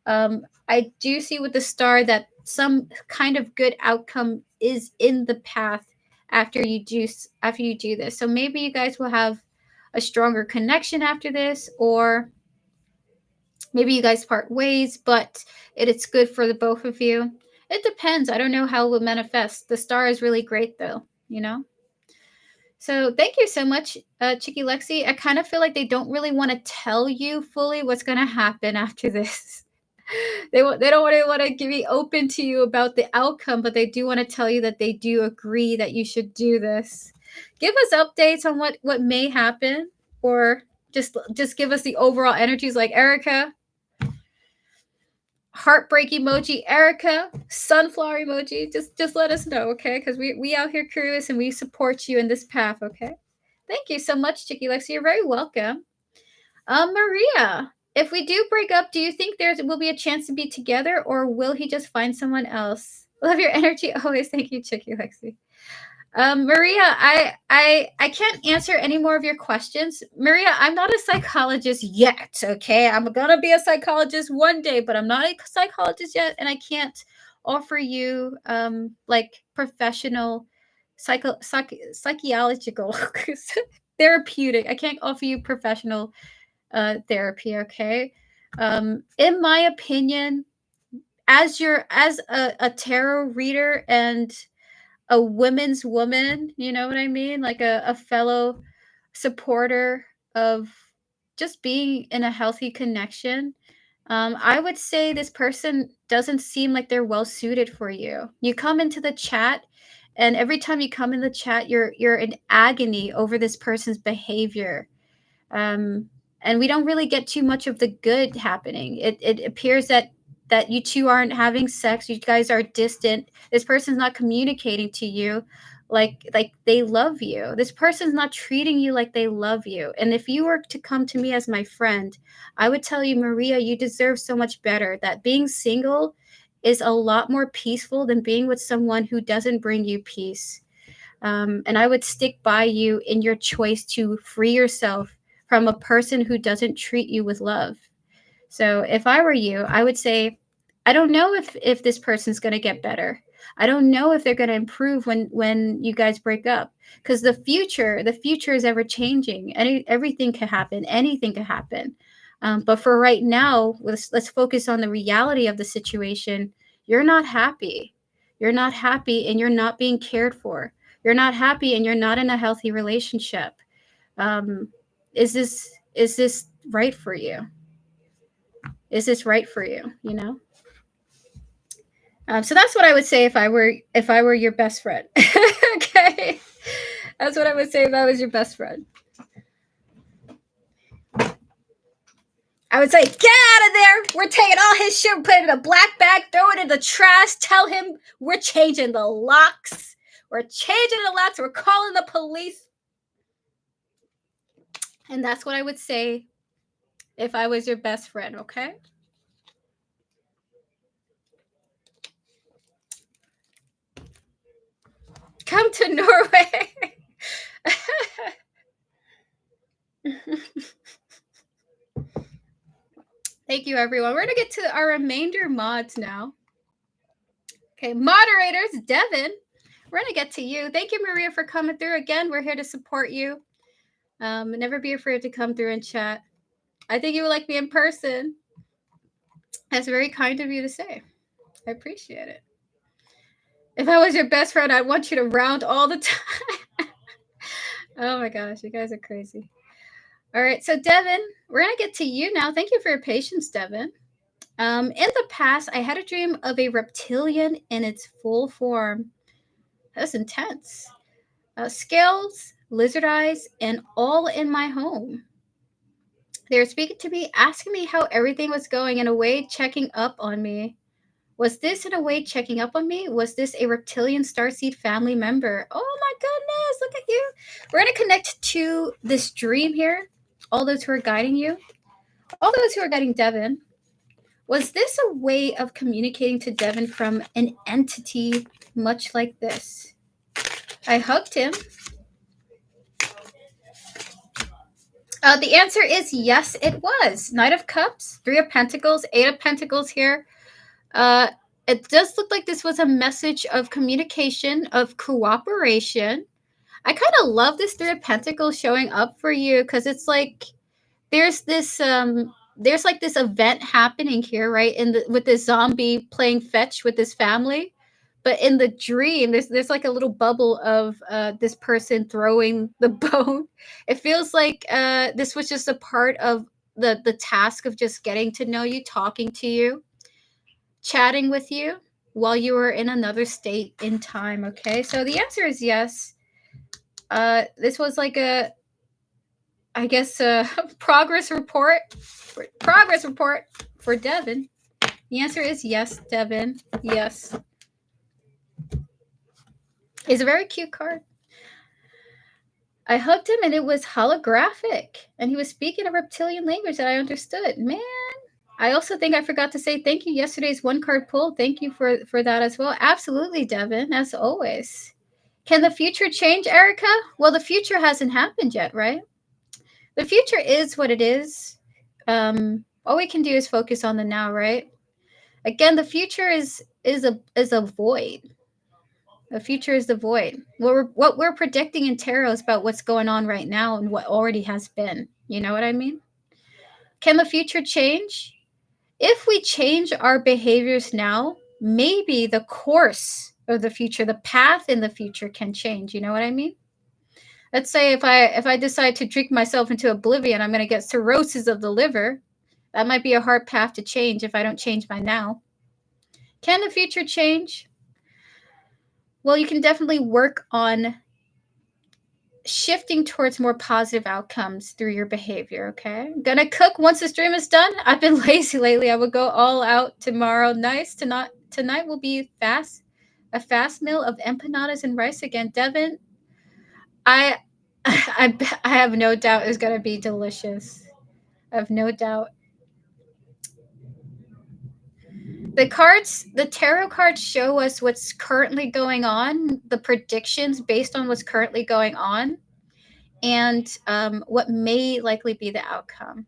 I do see with the star that some kind of good outcome is in the path after you do this. So maybe you guys will have a stronger connection after this, or maybe you guys part ways, but it's good for the both of you. It depends. I don't know how it will manifest. The star is really great though, you know? So thank you so much, Chicky Lexi. I kind of feel like they don't really want to tell you fully what's going to happen after this. They don't really want to be open to you about the outcome, but they do want to tell you that they do agree that you should do this. Give us updates on what may happen, or just give us the overall energies. Like Erica, heartbreak emoji, Erica, sunflower emoji. Just let us know, okay? Because we out here curious and we support you in this path, okay? Thank you so much, Chicky Lexi. You're very welcome. Maria, if we do break up, do you think there will be a chance to be together, or will he just find someone else? Love your energy always. Thank you, Chicky Lexi. Maria, I can't answer any more of your questions. Maria, I'm not a psychologist yet, okay? I'm gonna be a psychologist one day, but I'm not a psychologist yet, and I can't offer you like professional psychological therapeutic. I can't offer you professional therapy, okay? In my opinion, as a tarot reader and a women's woman, you know what I mean? Like a fellow supporter of just being in a healthy connection. I would say this person doesn't seem like they're well suited for you. You come into the chat, and every time you come in the chat, you're in agony over this person's behavior. Um, and we don't really get too much of the good happening. It appears that you two aren't having sex. You guys are distant. This person's not communicating to you like they love you. This person's not treating you like they love you. And if you were to come to me as my friend, I would tell you, Maria, you deserve so much better. That being single is a lot more peaceful than being with someone who doesn't bring you peace. And I would stick by you in your choice to free yourself from a person who doesn't treat you with love. So if I were you, I would say, I don't know if this person's going to get better. I don't know if they're going to improve when you guys break up, because the future is ever changing. Everything can happen. Anything can happen. But for right now, let's focus on the reality of the situation. You're not happy. You're not happy, and you're not being cared for. You're not happy, and you're not in a healthy relationship. Um, is this right for you? Is this right for you? You know. So that's what I would say if I were your best friend. Okay, that's what I would say if I was your best friend. I would say, get out of there. We're taking all his shit, put it in a black bag, throw it in the trash. Tell him we're changing the locks. We're changing the locks. We're calling the police. And that's what I would say if I was your best friend, okay? Come to Norway. Thank you, everyone. We're going to get to our remainder mods now. Okay, moderators, Devin, we're going to get to you. Thank you, Maria, for coming through. Again, we're here to support you. Never be afraid to come through and chat. I think you would like me in person. That's very kind of you to say. I appreciate it. If I was your best friend, I'd want you to round all the time. Oh my gosh, you guys are crazy. All right, so Devin, we're going to get to you now. Thank you for your patience, Devin. In the past, I had a dream of a reptilian in its full form. That's intense. Scales, lizard eyes, and all in my home. They were speaking to me, asking me how everything was going, in a way checking up on me. Was this in a way checking up on me? Was this a reptilian starseed family member? Oh my goodness, look at you. We're going to connect to this dream here. All those who are guiding you. All those who are guiding Devin. Was this a way of communicating to Devin from an entity much like this? I hugged him. The answer is yes, it was. Knight of Cups, Three of Pentacles, Eight of Pentacles here. It does look like this was a message of communication, of cooperation. I kind of love this Three of Pentacles showing up for you because it's like there's like this event happening here, right? With this zombie playing fetch with his family. But in the dream, there's like a little bubble of this person throwing the bone. It feels like this was just a part of the task of just getting to know you, talking to you, chatting with you while you were in another state in time. Okay, so the answer is yes. This was like a, I guess, a progress report. Progress report for Devin. The answer is yes, Devin. Yes. It's a very cute card. I hugged him and it was holographic. And he was speaking a reptilian language that I understood. Man. I also think I forgot to say thank you. Yesterday's one card pull. Thank you for that as well. Absolutely, Devin, as always. Can the future change, Erica? Well, the future hasn't happened yet, right? The future is what it is. All we can do is focus on the now, right? Again, the future is a void. The future is the void. What we're predicting in tarot is about what's going on right now and what already has been. You know what I mean? Can the future change? If we change our behaviors now, maybe the course of the future, the path in the future can change. You know what I mean? Let's say if I decide to drink myself into oblivion, I'm going to get cirrhosis of the liver. That might be a hard path to change if I don't change my now. Can the future change? Well, you can definitely work on shifting towards more positive outcomes through your behavior, okay? I'm gonna cook once the stream is done. I've been lazy lately. I would go all out tomorrow. Nice. Tonight will be a fast meal of empanadas and rice again. Devin, I have no doubt it's gonna be delicious. I have no doubt. The tarot cards show us what's currently going on, the predictions based on what's currently going on, and what may likely be the outcome.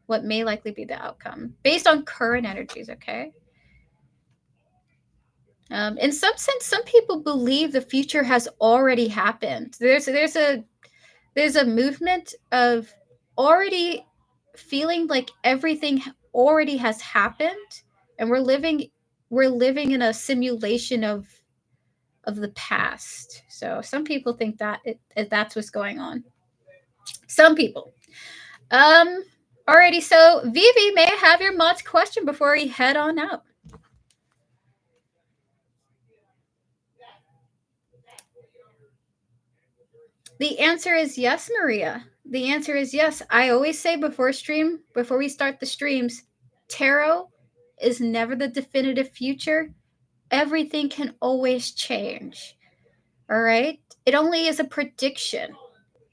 What may likely be the outcome based on current energies, okay? In some sense, some people believe the future has already happened. There's a movement of already feeling like everything already has happened, and we're living in a simulation of the past. So some people think that that's what's going on. Some people. Alrighty, so Vivi, may I have your mod's question before we head on out? The answer is yes, Maria. The answer is yes. I always say before we start the streams, tarot is never the definitive future. Everything can always change. All right? It only is a prediction.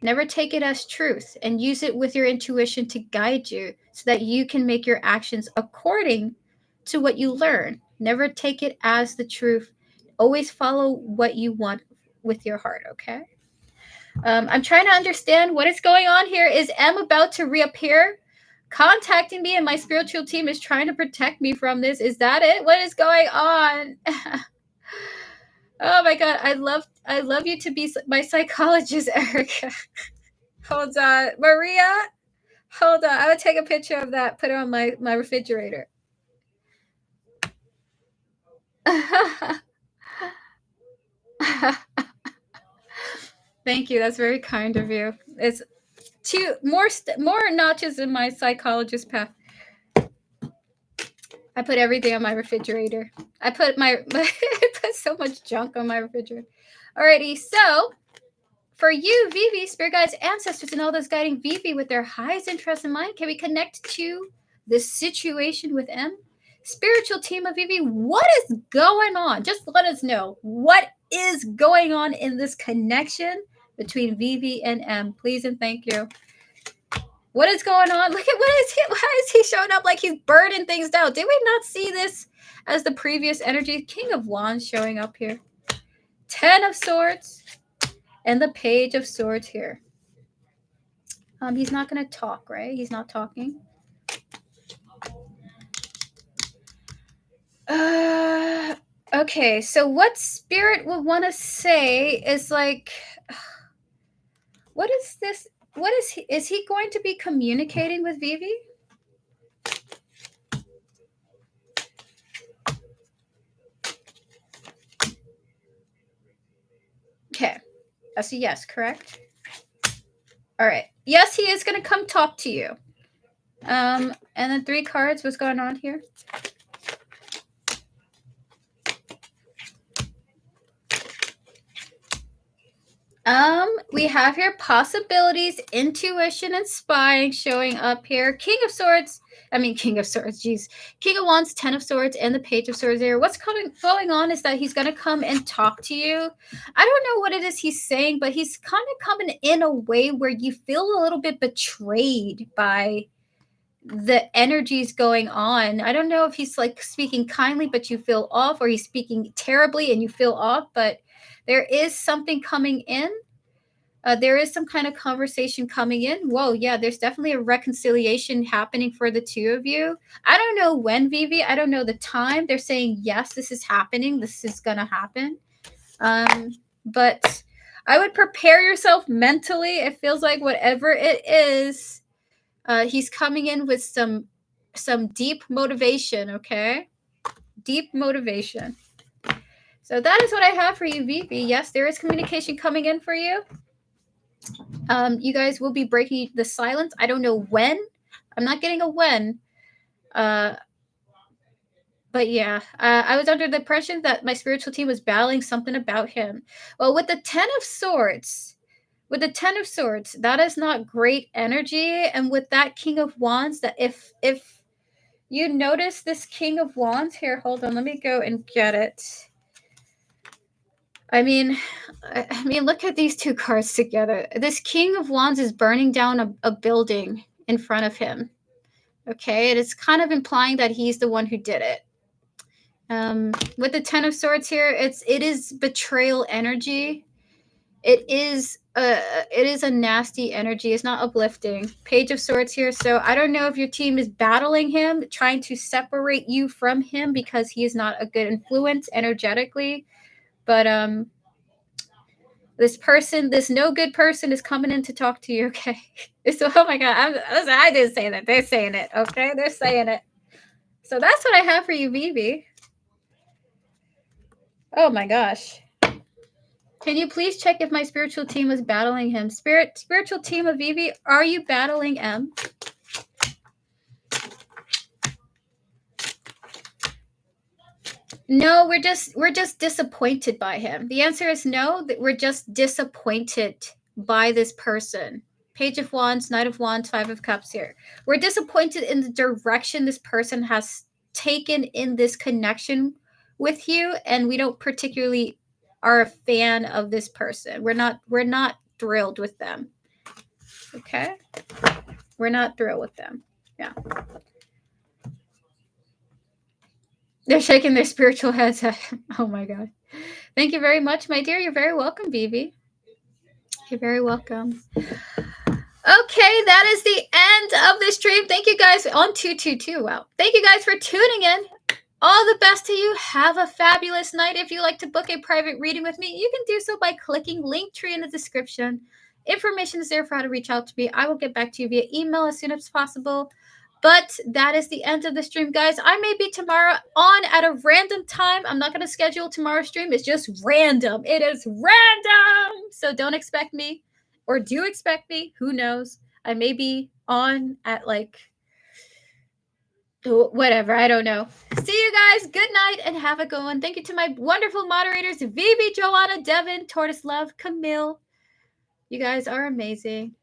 Never take it as truth and use it with your intuition to guide you so that you can make your actions according to what you learn. Never take it as the truth. Always follow what you want with your heart, okay? I'm trying to understand what is going on here. Is M about to reappear? Contacting me and my spiritual team is trying to protect me from this. Is that it? What is going on? Oh my god, I love you to be my psychologist, Erica. Hold on. Maria, hold on. I would take a picture of that, put it on my refrigerator. Thank you. That's very kind of you. It's more notches in my psychologist path. I put everything on my refrigerator. I put I put so much junk on my refrigerator. Alrighty, so for you, Vivi, spirit guides, ancestors, and all those guiding Vivi with their highest interest in mind, can we connect to this situation with M? Spiritual team of Vivi, what is going on? Just let us know what is going on in this connection between Vivi and M. Please and thank you. What is going on? Look at why is he showing up like he's burning things down? Did we not see this as the previous energy? King of Wands showing up here. 10 of Swords and the Page of Swords here. He's not going to talk, right? He's not talking. Okay, so what Spirit would want to say is like, what is this? What is he? Is he going to be communicating with Vivi? Okay, that's a yes, correct? All right. Yes, he is going to come talk to you. And then 3 cards. What's going on here? We have here possibilities, intuition, and spying showing up here. King of Swords, jeez. King of Wands, 10 of Swords, and the Page of Swords here. What's going on is that he's going to come and talk to you. I don't know what it is he's saying, but he's kind of coming in a way where you feel a little bit betrayed by the energies going on. I don't know if he's like speaking kindly, but you feel off, or he's speaking terribly and you feel off, but there is something coming in. There is some kind of conversation coming in. Whoa, yeah, there's definitely a reconciliation happening for the two of you. I don't know when, Vivi. I don't know the time. They're saying, yes, this is happening. This is going to happen. But I would prepare yourself mentally. It feels like whatever it is, he's coming in with some deep motivation, okay? Deep motivation. So that is what I have for you, Vivi. Yes, there is communication coming in for you. You guys will be breaking the silence. I don't know when. I'm not getting a when. But yeah, I was under the impression that my spiritual team was battling something about him. Well, with the 10 of Swords, that is not great energy. And with that King of Wands, that if you notice this King of Wands here, hold on, let me go and get it. I mean, look at these 2 cards together. This King of Wands is burning down a building in front of him. Okay, it is kind of implying that he's the one who did it. With the 10 of Swords here, it is betrayal energy. It is a nasty energy. It's not uplifting. Page of Swords here. So I don't know if your team is battling him, trying to separate you from him because he is not a good influence energetically. But this no good person is coming in to talk to you, okay? So, oh my God, I didn't say that. They're saying it, okay? They're saying it. So that's what I have for you, Vivi. Oh my gosh. Can you please check if my spiritual team was battling him? Spiritual team of Vivi, are you battling M? No, we're just disappointed by him. The answer is no, that we're just disappointed by this person. Page of Wands, Knight of Wands, 5 of Cups here. We're disappointed in the direction this person has taken in this connection with you, and we don't particularly are a fan of this person. We're not thrilled with them. Okay? We're not thrilled with them. Yeah. They're shaking their spiritual heads. Oh my God. Thank you very much, my dear. You're very welcome, Vivi. You're very welcome. Okay, that is the end of this stream. Thank you guys on 222. Wow. Thank you guys for tuning in. All the best to you. Have a fabulous night. If you'd like to book a private reading with me, you can do so by clicking Linktree in the description. Information is there for how to reach out to me. I will get back to you via email as soon as possible. But that is the end of the stream, guys. I may be tomorrow on at a random time. I'm not going to schedule tomorrow's stream. It's just random. It is random. So don't expect me, or do expect me. Who knows? I may be on at like whatever. I don't know. See you guys. Good night and have a good one. Thank you to my wonderful moderators, Vivi, Joanna, Devin, Tortoise Love, Camille. You guys are amazing.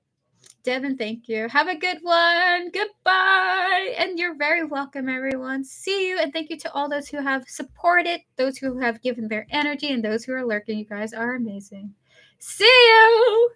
Devin, thank you. Have a good one. Goodbye. And you're very welcome, everyone. See you. And thank you to all those who have supported, those who have given their energy, and those who are lurking. You guys are amazing. See you.